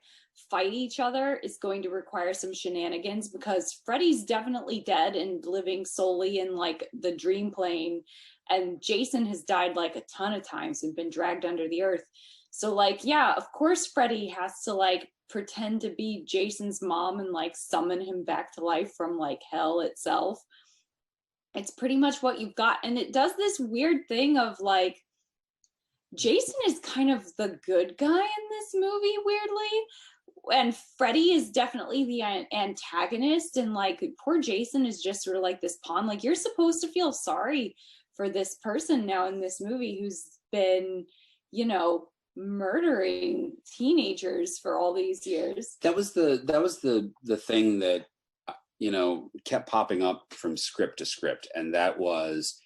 E: fight each other is going to require some shenanigans, because Freddy's definitely dead and living solely in the dream plane, and Jason has died a ton of times and been dragged under the earth. So yeah, of course Freddy has to pretend to be Jason's mom and summon him back to life from hell itself. It's pretty much what you've got. And it does this weird thing of Jason is kind of the good guy in this movie, weirdly, and Freddy is definitely the antagonist, and poor Jason is just sort of this pawn. You're supposed to feel sorry for this person now in this movie who's been murdering teenagers for all these years.
D: That was the thing that kept popping up from script to script, and that was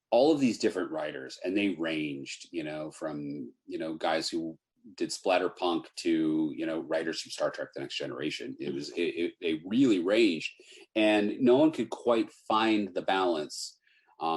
D: all of these different writers, and they ranged from guys who did splatterpunk to writers from Star Trek: The Next Generation. They really ranged, and no one could quite find the balance.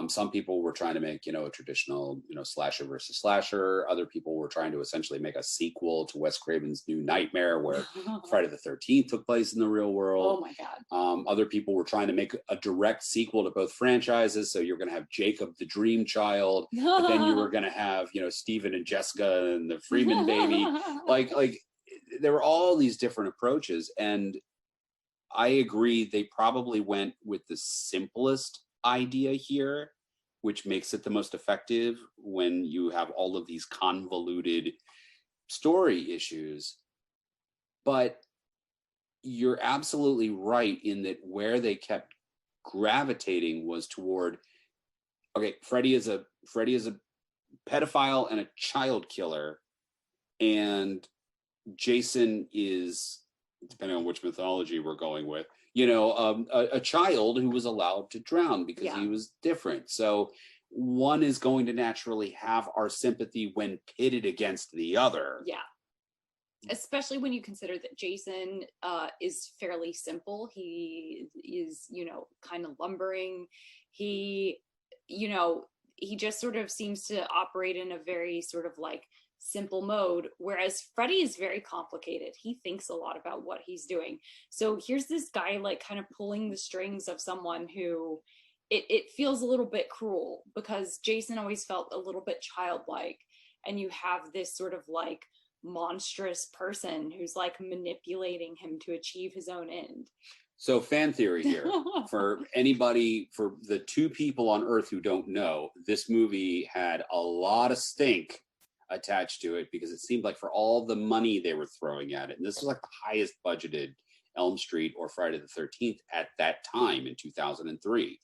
D: Some people were trying to make a traditional slasher versus slasher. Other people were trying to essentially make a sequel to Wes Craven's New Nightmare, where Friday the 13th took place in the real world.
E: Oh my God.
D: Other people were trying to make a direct sequel to both franchises. So you're going to have Jacob the Dream Child, but then you were going to have Steven and Jessica and the Freeman baby. There were all these different approaches, and I agree they probably went with the simplest idea here, which makes it the most effective when you have all of these convoluted story issues. But you're absolutely right in that where they kept gravitating was toward, okay, Freddy is a pedophile and a child killer, and Jason is, depending on which mythology we're going with, a child who was allowed to drown because he was different. So one is going to naturally have our sympathy when pitted against the other.
E: Yeah. Especially when you consider that Jason is fairly simple. He is, kind of lumbering. He just sort of seems to operate in a very sort of simple mode, whereas Freddy is very complicated. He thinks a lot about what he's doing. So here's this guy kind of pulling the strings of someone who it feels a little bit cruel, because Jason always felt a little bit childlike, and you have this sort of monstrous person who's manipulating him to achieve his own end.
D: So fan theory here, for the two people on Earth who don't know, this movie had a lot of stink attached to it, because it seemed like for all the money they were throwing at it, and this was the highest budgeted Elm Street or Friday the 13th at that time in 2003.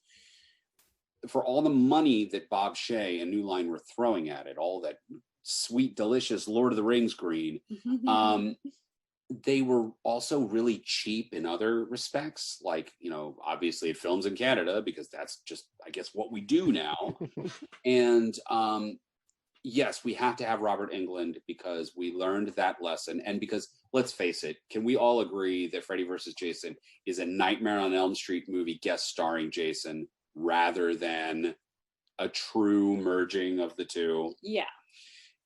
D: for all the money that Bob Shea and New Line were throwing at it, all that sweet, delicious Lord of the Rings green, they were also really cheap in other respects. Like, you know, obviously it films in Canada because that's just, I guess, what we do now. And yes, we have to have Robert Englund because we learned that lesson. And because, let's face it, can we all agree that Freddy vs. Jason is a Nightmare on Elm Street movie guest starring Jason rather than a true merging of the two?
E: Yeah.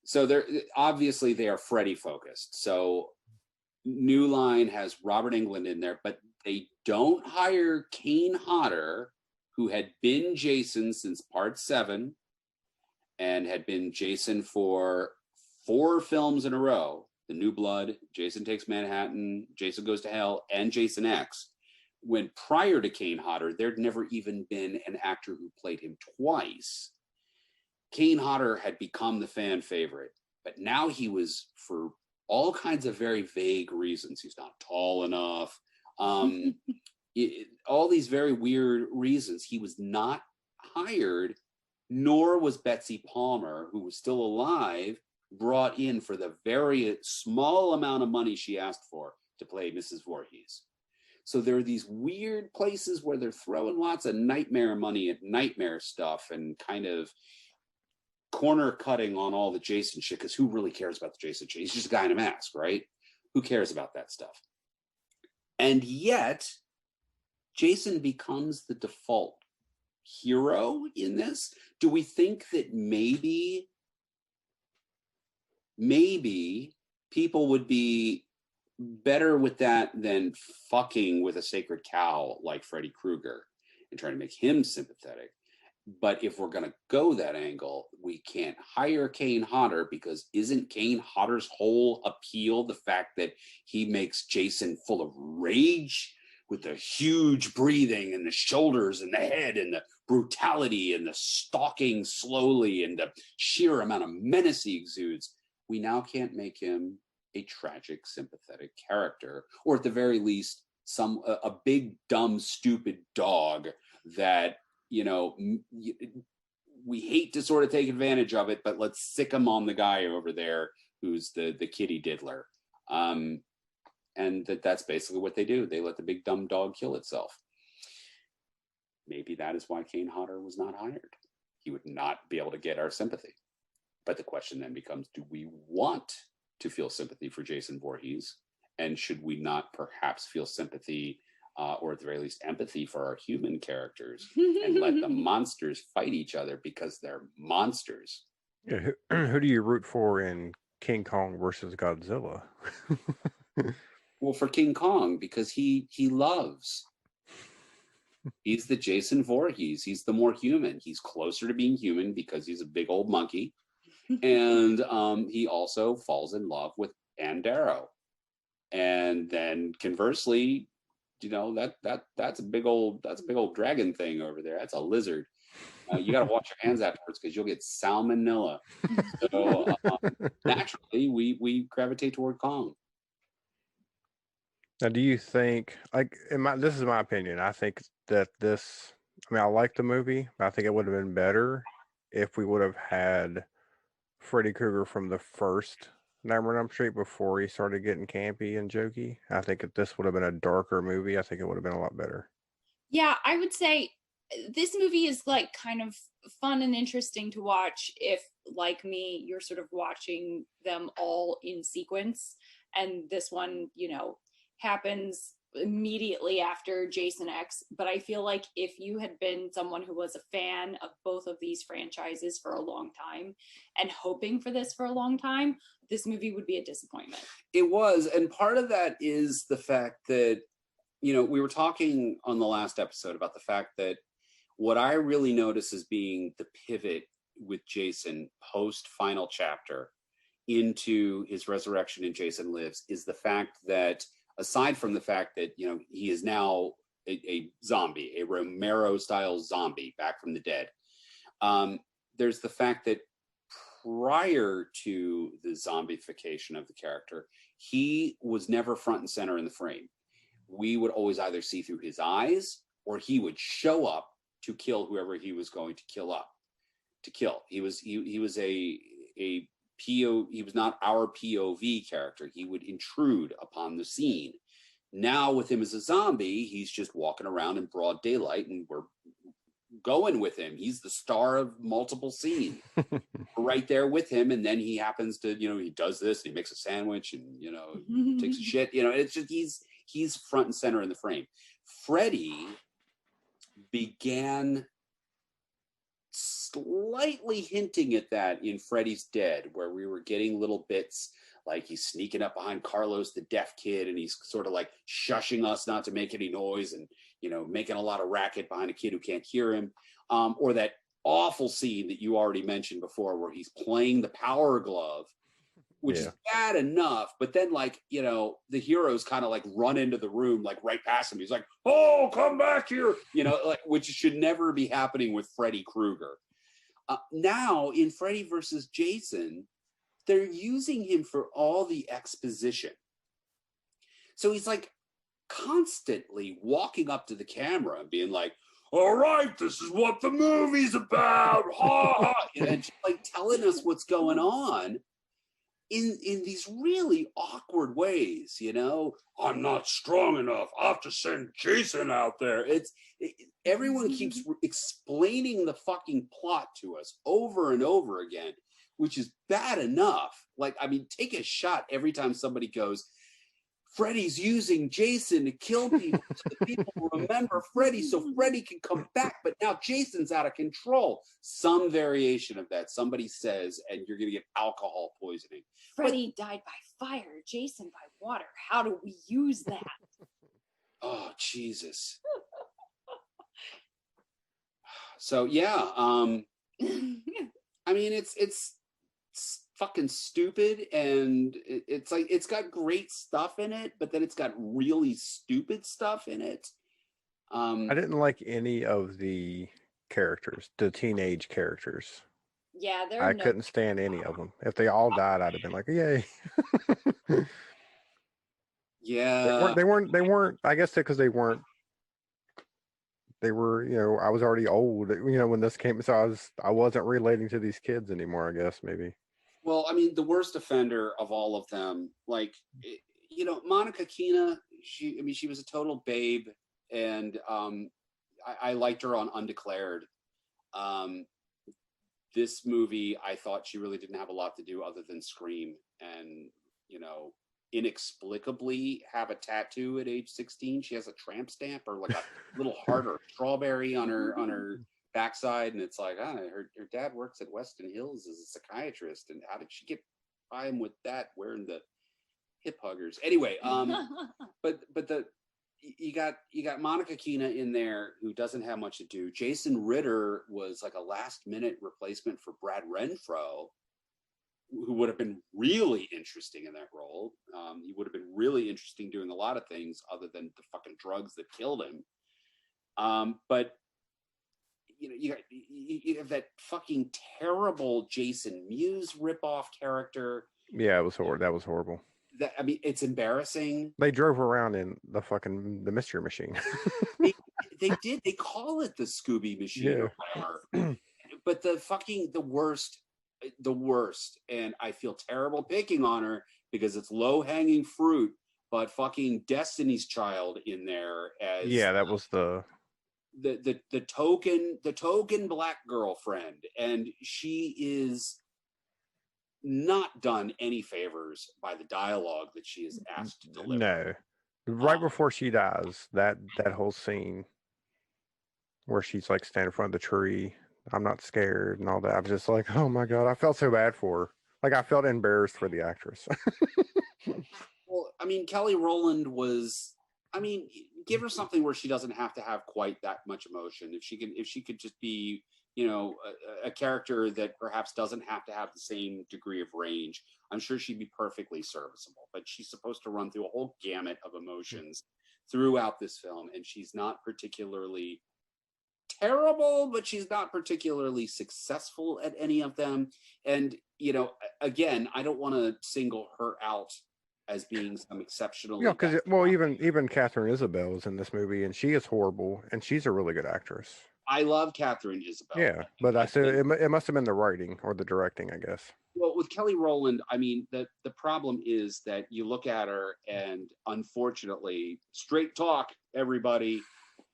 D: So they're obviously they are Freddy focused. So New Line has Robert Englund in there, but they don't hire Kane Hodder, who had been Jason since part 7 and had been Jason for 4 films in a row: The New Blood, Jason Takes Manhattan, Jason Goes to Hell, and Jason X. When prior to Kane Hodder, there'd never even been an actor who played him twice. Kane Hodder had become the fan favorite, but now he was, for all kinds of very vague reasons, he's not tall enough, all these very weird reasons, he was not hired, nor was Betsy Palmer, who was still alive, brought in for the very small amount of money she asked for to play Mrs. Voorhees. So there are these weird places where they're throwing lots of nightmare money at nightmare stuff and kind of corner cutting on all the Jason shit, because who really cares about the Jason shit? He's just a guy in a mask, right? Who cares about that stuff? And yet, Jason becomes the default hero in this. Do we think that maybe people would be better with that than fucking with a sacred cow like Freddy Krueger and trying to make him sympathetic? But if we're going to go that angle, we can't hire Kane Hodder, because isn't Kane Hodder's whole appeal the fact that he makes Jason full of rage with the huge breathing and the shoulders and the head and the brutality and the stalking slowly and the sheer amount of menace he exudes? We now can't make him a tragic, sympathetic character, or at the very least, a big, dumb, stupid dog that, you know, we hate to sort of take advantage of it, but let's sick him on the guy over there who's the kitty diddler. And that's basically what they do. They let the big dumb dog kill itself. Maybe that is why Kane Hodder was not hired. He would not be able to get our sympathy. But the question then becomes, do we want to feel sympathy for Jason Voorhees? And should we not perhaps feel sympathy, or at the very least empathy, for our human characters and let the monsters fight each other because they're monsters?
C: Yeah, who do you root for in King Kong versus Godzilla?
D: Well, for King Kong, because he loves. He's the Jason Voorhees. He's the more human. He's closer to being human because he's a big old monkey. And he also falls in love with Ann Darrow. And then conversely, you know, that's a big old dragon thing over there. That's a lizard. You got to wash your hands afterwards because you'll get salmonella. So naturally, we gravitate toward Kong.
C: Now, do you think, like, this is my opinion, I think that I like the movie, but I think it would have been better if we would have had Freddy Krueger from the first Nightmare on Elm Street before he started getting campy and jokey. I think if this would have been a darker movie, I think it would have been a lot better.
E: Yeah, I would say this movie is like kind of fun and interesting to watch if, like me, you're sort of watching them all in sequence, and this one, you know, happens immediately after Jason X. But I feel like if you had been someone who was a fan of both of these franchises for a long time and hoping for this for a long time, this movie would be a disappointment.
D: It was, and part of that is the fact that, you know, we were talking on the last episode about the fact that what I really notice as being the pivot with Jason post final chapter into his resurrection in Jason Lives is the fact that, aside from the fact that, you know, he is now a zombie, a Romero-style zombie back from the dead, there's the fact that prior to the zombification of the character, he was never front and center in the frame. We would always either see through his eyes, or he would show up to kill whoever he was going to kill. He was he was not our POV character. He would intrude upon the scene. Now with him as a zombie, he's just walking around in broad daylight, and we're going with him. He's the star of multiple scenes. We're right there with him, and then he happens to, he does this, and he makes a sandwich, and takes a shit. It's just he's front and center in the frame. Freddy began slightly hinting at that in Freddy's Dead, where we were getting little bits like he's sneaking up behind Carlos, the deaf kid, and he's sort of like shushing us not to make any noise, and making a lot of racket behind a kid who can't hear him. Or that awful scene that you already mentioned before, where he's playing the Power Glove, which is bad enough, but then the heroes kind of like run into the room like right past him. He's like, "Oh, come back here," which should never be happening with Freddy Krueger. Now in Freddy versus Jason, they're using him for all the exposition. So he's like constantly walking up to the camera and being like, "All right, this is what the movie's about," ha ha, and just like telling us what's going on in these really awkward ways. I'm not strong enough, I have to send Jason out there. Everyone keeps explaining the fucking plot to us over and over again, which is bad enough. Take a shot every time somebody goes, "Freddy's using Jason to kill people so that people remember Freddy so Freddy can come back, but now Jason's out of control." Some variation of that somebody says, and you're going to get alcohol poisoning.
E: Freddy died by fire, Jason by water. How do we use that?
D: Oh, Jesus. So, yeah. It's fucking stupid, and it's like it's got great stuff in it, but then it's got really stupid stuff in it.
C: I didn't like any of the characters, the teenage characters.
E: Yeah,
C: I couldn't stand any of them. If they all died, I'd have been like, "Yay!"
D: Yeah,
C: they weren't. I guess because they weren't. They were, I was already old, when this came, so I wasn't relating to these kids anymore. I guess maybe.
D: Well, the worst offender of all of them, Monica Keena, she was a total babe, and I liked her on Undeclared. This movie, I thought she really didn't have a lot to do other than scream and, inexplicably have a tattoo at age 16. She has a tramp stamp or like a little heart or strawberry on her backside, and it's like, her dad works at Weston Hills as a psychiatrist, and how did she get by him with that, wearing the hip huggers? Anyway, but you got Monica Keena in there, who doesn't have much to do. Jason Ritter was like a last minute replacement for Brad Renfro, who would have been really interesting in that role. He would have been really interesting doing a lot of things other than the fucking drugs that killed him. But you have that fucking terrible Jason Mewes ripoff character.
C: Yeah, it was horrible. That was horrible.
D: It's embarrassing.
C: They drove around in the Mystery Machine.
D: they did. They call it the Scooby Machine or whatever. But the worst. And I feel terrible picking on her because it's low hanging fruit. But fucking Destiny's Child in there as
C: that was the
D: token black girlfriend, and she is not done any favors by the dialogue that she is asked to deliver.
C: No, right before she dies, that whole scene where she's like standing in front of the tree, "I'm not scared," and all that. I'm just like, oh my god, I felt so bad for her. Like, I felt embarrassed for the actress.
D: Well, Kelly Rowland was. Give her something where she doesn't have to have quite that much emotion. If she could just be, a character that perhaps doesn't have to have the same degree of range, I'm sure she'd be perfectly serviceable. But she's supposed to run through a whole gamut of emotions throughout this film, and she's not particularly terrible, but she's not particularly successful at any of them. And, again, I don't want to single her out as being some exceptional.
C: Yeah, because even Catherine Isabel is in this movie, and she is horrible, and she's a really good actress.
D: I love Catherine Isabel.
C: Yeah, but I said
D: think-
C: it must have been the writing or the directing, I guess.
D: Well, with Kelly Rowland, I mean, the problem is that you look at her, and unfortunately, straight talk, everybody,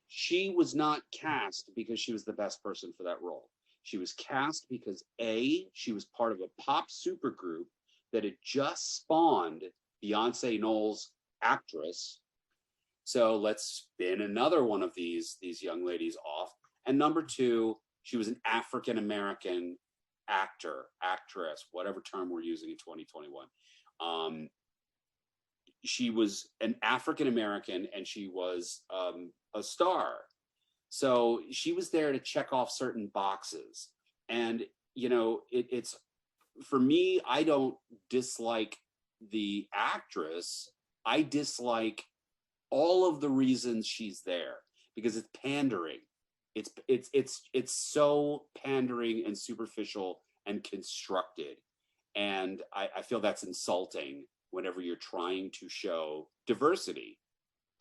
D: she was not cast because she was the best person for that role. She was cast because A, she was part of a pop supergroup that had just spawned Beyonce Knowles' Actress. So let's spin another one of these young ladies off. And number two, she was an African American actor, actress, whatever term we're using in 2021. She was an African American, and she was a star. So she was there to check off certain boxes. And, you know, it's, for me, I don't dislike the actress. I dislike all of the reasons she's there, because it's pandering. It's so pandering and superficial and constructed. And I feel that's insulting whenever you're trying to show diversity,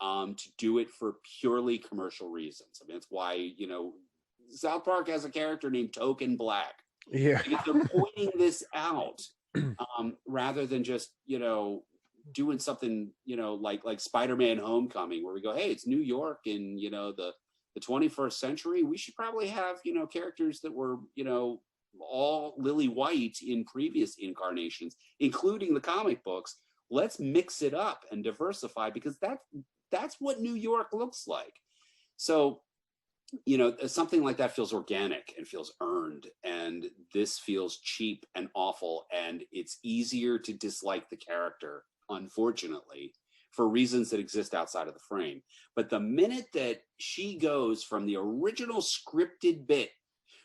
D: to do it for purely commercial reasons. I mean, that's why, you know, South Park has a character named Token Black.
C: Yeah.
D: Because they're pointing this out, rather than just, you know, doing something, you know, like Spider-Man Homecoming, where we go, hey, it's New York in, you know, the 21st century. We should probably have, you know, characters that were, you know, all lily white in previous incarnations, including the comic books. Let's mix it up and diversify, because that's what New York looks like. So, you know, something like that feels organic and feels earned, and this feels cheap and awful, and it's easier to dislike the character, unfortunately, for reasons that exist outside of the frame. But the minute that she goes from the original scripted bit,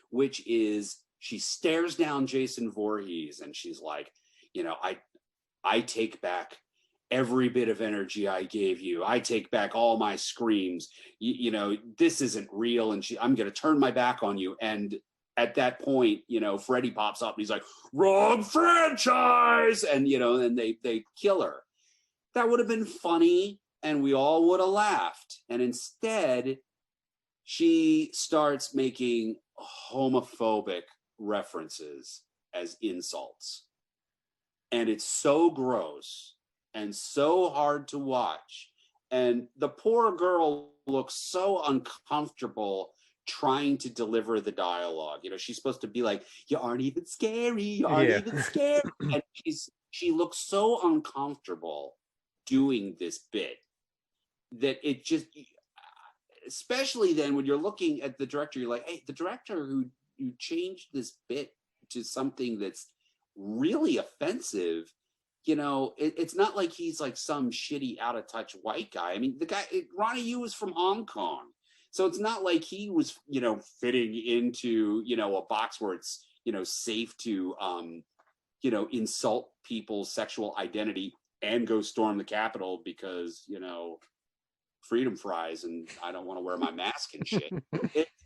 D: which is she stares down Jason Voorhees and she's like, you know, I take back every bit of energy I gave you. I take back all my screams. You know, this isn't real, and I'm going to turn my back on you. And at that point, you know, Freddy pops up and he's like, wrong franchise. And, you know, and they kill her. That would have been funny, and we all would have laughed. And instead, she starts making homophobic references as insults. And it's so gross and so hard to watch. And the poor girl looks so uncomfortable trying to deliver the dialogue. You know, she's supposed to be like, you aren't even scary, you aren't even scary. And she looks so uncomfortable doing this bit that it just, especially then when you're looking at the director, you're like, hey, the director who changed this bit to something that's really offensive, you know, it's not like he's like some shitty out of touch white guy. I mean, the guy, Ronnie Yu is from Hong Kong. So it's not like he was, you know, fitting into, you know, a box where it's, you know, safe to, you know, insult people's sexual identity and go storm the Capitol because, you know, freedom fries and I don't want to wear my mask and shit.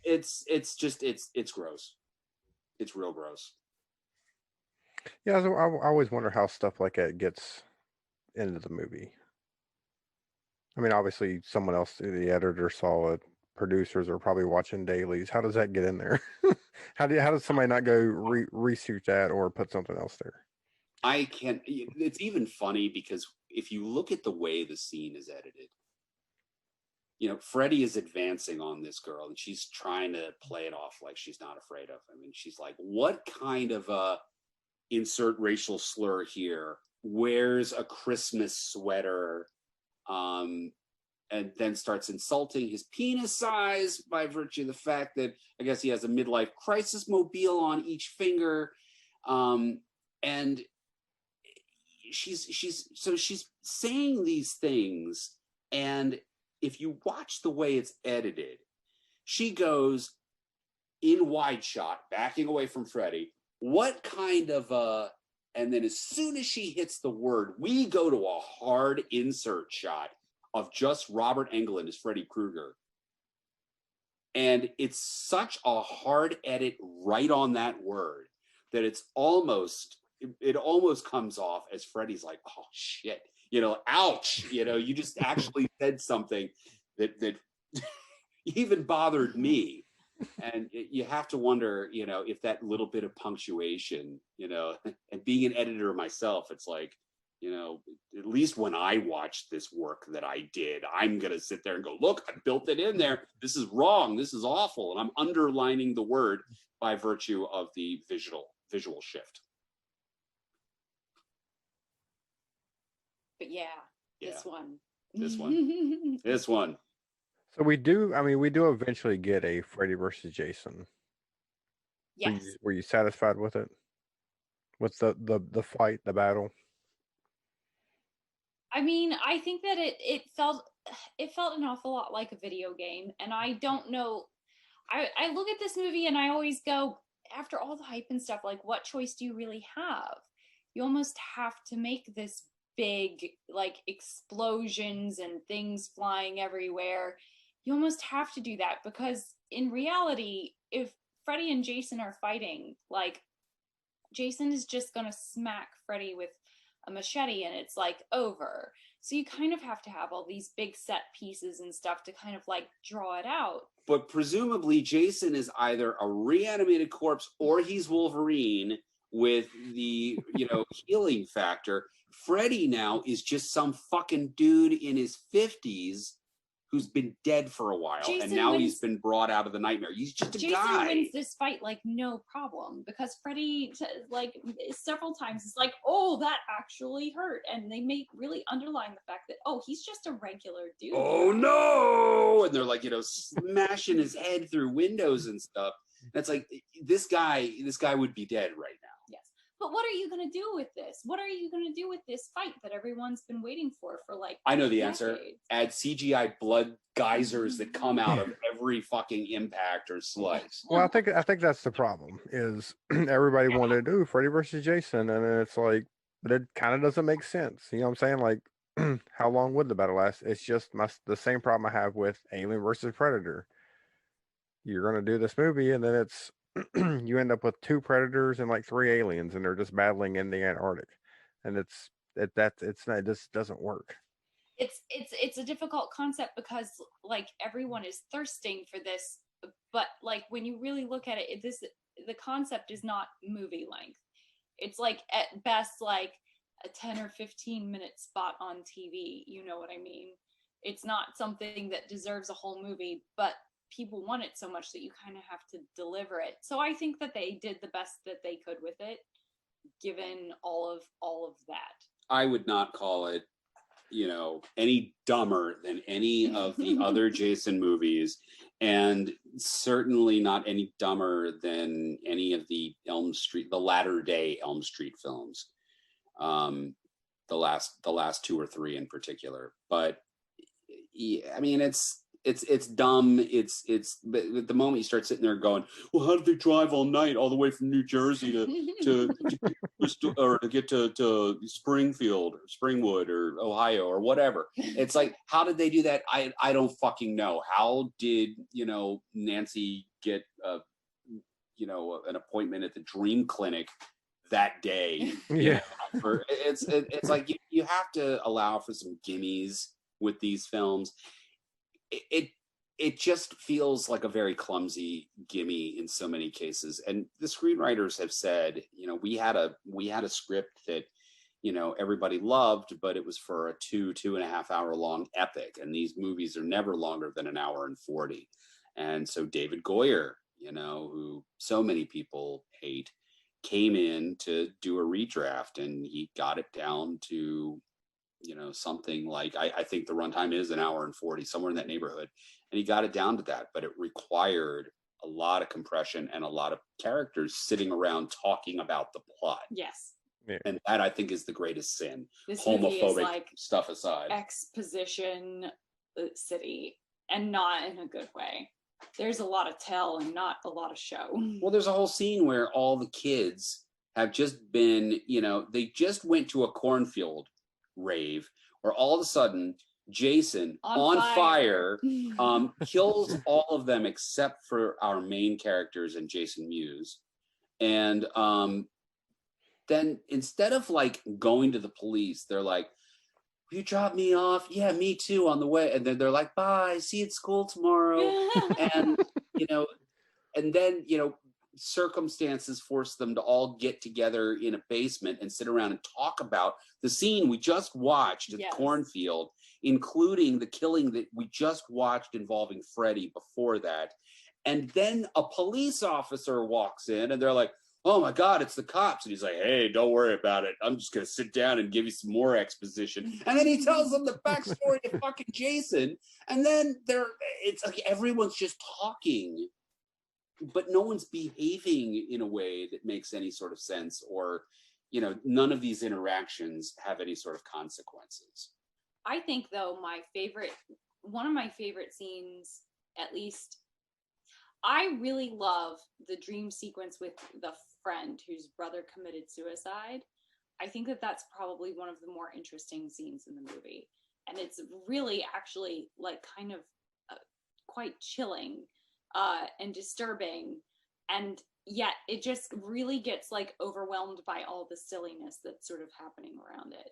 D: It's gross. It's real gross.
C: Yeah, so I always wonder how stuff like that gets into the movie. I mean, obviously, someone else, the editor saw it. Producers are probably watching dailies. How does that get in there? How does somebody not go reshoot that or put something else there?
D: I can't. It's even funny because if you look at the way the scene is edited, you know, Freddy is advancing on this girl and she's trying to play it off like she's not afraid of him. And she's like, what kind of a insert racial slur here? Wears a Christmas sweater, and then starts insulting his penis size by virtue of the fact that I guess he has a midlife crisis mobile on each finger. And she's saying these things, and if you watch the way it's edited, she goes in wide shot, backing away from Freddy. What kind of and then as soon as she hits the word, we go to a hard insert shot of just Robert Englund as Freddy Krueger. And it's such a hard edit right on that word that it almost comes off as Freddy's like, oh shit, you know, ouch, you know, you just actually said something that even bothered me. And you have to wonder, if that little bit of punctuation, and being an editor myself, it's like, at least when I watch this work that I did, I'm going to sit there and go, look, I built it in there. This is wrong. This is awful. And I'm underlining the word by virtue of the visual shift.
E: But yeah,
D: Yeah.
E: this one.
D: This one.
C: So we do eventually get a Freddy versus Jason.
E: Yes.
C: Were you satisfied with it? With the fight, the battle?
E: I mean, I think that it felt an awful lot like a video game, and I don't know. I look at this movie and I always go, after all the hype and stuff, like, what choice do you really have? You almost have to make this big, like, explosions and things flying everywhere. You almost have to do that, because in reality, if Freddy and Jason are fighting, like, Jason is just gonna smack Freddy with a machete and it's like over. So you kind of have to have all these big set pieces and stuff to kind of like draw it out.
D: But presumably Jason is either a reanimated corpse or he's Wolverine with the, healing factor. Freddy now is just some fucking dude in his 50s who's been dead for a while, and now he's been brought out of the nightmare. He's just a guy.
E: Jason wins this fight like no problem, because Freddy like several times is like, oh, that actually hurt, and they really underline the fact that, oh, he's just a regular dude.
D: Oh no! And they're like, smashing his head through windows and stuff. That's like, this guy would be dead right now.
E: Yes. But what are you going to do with this? What are you going to do with this fight that everyone's been waiting for like
D: I know the
E: decades?
D: answer. Add CGI blood geysers that come out of every fucking impact or slice.
C: Well, I think that's the problem, is everybody wanted to do Freddy versus Jason, and then it's like, but it kind of doesn't make sense. You know what I'm saying? Like, how long would the battle last? It's just the same problem I have with Alien versus Predator. You're going to do this movie, and then it's you end up with 2 predators and like 3 aliens, and they're just battling in the Antarctic, and it just doesn't work.
E: It's a difficult concept, because like everyone is thirsting for this, but like when you really look at it, the concept is not movie length. It's like at best like a 10 or 15 minute spot on TV. You know what I mean? It's not something that deserves a whole movie, but people want it so much that you kind of have to deliver it. So I think that they did the best that they could with it, given all of that.
D: I would not call it, any dumber than any of the other Jason movies, and certainly not any dumber than any of the latter day Elm Street films. The last 2 or 3 in particular. But yeah, I mean, it's dumb. But the moment you start sitting there going, well, how did they drive all night all the way from New Jersey to get to Springfield or Springwood or Ohio or whatever? It's like, how did they do that? I don't fucking know. How did, Nancy get an appointment at the Dream Clinic that day?
C: Yeah.
D: It's like you have to allow for some gimmies with these films. It just feels like a very clumsy gimme in so many cases. And the screenwriters have said, we had a script that, everybody loved, but it was for a 2.5 hour long epic. And these movies are never longer than 1 hour and 40. And so David Goyer, who so many people hate, came in to do a redraft, and he got it down to, something like, I think the runtime is 1 hour and 40, somewhere in that neighborhood. And he got it down to that, but it required a lot of compression and a lot of characters sitting around talking about the plot.
E: Yes.
C: Yeah.
D: And that, I think, is the greatest sin.
E: This movie is
D: Homophobic
E: like
D: stuff aside.
E: exposition city, and not in a good way. There's a lot of tell and not a lot of show.
D: Well, there's a whole scene where all the kids have just been, they just went to a cornfield rave, where all of a sudden Jason on fire kills all of them except for our main characters and Jason Mewes. And then instead of like going to the police, they're like, will you drop me off? Yeah, me too, on the way. And then they're like, bye, see you at school tomorrow. And and then, you know, circumstances force them to all get together in a basement and sit around and talk about the scene we just watched at
E: Yes.
D: the cornfield, including the killing that we just watched involving Freddy before that. And then a police officer walks in and they're like, oh my God, it's the cops. And he's like, hey, don't worry about it. I'm just going to sit down and give you some more exposition. And then he tells them the backstory to fucking Jason. And then it's like everyone's just talking, but no one's behaving in a way that makes any sort of sense, or, you know, none of these interactions have any sort of consequences.
E: I think, though, one of my favorite scenes, at least, I really love the dream sequence with the friend whose brother committed suicide. I think that that's probably one of the more interesting scenes in the movie. And it's really actually like kind of quite chilling and disturbing. And yet it just really gets like overwhelmed by all the silliness that's sort of happening around it.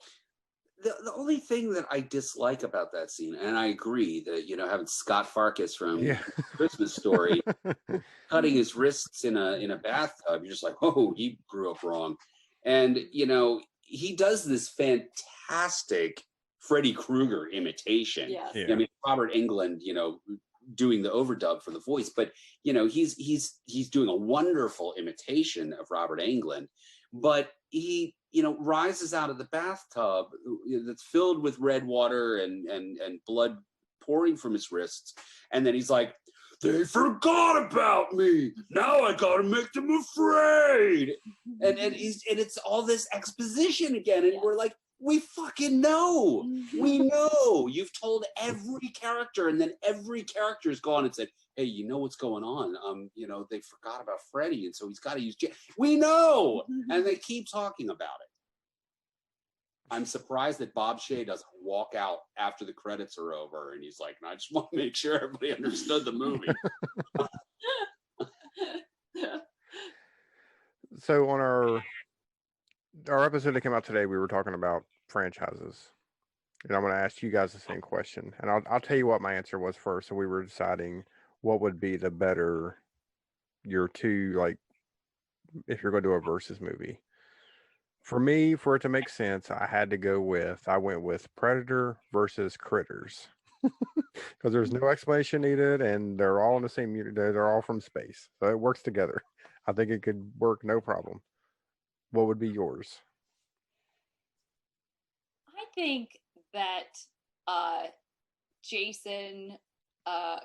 D: The only thing that I dislike about that scene, and I agree that, you know, having Scott Farkas from Christmas Story cutting his wrists in a bathtub, you're just like, oh, he grew up wrong. And, you know, he does this fantastic Freddy Krueger imitation.
E: Yes.
C: Yeah.
D: I mean, Robert Englund, you know, doing the overdub for the voice, but, you know, he's doing a wonderful imitation of Robert Englund, but he, you know, rises out of the bathtub that's filled with red water and blood pouring from his wrists. And then he's like, they forgot about me. Now I gotta make them afraid. And it's all this exposition again. And we're like, we fucking know. We know. You've told every character, and then every character's gone and said, hey, you know what's going on? You know, they forgot about Freddy, and so he's got to use we know. And they keep talking about it. I'm surprised that Bob Shaye doesn't walk out after the credits are over and he's like, I just want to make sure everybody understood the movie.
C: So on our episode that came out today, we were talking about franchises, and I'm going to ask you guys the same question, and I'll tell you what my answer was first. So we were deciding what would be the better your two, like, if you're going to do a versus movie. For me, for it to make sense, I went with Predator versus Critters, because there's no explanation needed, and they're all in the same unit. They're all from space, so it works together. I think it could work no problem. What would be yours?
E: I think that Jason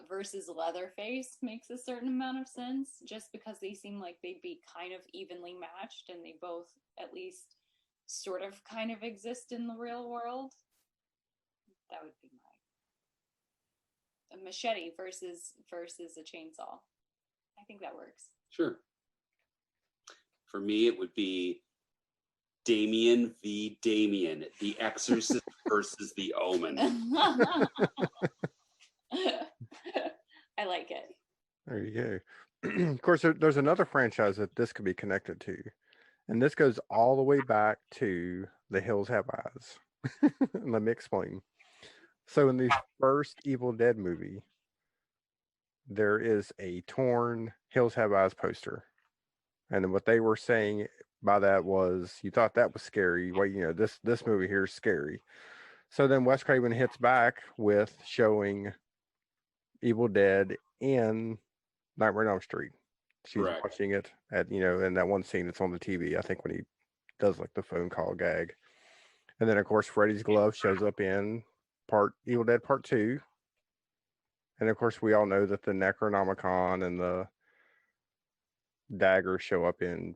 E: versus Leatherface makes a certain amount of sense, just because they seem like they'd be kind of evenly matched, and they both at least sort of kind of exist in the real world. That would be a machete versus a chainsaw. I think that works.
D: Sure. For me, it would be Damien v. Damien, The Exorcist versus The Omen.
E: I like it.
C: There you go. Of course, there's another franchise that this could be connected to, and this goes all the way back to The Hills Have Eyes. Let me explain. So in the first Evil Dead movie, there is a torn Hills Have Eyes poster. And then what they were saying by that was, you thought that was scary. Well, you know, this movie here is scary. So then Wes Craven hits back with showing Evil Dead in Nightmare on Elm Street. She's
D: Correct.
C: watching it at, you know, in that one scene that's on the TV, I think, when he does like the phone call gag. And then, of course, Freddy's glove shows up in Evil Dead Part 2. And of course, we all know that the Necronomicon and the dagger show up in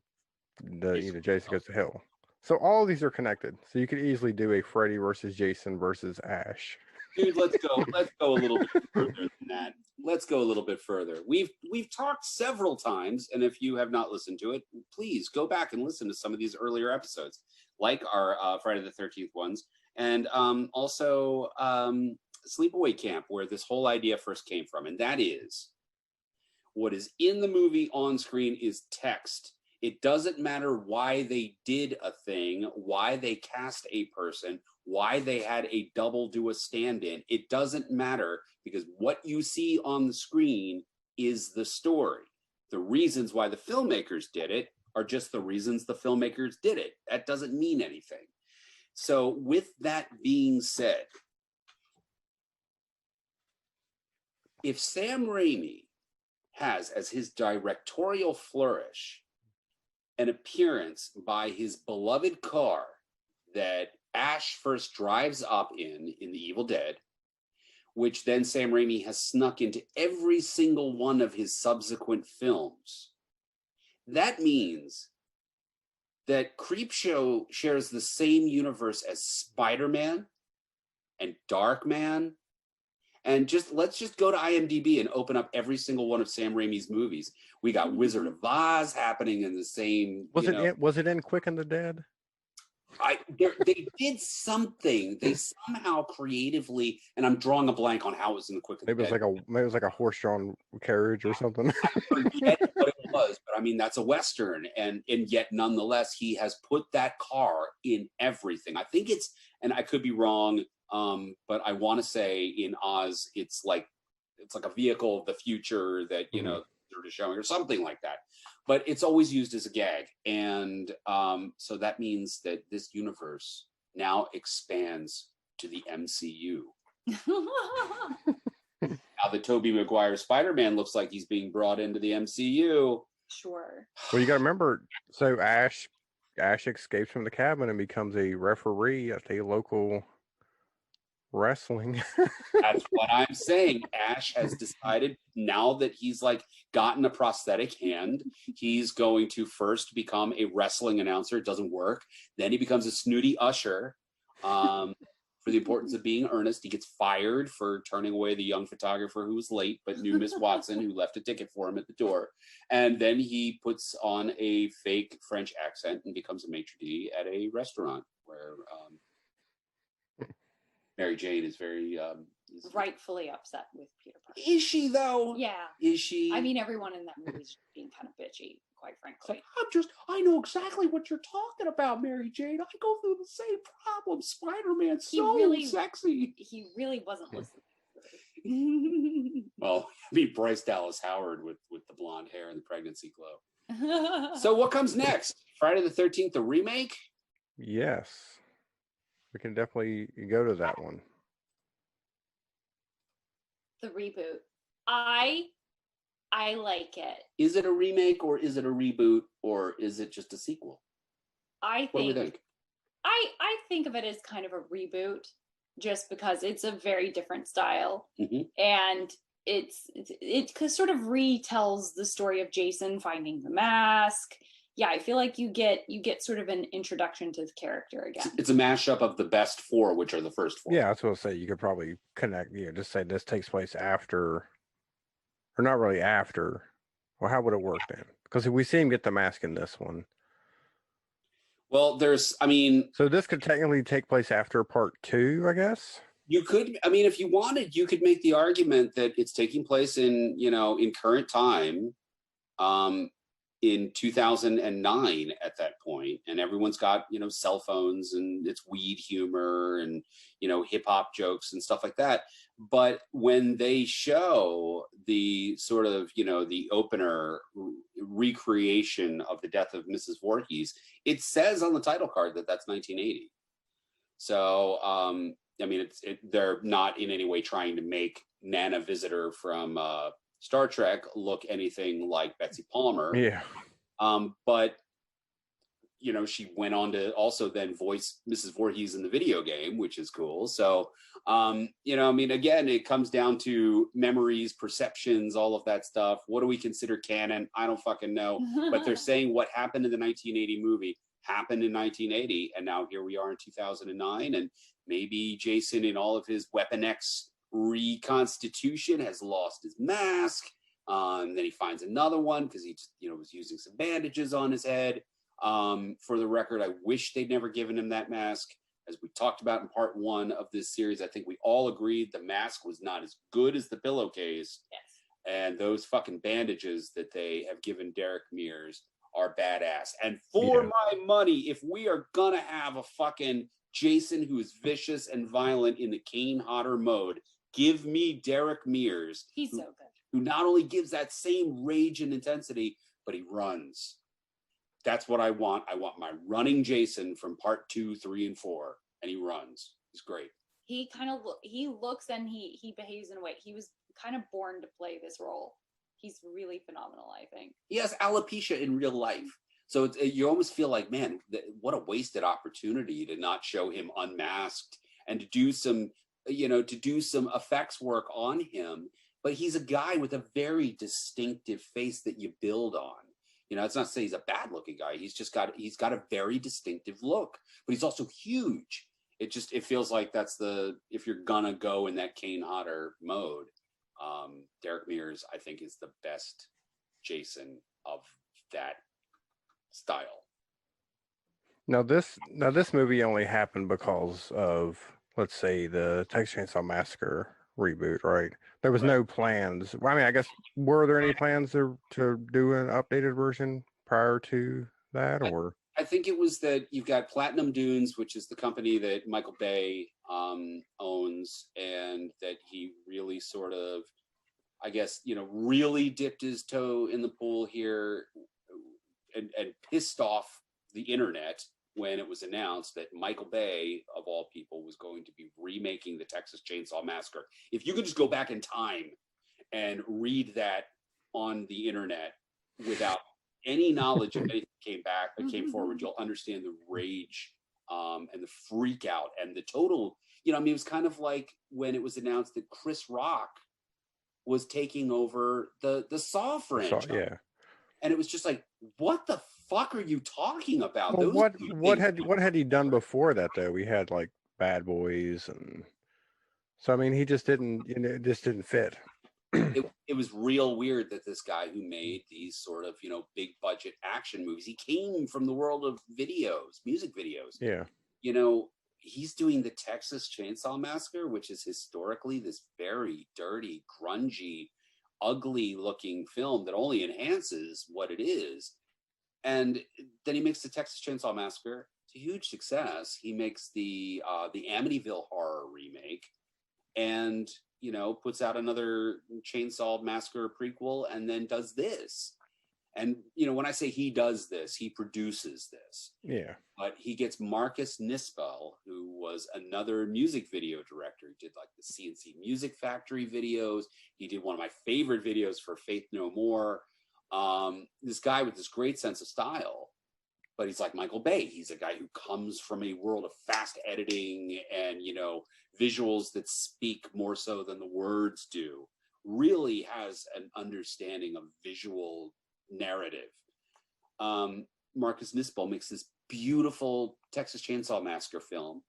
C: the, you know, Jason Goes to Hell. So all these are connected. So you could easily do a Freddy versus Jason versus Ash.
D: Dude, let's go a little bit further than that. Let's go a little bit further. We've talked several times, and if you have not listened to it, please go back and listen to some of these earlier episodes, like our Friday the 13th ones, and also Sleepaway Camp, where this whole idea first came from. And that is, what is in the movie on screen is text. It doesn't matter why they did a thing, why they cast a person, why they had a double do a stand-in. It doesn't matter, because what you see on the screen is the story. The reasons why the filmmakers did it are just the reasons the filmmakers did it. That doesn't mean anything. So with that being said, if Sam Raimi has as his directorial flourish an appearance by his beloved car that Ash first drives up in The Evil Dead, which then Sam Raimi has snuck into every single one of his subsequent films, that means that Creepshow shares the same universe as Spider-Man and Darkman. And let's just go to IMDb and open up every single one of Sam Raimi's movies. We got Wizard of Oz happening in the same.
C: Was it in Quick and the Dead?
D: They did something. They somehow creatively, and I'm drawing a blank on how it was in the Quick and the Dead.
C: Maybe it was like a horse-drawn carriage or something.
D: I forget what it was, but I mean that's a Western, and yet nonetheless he has put that car in everything. I think it's, and I could be wrong. But I want to say in Oz, it's like a vehicle of the future that, you know, they're just showing or something like that. But it's always used as a gag. And so that means that this universe now expands to the MCU. Now that Tobey Maguire Spider-Man looks like he's being brought into the MCU.
E: Sure.
C: Well, you got to remember, so Ash escapes from the cabin and becomes a referee at the local wrestling.
D: That's what I'm saying. Ash has decided now that he's like gotten a prosthetic hand, he's going to first become a wrestling announcer. It doesn't work. Then he becomes a snooty usher for the importance of being earnest. He gets fired for turning away the young photographer who was late but knew Miss Watson, who left a ticket for him at the door. And then he puts on a fake French accent and becomes a maitre d' at a restaurant where Mary Jane is very
E: rightfully upset with Peter Parker.
D: Is she though?
E: Yeah.
D: Is she?
E: I mean, everyone in that movie is being kind of bitchy, quite frankly.
D: I know exactly what you're talking about, Mary Jane. I go through the same problem. Spider-Man's sexy.
E: He really wasn't listening.
D: Well, I mean, Bryce Dallas Howard with the blonde hair and the pregnancy glow. So what comes next? Friday the 13th, the remake?
C: Yes. We can definitely go to that one.
E: The reboot. I like it.
D: Is it a remake or is it a reboot or is it just a sequel?
E: What
D: do we think?
E: I think of it as kind of a reboot, just because it's a very different style, and it sort of retells the story of Jason finding the mask. Yeah, I feel like you get sort of an introduction to the character again.
D: It's a mashup of the best four, which are the first four.
C: Yeah, that's what I'll say. You could probably connect, just say this takes place after, or not really after. Well, how would it work then? Because we see him get the mask in this one.
D: Well, so
C: this could technically take place after part 2, I guess.
D: You could, if you wanted, you could make the argument that it's taking place in current time. In 2009 at that point, and everyone's got cell phones and it's weed humor and hip hop jokes and stuff like that. But when they show the sort of the opener recreation of the death of Mrs. Voorhees, it says on the title card that that's 1980. So they're not in any way trying to make Nana Visitor from Star Trek look anything like Betsy Palmer.
C: Yeah.
D: But she went on to also then voice Mrs. Voorhees in the video game, which is cool. So, again, it comes down to memories, perceptions, all of that stuff. What do we consider canon? I don't fucking know. But they're saying what happened in the 1980 movie happened in 1980. And now here we are in 2009. And maybe Jason, in all of his Weapon X reconstitution, has lost his mask. Then he finds another one because he just, was using some bandages on his head. For the record, I wish they'd never given him that mask. As we talked about in part 1 of this series, I think we all agreed the mask was not as good as the pillowcase.
E: Yes.
D: And those fucking bandages that they have given Derek Mears are badass. And for my money, if we are gonna have a fucking Jason who is vicious and violent in the Kane Hodder mode, give me Derek Mears.
E: He's so good.
D: who not only gives that same rage and intensity, but he runs. That's what I want. I want my running Jason from part 2, 3, and 4, and he runs. He's great.
E: He kind of he looks and he behaves in a way. He was kind of born to play this role. He's really phenomenal, I think.
D: He has alopecia in real life. So you almost feel like, man, what a wasted opportunity to not show him unmasked and to do some, effects work on him. But he's a guy with a very distinctive face that you build on. It's not to say he's a bad looking guy. He's got a very distinctive look, but he's also huge. It feels like that's if you're gonna go in that Kane Hodder mode, Derek Mears, I think, is the best Jason of that style.
C: Now this movie only happened because of, let's say, the Texas Chainsaw Massacre reboot, right? There was no plans. Well, I mean, I guess, were there any plans to do an updated version prior to that, or?
D: I think it was that you've got Platinum Dunes, which is the company that Michael Bay owns, and that he really sort of, I guess, really dipped his toe in the pool here and pissed off the internet when it was announced that Michael Bay, of all people, was going to be remaking the Texas Chainsaw Massacre. If you could just go back in time and read that on the internet without any knowledge of anything that came forward, you'll understand the rage and the freak out and the total, it was kind of like when it was announced that Chris Rock was taking over the Saw franchise.
C: Yeah.
D: And it was just like, what the fuck are you talking about?
C: Well, what had he done before that, though? We had like Bad Boys, and so I mean, he just didn't, it just didn't fit.
D: It was real weird that this guy who made these sort of, big budget action movies, he came from the world of videos, music videos.
C: Yeah.
D: He's doing the Texas Chainsaw Massacre, which is historically this very dirty, grungy, ugly looking film that only enhances what it is. And then he makes the Texas Chainsaw Massacre. It's a huge success. He makes the Amityville Horror remake, and puts out another Chainsaw Massacre prequel, and then does this. And when I say he does this, he produces this.
C: Yeah.
D: But he gets Marcus Nispel, who was another music video director. He did like the CNC Music Factory videos. He did one of my favorite videos for Faith No More. This guy with this great sense of style, but he's like Michael Bay. He's a guy who comes from a world of fast editing and, visuals that speak more so than the words do. Really has an understanding of visual narrative. Marcus Nispel makes this beautiful Texas Chainsaw Massacre film,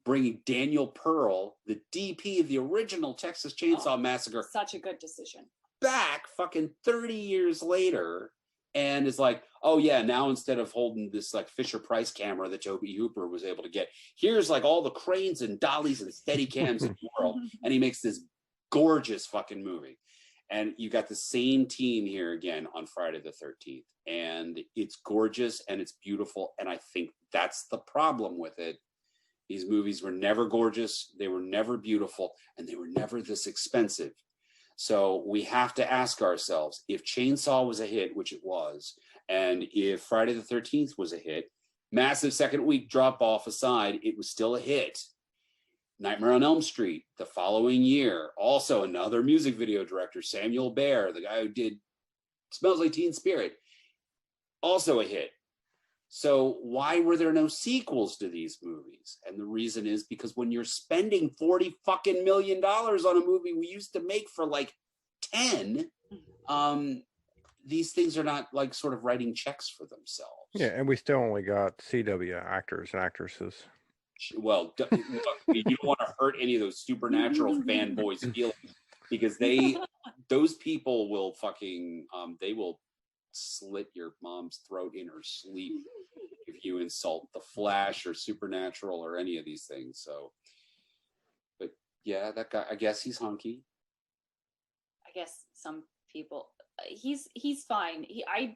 D: bringing Daniel Pearl, the DP of the original Texas Chainsaw Massacre,
E: Such a good decision.
D: back fucking 30 years later, and is like, oh yeah, now instead of holding this like Fisher Price camera that Toby Hooper was able to get, here's like all the cranes and dollies and steady cams in the world. And he makes this gorgeous fucking movie. And you got the same team here again on Friday the 13th. And it's gorgeous and it's beautiful. And I think that's the problem with it. These movies were never gorgeous, they were never beautiful, and they were never this expensive. So we have to ask ourselves, if Chainsaw was a hit, which it was, and if Friday the 13th was a hit, massive second week drop off aside, it was still a hit. Nightmare on Elm Street the following year, also another music video director, Samuel Baer, the guy who did Smells Like Teen Spirit, also a hit. So why were there no sequels to these movies? And the reason is because when you're spending $40 fucking million on a movie we used to make for like 10, these things are not like sort of writing checks for themselves.
C: Yeah, and we still only got CW actors and actresses.
D: Well, you don't want to hurt any of those Supernatural fanboys' feelings, because those people will fucking, they will slit your mom's throat in her sleep if you insult the Flash or Supernatural or any of these things. So, but yeah, that guy, I guess he's hunky.
E: I guess some people, he's fine. I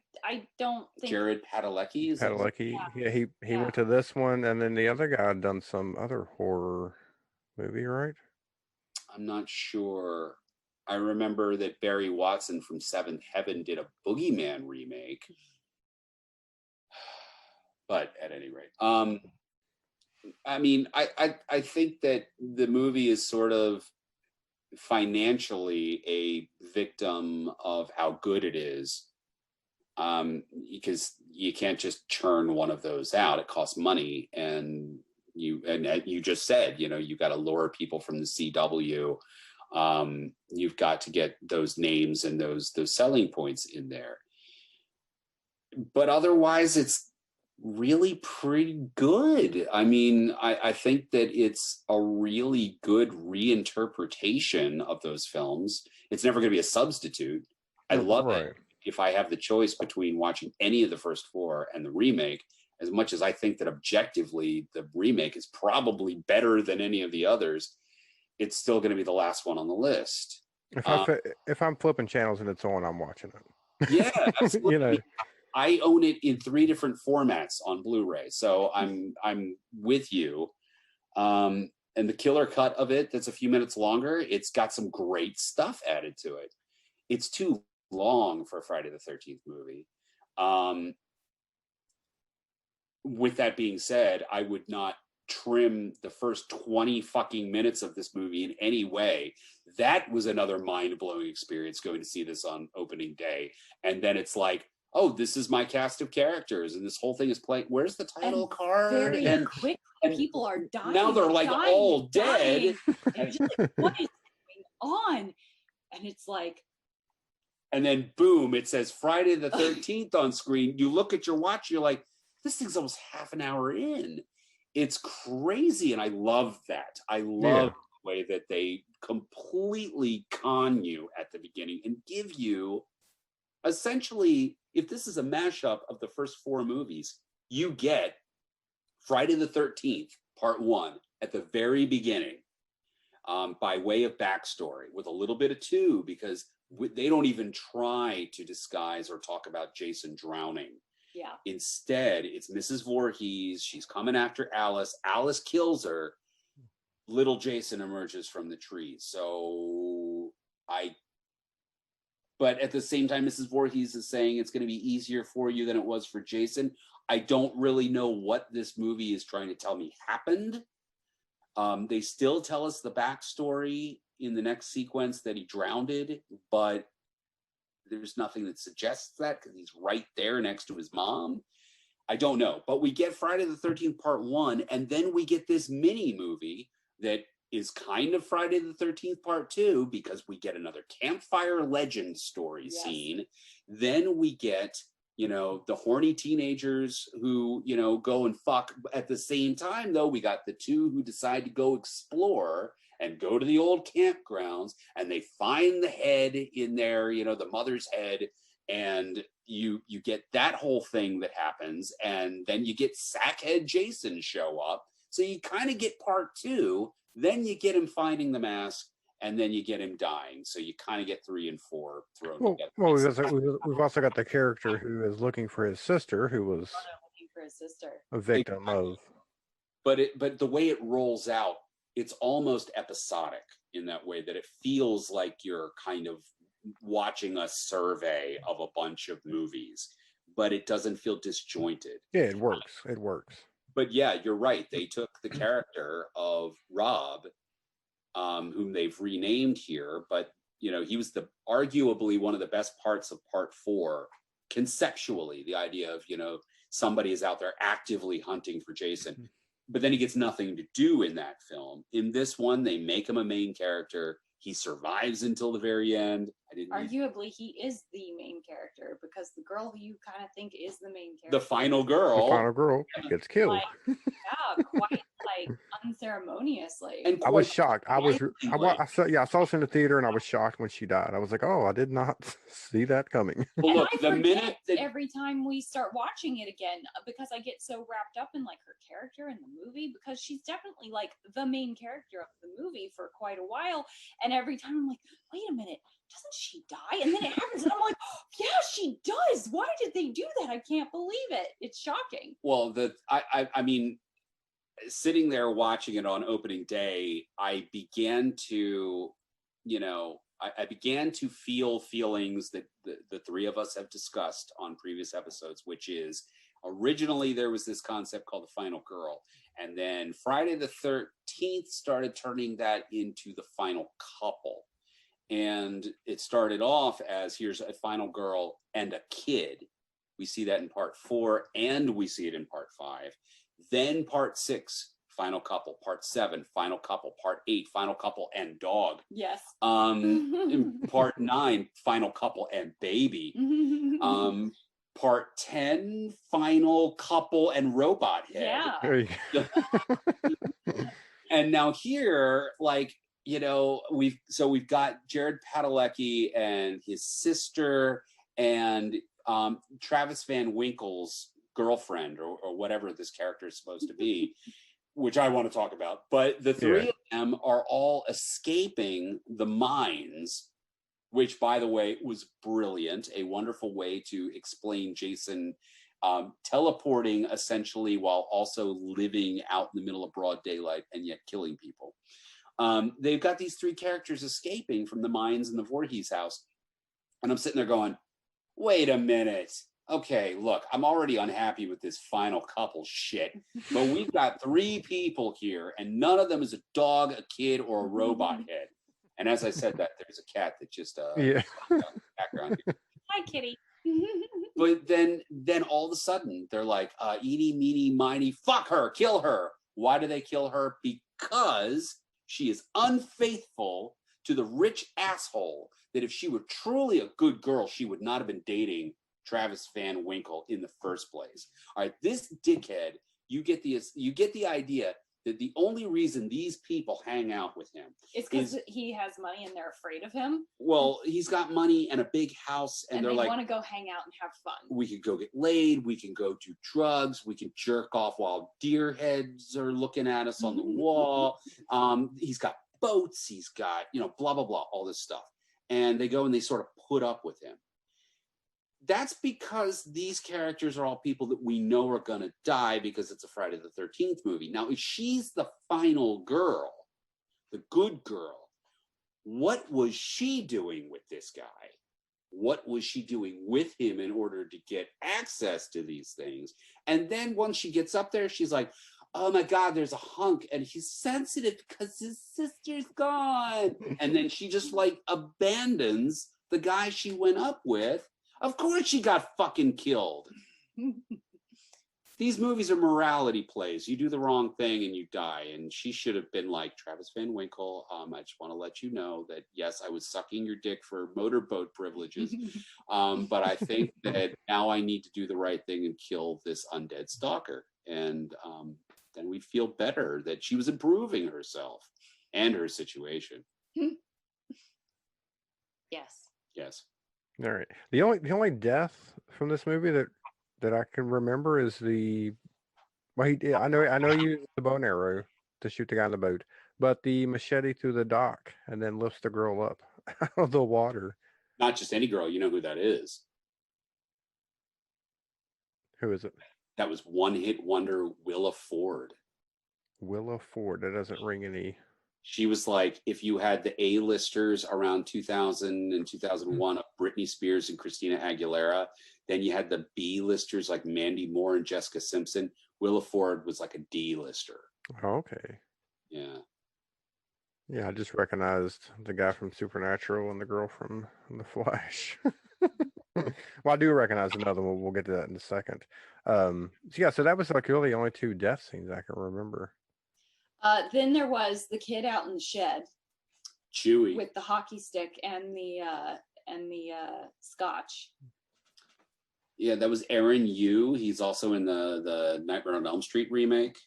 E: don't think
D: Jared Padalecki is
C: Padalecki, yeah, he went to this one, and then the other guy had done some other horror movie, right?
D: I'm not sure. I remember that Barry Watson from Seventh Heaven did a Boogeyman remake. But at any rate, I mean, I think that the movie is sort of financially a victim of how good it is, because you can't just churn one of those out. It costs money, and you just said, you know, you got to lure people from the CW. You've got to get those names and those selling points in there. But otherwise, it's really pretty good. I mean, I think that it's a really good reinterpretation of those films. It's never going to be a substitute. I love it. If I have the choice between watching any of the first four and the remake, as much as I think that objectively the remake is probably better than any of the others, it's still going to be the last one on the list.
C: If I'm flipping channels and it's on, I'm watching it.
D: Yeah, absolutely.
C: You know,
D: I own it in 3 different formats on Blu-ray, so I'm with you. And the killer cut of it, that's a few minutes longer, it's got some great stuff added to it. It's too long for a Friday the 13th movie. With that being said, I would not trim the first 20 fucking minutes of this movie in any way. That was another mind-blowing experience, going to see this on opening day. And then it's like, oh, this is my cast of characters, and this whole thing is playing. Where's the title card?
E: Very
D: and
E: quickly, people are dying.
D: now they're like all dead.
E: And just like, what is going on? And it's like,
D: and then boom, it says Friday the 13th on screen. You look at your watch, you're like, this thing's almost half an hour in. It's crazy, and I love that. I love the way that they completely con you at the beginning and give you, essentially, if this is a mashup of the first 4 movies, you get Friday the 13th, part 1, at the very beginning, by way of backstory, with a little bit of 2, because they don't even try to disguise or talk about Jason drowning.
E: yeah.
D: Instead, it's Mrs. Voorhees. She's coming after Alice. Alice kills her. Little Jason emerges from the trees. But at the same time, Mrs. Voorhees is saying it's going to be easier for you than it was for Jason. I don't really know what this movie is trying to tell me happened. They still tell us the backstory in the next sequence that he drowned, but there's nothing that suggests that, because he's right there next to his mom. I don't know. But we get Friday the 13th part 1, and then we get this mini movie that is kind of Friday the 13th part 2, because we get another campfire legend story scene. Then we get, you know, the horny teenagers who, you know, go and fuck. At the same time, though, we got the 2 who decide to go explore and go to the old campgrounds, and they find the head in there, you know, the mother's head, and you get that whole thing that happens, and then you get Sackhead Jason show up. So you kind of get part 2, then you get him finding the mask, and then you get him dying. So you kind of get 3 and 4 thrown together.
C: Well, we've also got the character who is looking for his sister, who was
E: Looking for his sister.
C: a victim of.
D: But the way it rolls out, it's almost episodic in that way, that it feels like you're kind of watching a survey of a bunch of movies, but it doesn't feel disjointed.
C: Yeah, it works. It works.
D: But yeah, you're right. They took the character of Rob, whom they've renamed here, but you know, he was arguably one of the best parts of part 4, conceptually, the idea of, you know, somebody is out there actively hunting for Jason. But then he gets nothing to do in that film. In this one, they make him a main character. He survives until the very end.
E: Arguably, he is the main character, because the girl who you kind of think is the main character,
D: the final girl,
C: gets killed.
E: Like, yeah, quite like unceremoniously.
D: And
C: I was shocked. I saw this in the theater, and I was shocked when she died. I was like, oh, I did not see that coming.
D: Well,
E: and
D: look,
E: I
D: the
E: forget
D: minute that
E: every time we start watching it again, because I get so wrapped up in like her character in the movie, because she's definitely like the main character of the movie for quite a while. And every time I'm like, wait a minute, doesn't she die? And then it happens, and I'm like, oh, yeah, she does. Why did they do that? I can't believe it. It's shocking.
D: Well, I mean, sitting there watching it on opening day, I began to, you know, I began to feel feelings that the three of us have discussed on previous episodes, which is originally there was this concept called the final girl. And then Friday the 13th started turning that into the final couple. And it started off as here's a final girl and a kid. We see that in part 4 and we see it in part 5. Then part 6, final couple. Part 7, final couple. Part 8, final couple and dog.
E: Yes.
D: In part 9, final couple and baby. Part 10, final couple and robot head.
E: Yeah.
C: There you go.
D: And now here, like, you know, we've got Jared Padalecki and his sister and Travis Van Winkle's girlfriend or whatever this character is supposed to be, which I want to talk about. But the three of them are all escaping the mines, which, by the way, was brilliant. A wonderful way to explain Jason teleporting essentially while also living out in the middle of broad daylight and yet killing people. They've got these three characters escaping from the mines in the Voorhees house. And I'm sitting there going, wait a minute. Okay, look, I'm already unhappy with this final couple shit, but we've got three people here and none of them is a dog, a kid, or a robot head. And as I said that, there's a cat that just background here.
E: Hi, kitty.
D: But then all of a sudden they're like, eeny, meeny, miny, fuck her, kill her. Why do they kill her? Because she is unfaithful to the rich asshole that if she were truly a good girl, she would not have been dating Travis Van Winkle in the first place. All right, this dickhead, you get the idea that the only reason these people hang out with him
E: is because he has money and they're afraid of him.
D: Well, he's got money and a big house, and they're
E: they
D: like,
E: want to go hang out and have fun.
D: We could go get laid, we can go do drugs, we can jerk off while deer heads are looking at us on the wall. He's got boats, he's got, blah, blah, blah, all this stuff. And they go and they sort of put up with him. That's because these characters are all people that we know are going to die because it's a Friday the 13th movie. Now, if she's the final girl, the good girl, what was she doing with this guy? What was she doing with him in order to get access to these things? And then once she gets up there, she's like, oh my God, there's a hunk and he's sensitive because his sister's gone. And then she just like abandons the guy she went up with. Of course she got fucking killed. These movies are morality plays. You do the wrong thing and you die. And she should have been like, Travis Van Winkle, I just want to let you know that, yes, I was sucking your dick for motorboat privileges. But I think that now I need to do the right thing and kill this undead stalker. And then we'd feel better that she was improving herself and her situation.
E: Yes.
D: Yes.
C: All right. The only death from this movie that I can remember is I know he used the bow and arrow to shoot the guy in the boat, but the machete through the dock and then lifts the girl up out of the water.
D: Not just any girl, you know who that is.
C: Who is it?
D: That was one-hit wonder Willa Ford.
C: Willa Ford. That doesn't ring any.
D: She was like, if you had the A-listers around 2000 and 2001 of Britney Spears and Christina Aguilera, then you had the B-listers like Mandy Moore and Jessica Simpson. Willa Ford was like a D-lister.
C: Okay.
D: Yeah.
C: Yeah, I just recognized the guy from Supernatural and the girl from The Flash. Well, I do recognize another one. We'll get to that in a second. So that was like really the only two death scenes I can remember.
E: Then there was the kid out in the shed,
D: Chewy,
E: with the hockey stick and the scotch.
D: Yeah, that was Aaron Yu. He's also in the Nightmare on Elm Street remake.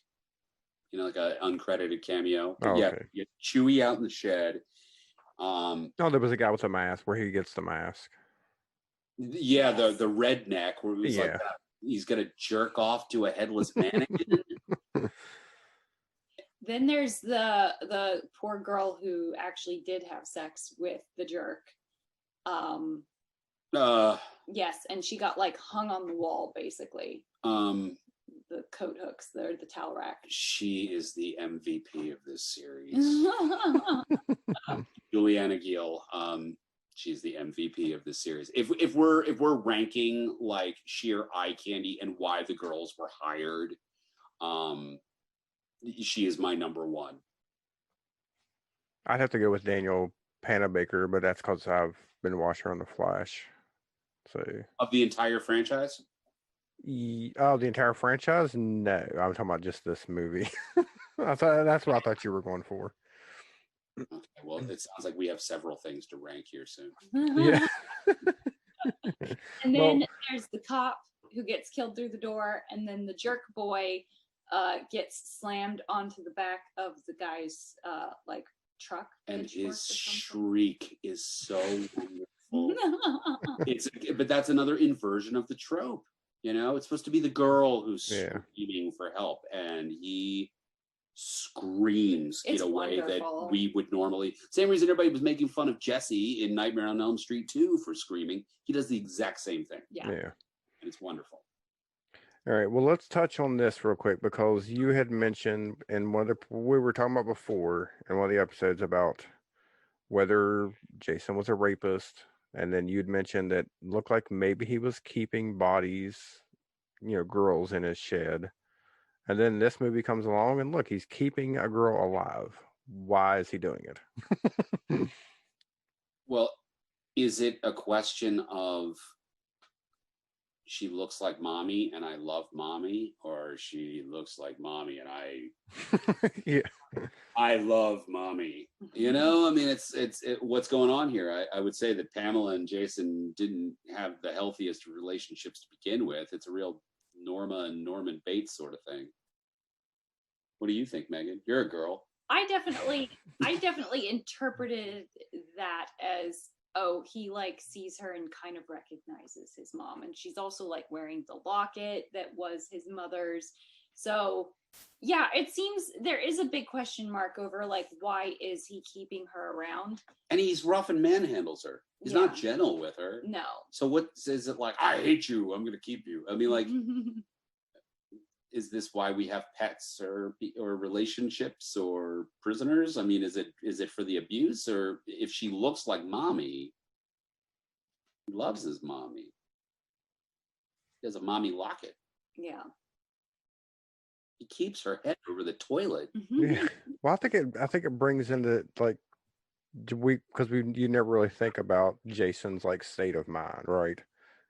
D: Like an uncredited cameo. But
C: okay.
D: Yeah, Chewy out in the shed.
C: There was a guy with a mask where he gets the mask.
D: Yeah, the redneck where he was like he's gonna jerk off to a headless mannequin.
E: Then there's the poor girl who actually did have sex with the jerk. Yes, and she got like hung on the wall basically. The coat hooks, the towel rack.
D: She is the MVP of this series. Juliana Gill. She's the MVP of this series. If we're ranking like sheer eye candy and why the girls were hired, she is my number one.
C: I'd have to go with Daniel Panabaker, but that's because I've been watching her on The Flash. So
D: Of the entire franchise?
C: oh, the entire franchise? No, I'm talking about just this movie. I thought that's what I thought you were going for.
D: Okay, well, it sounds like we have several things to rank here soon.
C: Yeah.
E: And
C: Well-
E: then there's the cop who gets killed through the door, and then the jerk boy gets slammed onto the back of the guy's like truck.
D: And
E: pitchfork
D: his
E: or something.
D: shriek is so wonderful. But that's another inversion of the trope. You know, it's supposed to be the girl who's
C: Yeah.
D: screaming for help, and he screams
E: It's
D: in a way
E: wonderful.
D: that we would normally. Same reason everybody was making fun of Jesse in Nightmare on Elm Street 2 for screaming. He does the exact same thing,
E: Yeah.
C: Yeah.
D: and it's wonderful.
C: All right. Well, let's touch on this real quick because you had mentioned in one of the we were talking about before in one of the episodes about whether Jason was a rapist, and then you'd mentioned that looked like maybe he was keeping bodies, girls in his shed. And then this movie comes along, and look, he's keeping a girl alive. Why is he doing it?
D: Well, is it a question of she looks like mommy and I love mommy, or she looks like mommy and
C: Yeah.
D: I love mommy? You know, I mean, it's what's going on here. I would say that Pamela and Jason didn't have the healthiest relationships to begin with. It's a real Norma and Norman Bates sort of thing. What do you think, Megan? You're a girl.
E: I definitely interpreted that as, oh, he like sees her and kind of recognizes his mom, and she's also like wearing the locket that was his mother's. So yeah, it seems there is a big question mark over like, why is he keeping her around?
D: And he's rough and manhandles her. He's not gentle with her.
E: No.
D: So what is it like? I hate you. I'm going to keep you. I mean, like, is this why we have pets or relationships or prisoners? I mean, is it for the abuse, or if she looks like mommy, he loves his mommy. He has a mommy locket.
E: Yeah.
D: He keeps her head over the toilet.
C: Yeah. Well, I think it brings into like you never really think about Jason's like state of mind, right?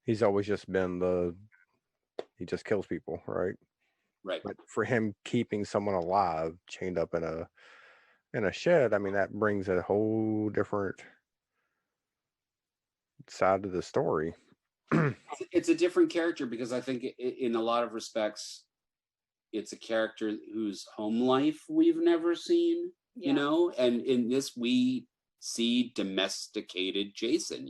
C: He's always just been he just kills people, right?
D: Right.
C: But for him keeping someone alive chained up in a shed, I mean, that brings a whole different side to the story.
D: It's a different character because I think in a lot of respects, it's a character whose home life we've never seen,
E: Yeah.
D: you know, and in this we see domesticated Jason.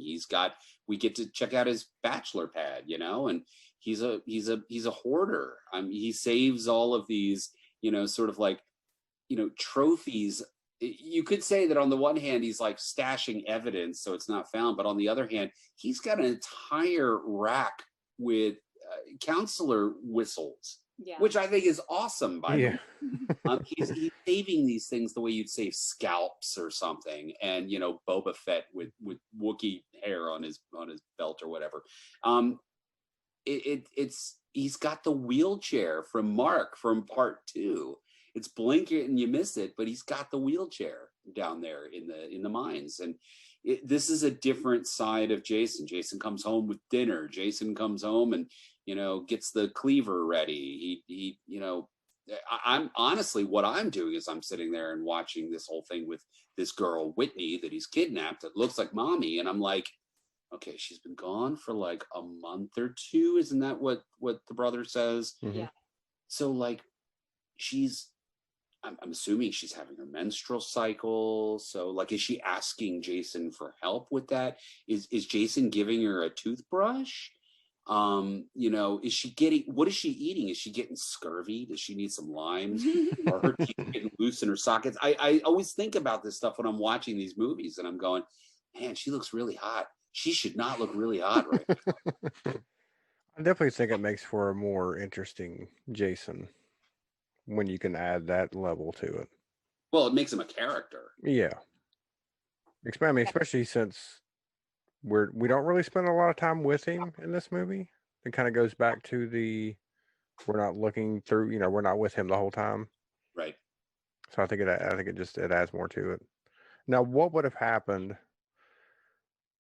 D: We get to check out his bachelor pad, you know, and he's a hoarder. He saves all of these, you know, sort of like, you know, trophies. You could say that on the one hand, he's like stashing evidence so it's not found. But on the other hand, he's got an entire rack with counselor whistles,
E: Yeah.
D: which I think is awesome, by the
C: Yeah.
D: way. He's saving these things the way you'd save scalps or something, and you know, Boba Fett with Wookiee hair on his belt or whatever. He's got the wheelchair from Mark from part 2. It's blink it and you miss it, but he's got the wheelchair down there in the mines, and this is a different side of Jason. Jason comes home with dinner. Jason comes home and, you know, gets the cleaver ready. He you know, I'm honestly, what I'm doing is I'm sitting there and watching this whole thing with this girl, Whitney, that he's kidnapped, that looks like mommy. And I'm like, okay, she's been gone for like a month or 2. Isn't that what the brother says?
C: Mhm.
E: Yeah.
D: So like, I'm assuming she's having her menstrual cycle. So like, is she asking Jason for help with that? Is Jason giving her a toothbrush? You know, what is she eating? Is she getting scurvy? Does she need some limes? Or her teeth getting loose in her sockets? I always think about this stuff when I'm watching these movies, and I'm going, man, she looks really hot. She should not look really hot right now.
C: I definitely think it makes for a more interesting Jason when you can add that level to it.
D: Well, it makes him a character.
C: Yeah. I mean, especially since we don't really spend a lot of time with him in this movie. It kind of goes back to the we're not looking through, we're not with him the whole time.
D: Right.
C: So I think it adds more to it. Now, what would have happened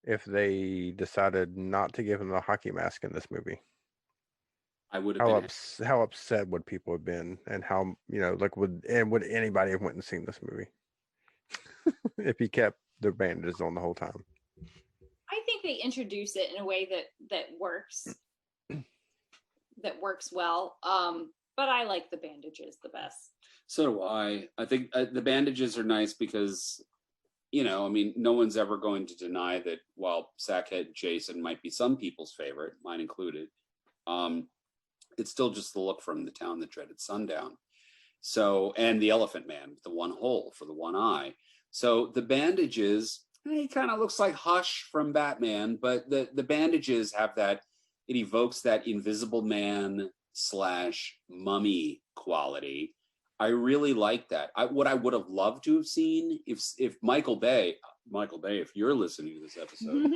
C: if they decided not to give him the hockey mask in this movie?
D: I would have been.
C: How upset would people have been, and how like would anybody have went and seen this movie if he kept the bandages on the whole time?
E: I think they introduce it in a way that works well. But I like the bandages the best.
D: So do I. I think the bandages are nice because, I mean, no one's ever going to deny that while Sackhead Jason might be some people's favorite, mine included, it's still just the look from The Town That Dreaded Sundown. So, and the Elephant Man with the one hole for the one eye. So the bandages, he kind of looks like Hush from Batman, but the bandages have that, it evokes that Invisible Man / mummy quality. I really like that. What I would have loved to have seen if Michael Bay, if you're listening to this episode,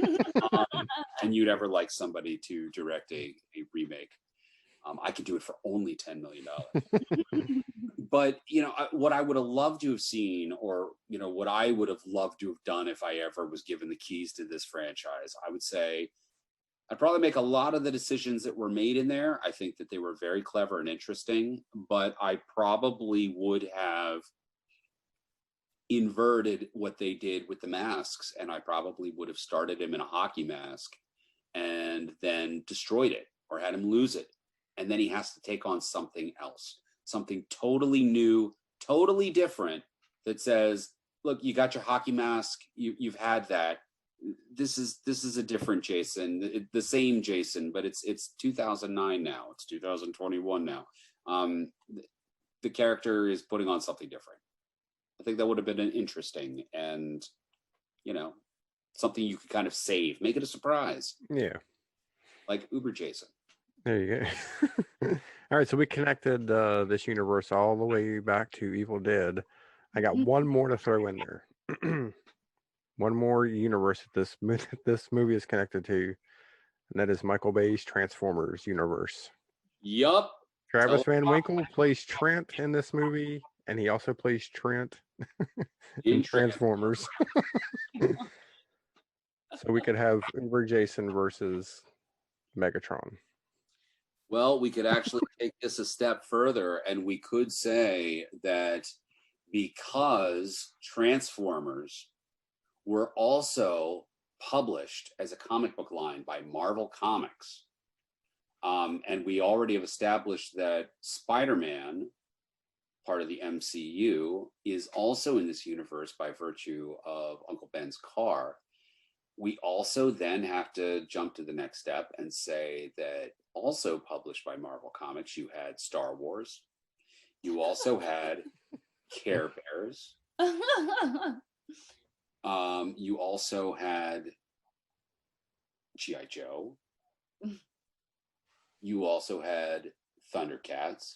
D: and you'd ever like somebody to direct a remake, I could do it for only $10 million. But, what I would have loved to have seen, or, what I would have loved to have done if I ever was given the keys to this franchise, I would say I'd probably make a lot of the decisions that were made in there. I think that they were very clever and interesting, but I probably would have inverted what they did with the masks, and I probably would have started him in a hockey mask and then destroyed it or had him lose it. And then he has to take on something else, something totally new, totally different, that says, look, you got your hockey mask, you've had that. This is a different Jason, the same Jason, but it's 2009 now. It's 2021 now. The character is putting on something different. I think that would have been an interesting and, something you could kind of save, make it a surprise.
C: Yeah.
D: Like Uber Jason.
C: There you go. All right, so we connected this universe all the way back to Evil Dead. I got one more to throw in there. One more universe that this movie is connected to, and that is Michael Bay's Transformers universe.
D: Yup.
C: Travis Van Winkle plays Trent in this movie, and he also plays Trent in Transformers. So we could have Uber Jason versus Megatron.
D: Well, we could actually take this a step further, and we could say that because Transformers were also published as a comic book line by Marvel Comics, and we already have established that Spider-Man, part of the MCU, is also in this universe by virtue of Uncle Ben's car. We also then have to jump to the next step and say that also published by Marvel Comics, you had Star Wars. You also had Care Bears. You also had G.I. Joe. You also had Thundercats.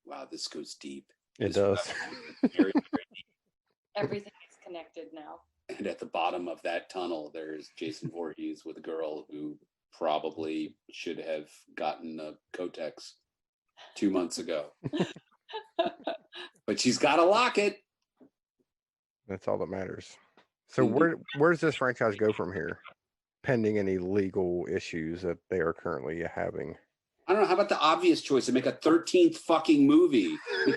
D: Wow, this goes deep.
C: It does.
D: Very, very deep.
E: Everything is connected now.
D: And at the bottom of that tunnel, there's Jason Voorhees with a girl who probably should have gotten a Kotex 2 months ago. But she's got a locket.
C: That's all that matters. So where does this franchise go from here, pending any legal issues that they are currently having?
D: I don't know. How about the obvious choice and make a 13th fucking movie?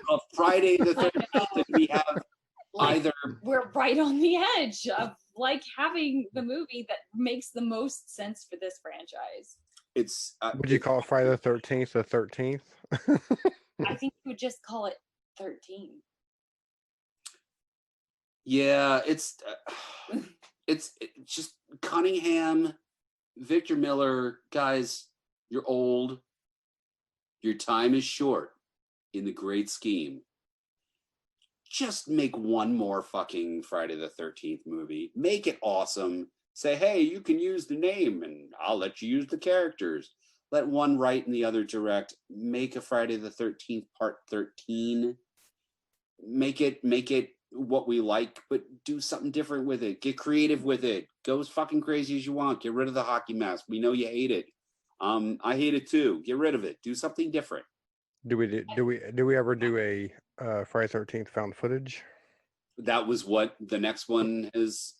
D: Of Friday the 13th, and we have either.
E: We're right on the edge of having the movie that makes the most sense for this franchise.
D: It's.
C: Would you call it Friday the 13th the 13th?
E: I think you would just call it 13.
D: Yeah, it's just Cunningham, Victor Miller, guys. You're old. Your time is short in the great scheme. Just make one more fucking Friday the 13th movie. Make it awesome. Say, hey, you can use the name and I'll let you use the characters. Let one write and the other direct. Make a Friday the 13th part 13. Make it what we like, but do something different with it. Get creative with it. Go as fucking crazy as you want. Get rid of the hockey mask. We know you hate it. I hate it too. Get rid of it. Do something different.
C: Do we ever do a Friday 13th found footage?
D: That was what the next one is.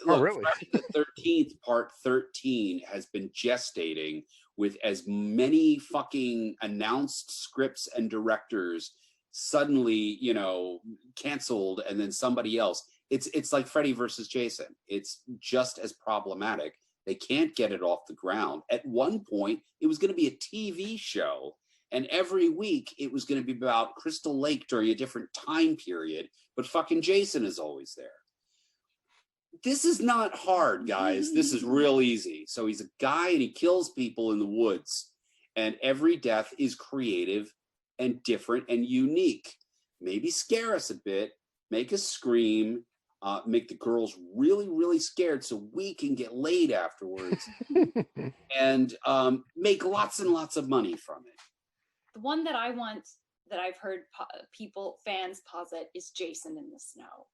C: Oh, really?
D: Friday the 13th, part 13, has been gestating with as many fucking announced scripts and directors suddenly, you know, canceled, and then somebody else. It's like Freddy versus Jason. It's just as problematic. They can't get it off the ground. At one point, it was going to be a TV show, and every week it was going to be about Crystal Lake during a different time period, but fucking Jason is always there. This is not hard, guys. This is real easy. So he's a guy and he kills people in the woods, and every death is creative and different and unique. Maybe scare us a bit, make us scream, make the girls really, really scared so we can get laid afterwards, and make lots and lots of money from it.
E: The one that I want, that I've heard fans posit, is Jason in the Snow.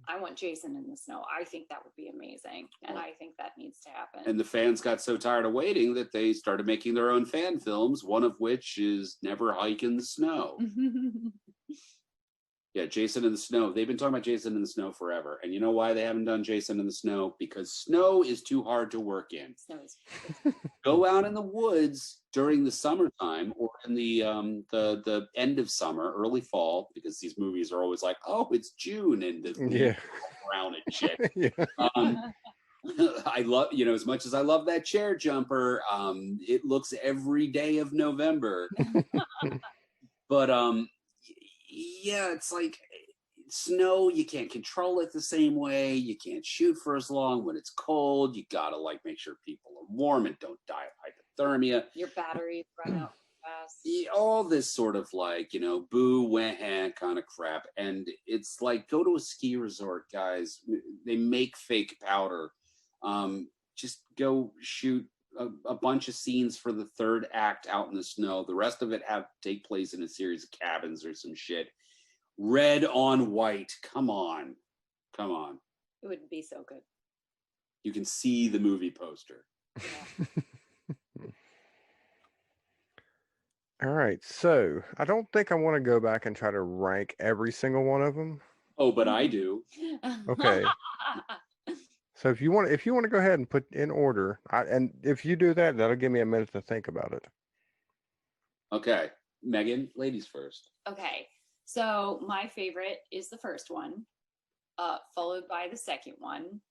E: I want Jason in the Snow. I think that would be amazing, and I think that needs to happen.
D: And the fans got so tired of waiting that they started making their own fan films, one of which is Never Hike in the Snow. Yeah, Jason in the Snow. They've been talking about Jason in the Snow forever. And you know why they haven't done Jason in the Snow? Because snow is too hard to work in.
E: Snow is
D: Go out in the woods during the summertime, or in the end of summer, early fall, because these movies are always like, oh, it's June and the leaves are brown and shit. I love, you know, as much as I love that chair jumper, it looks every day of November. But yeah, it's like snow, you can't control it the same way. You can't shoot for as long when it's cold. You gotta like make sure people are warm and don't die of hypothermia.
E: Your batteries run out fast.
D: All this sort of like, you know, boo, wah, kind of crap. And it's like, go to a ski resort, guys. They make fake powder. Just go shoot a bunch of scenes for the third act out in the snow. The rest of it take place in a series of cabins or some shit. Red on white. Come on.
E: It would be so good.
D: You can see the movie poster.
E: Yeah.
C: All right, so I don't think I want to go back and try to rank every single one of them.
D: Oh, but I do.
C: Okay. So if you want to go ahead and put in order, and if you do that, that'll give me a minute to think about it.
D: Okay, Megan, ladies first.
E: Okay, so my favorite is the first one, followed by the second one,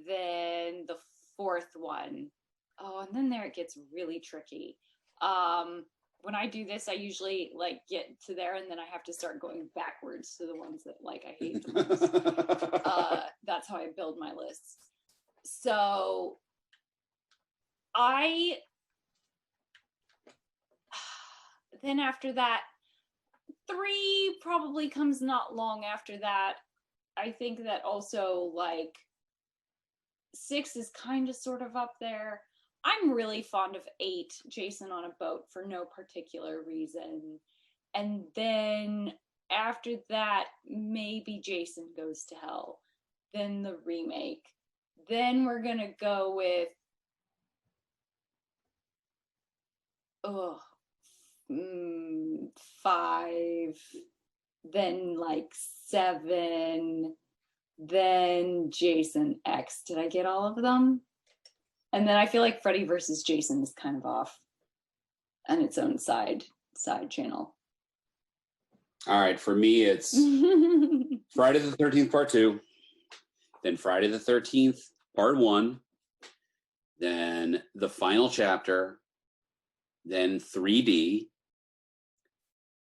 E: then the fourth one. Oh, and then there it gets really tricky. When I do this, I usually like get to there, and then I have to start going backwards to the ones that like I hate the most. That's how I build my lists. So then after that, 3 probably comes not long after that. I think that also like 6 is kind of sort of up there. I'm really fond of 8, Jason on a Boat, for no particular reason. And then after that, maybe Jason Goes to Hell. Then the remake. Then we're going to go with 5, then like 7, then Jason X. Did I get all of them? And then I feel like Freddy versus Jason is kind of off on its own side channel.
D: All right, for me, it's Friday the 13th, part 2, then Friday the 13th, part 1, then the final chapter, then 3D,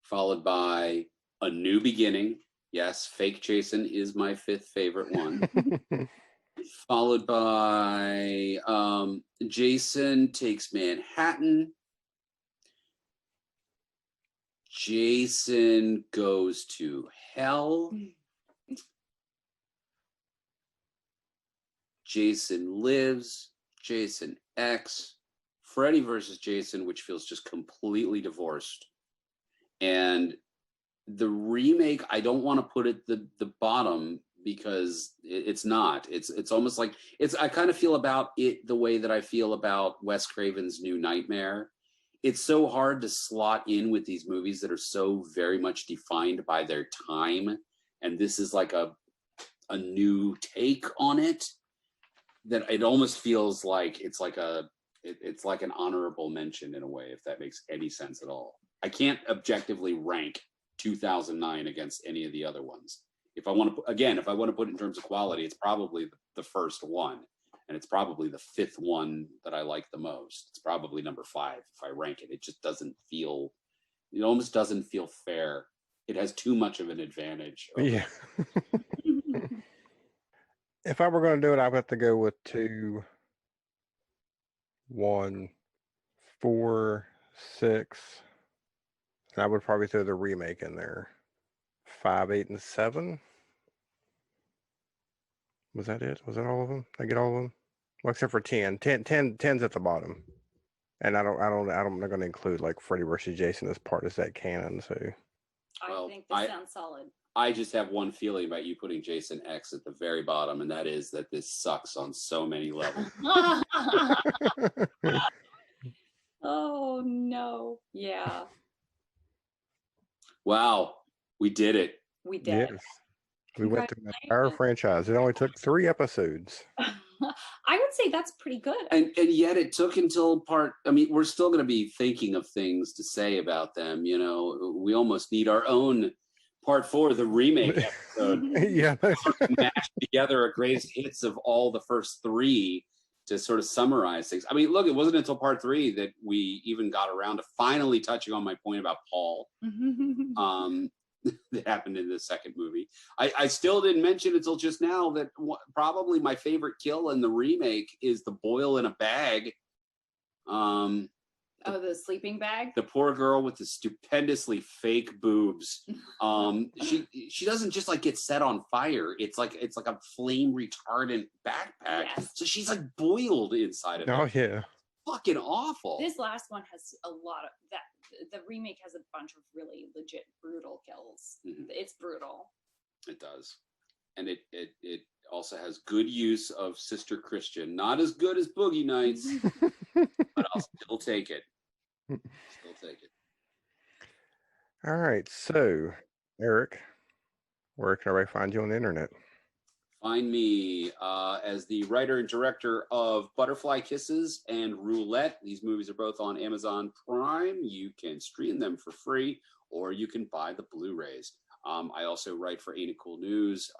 D: followed by A New Beginning. Yes, Fake Jason is my 5th favorite one. Followed by Jason Takes Manhattan. Jason Goes to Hell. Jason Lives. Jason X. Freddy versus Jason, which feels just completely divorced. And the remake, I don't want to put it the bottom because it's not. It's almost like I kind of feel about it the way that I feel about Wes Craven's New Nightmare. It's so hard to slot in with these movies that are so very much defined by their time, and this is like a new take on it, that it almost feels like it's like an honorable mention in a way, if that makes any sense at all. I can't objectively rank 2009 against any of the other ones. If I want to put it in terms of quality, it's probably the first one, and it's probably the fifth one that I like the most. It's probably number 5 if I rank it. It just it almost doesn't feel fair. It has too much of an advantage.
C: Yeah. If I were going to do it, I would have to go with 2, 1, 4, 6. And I would probably throw the remake in there. 5, 8, and 7. Was that it? Was that all of them? Did I get all of them? Well, except for 10. 10's at the bottom. And I'm not going to include like Freddy vs. Jason as part of that canon. So
E: I think this sounds solid.
D: I just have one feeling about you putting Jason X at the very bottom, and that is that this sucks on so many levels.
E: Oh no! Yeah.
D: Wow, we did it.
E: We did.
C: Yes. We went through the entire franchise. It only took 3 episodes.
E: I would say that's pretty good.
D: And yet it took until we're still going to be thinking of things to say about them. You know, we almost need our own part 4, the remake episode.
C: Yeah.
D: Mashed together a greatest hits of all the first 3 to sort of summarize things. I mean, look, it wasn't until part 3 that we even got around to finally touching on my point about Paul. That happened in the second movie. I still didn't mention until just now that probably my favorite kill in the remake is the boil in a bag.
E: The sleeping bag?
D: The poor girl with the stupendously fake boobs. She doesn't just like get set on fire. It's like a flame retardant backpack.
E: Yes.
D: So she's like boiled inside of it.
C: Oh yeah.
D: Fucking awful.
E: This last one has a lot of that. The remake has a bunch of really legit brutal kills.
D: Mm-hmm.
E: It's brutal.
D: It does. And it also has good use of Sister Christian. Not as good as Boogie Nights, but I'll still take it.
C: All right. So, Eric, where can everybody find you on the internet?
D: Find me as the writer and director of Butterfly Kisses and Roulette. These movies are both on Amazon Prime. You can stream them for free, or you can buy the Blu-rays. I also write for Ain't It Cool News,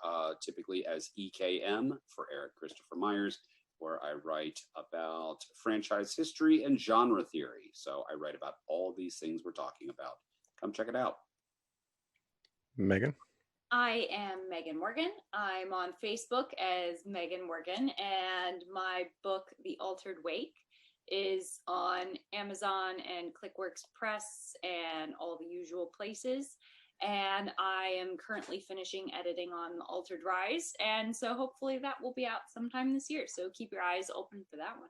D: typically as EKM for Eric Christopher Myers, where I write about franchise history and genre theory. So I write about all these things we're talking about. Come check it out.
C: Megan?
E: I am Megan Morgan. I'm on Facebook as Megan Morgan, and my book, The Altered Wake, is on Amazon and Clickworks Press and all the usual places. And I am currently finishing editing on The Altered Rise, and so hopefully that will be out sometime this year. So keep your eyes open for that one.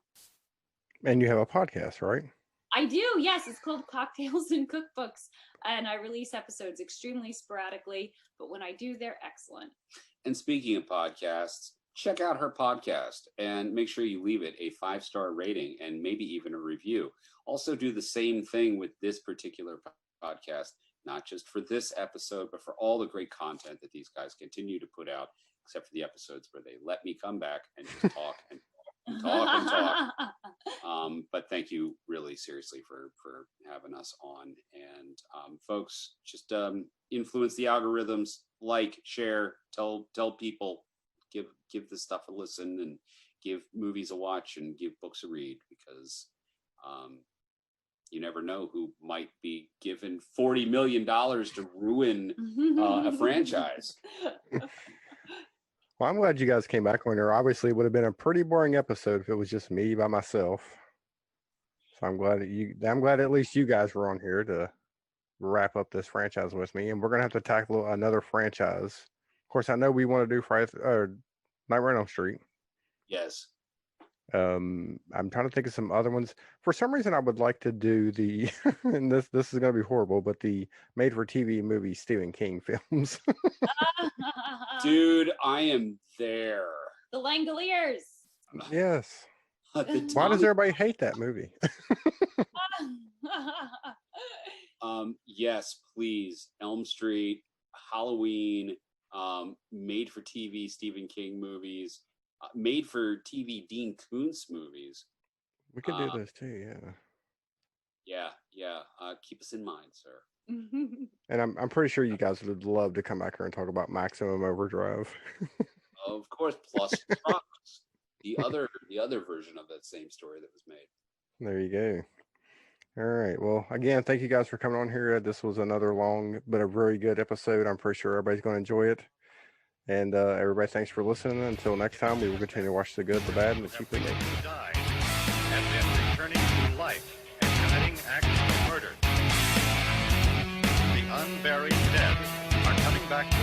C: And you have a podcast, right?
E: I do, yes. It's called Cocktails and Cookbooks, and I release episodes extremely sporadically, but when I do, they're excellent.
D: And speaking of podcasts, check out her podcast and make sure you leave it a 5-star rating and maybe even a review. Also do the same thing with this particular podcast, not just for this episode, but for all the great content that these guys continue to put out, except for the episodes where they let me come back and just talk and talk. But thank you really seriously for having us on. And folks, just influence the algorithms, like, share, tell people, give this stuff a listen, and give movies a watch and give books a read, because you never know who might be given $40 million to ruin a franchise.
C: Well, I'm glad you guys came back on here. Obviously, it would have been a pretty boring episode if it was just me by myself. So I'm glad at least you guys were on here to wrap up this franchise with me. And we're gonna have to tackle another franchise. Of course, I know we want to do Nightmare on Elm Street.
D: Yes.
C: I'm trying to think of some other ones. For some reason, I would like to do the, and this is going to be horrible, but the made-for-TV movie Stephen King films.
D: Dude, I am there.
E: The Langoliers.
C: Yes.
D: The
C: Why does
D: Tommy-
C: everybody hate that movie?
D: Yes, please. Elm Street, Halloween, made for TV Stephen King movies, made for TV Dean Koontz movies.
C: We could do those too, yeah.
D: Yeah. Keep us in mind, sir.
C: And I'm pretty sure you guys would love to come back here and talk about Maximum Overdrive.
D: Of course, plus Trucks, the other version of that same story that was made.
C: There you go. All right. Well, again, thank you guys for coming on here. This was another long but a very good episode. I'm pretty sure everybody's going to enjoy it. And everybody, thanks for listening. Until next time, we will continue to watch the good, the bad, and the cheaply made.
B: Who died and then returning to life and committing acts of murder. The unburied dead are coming back to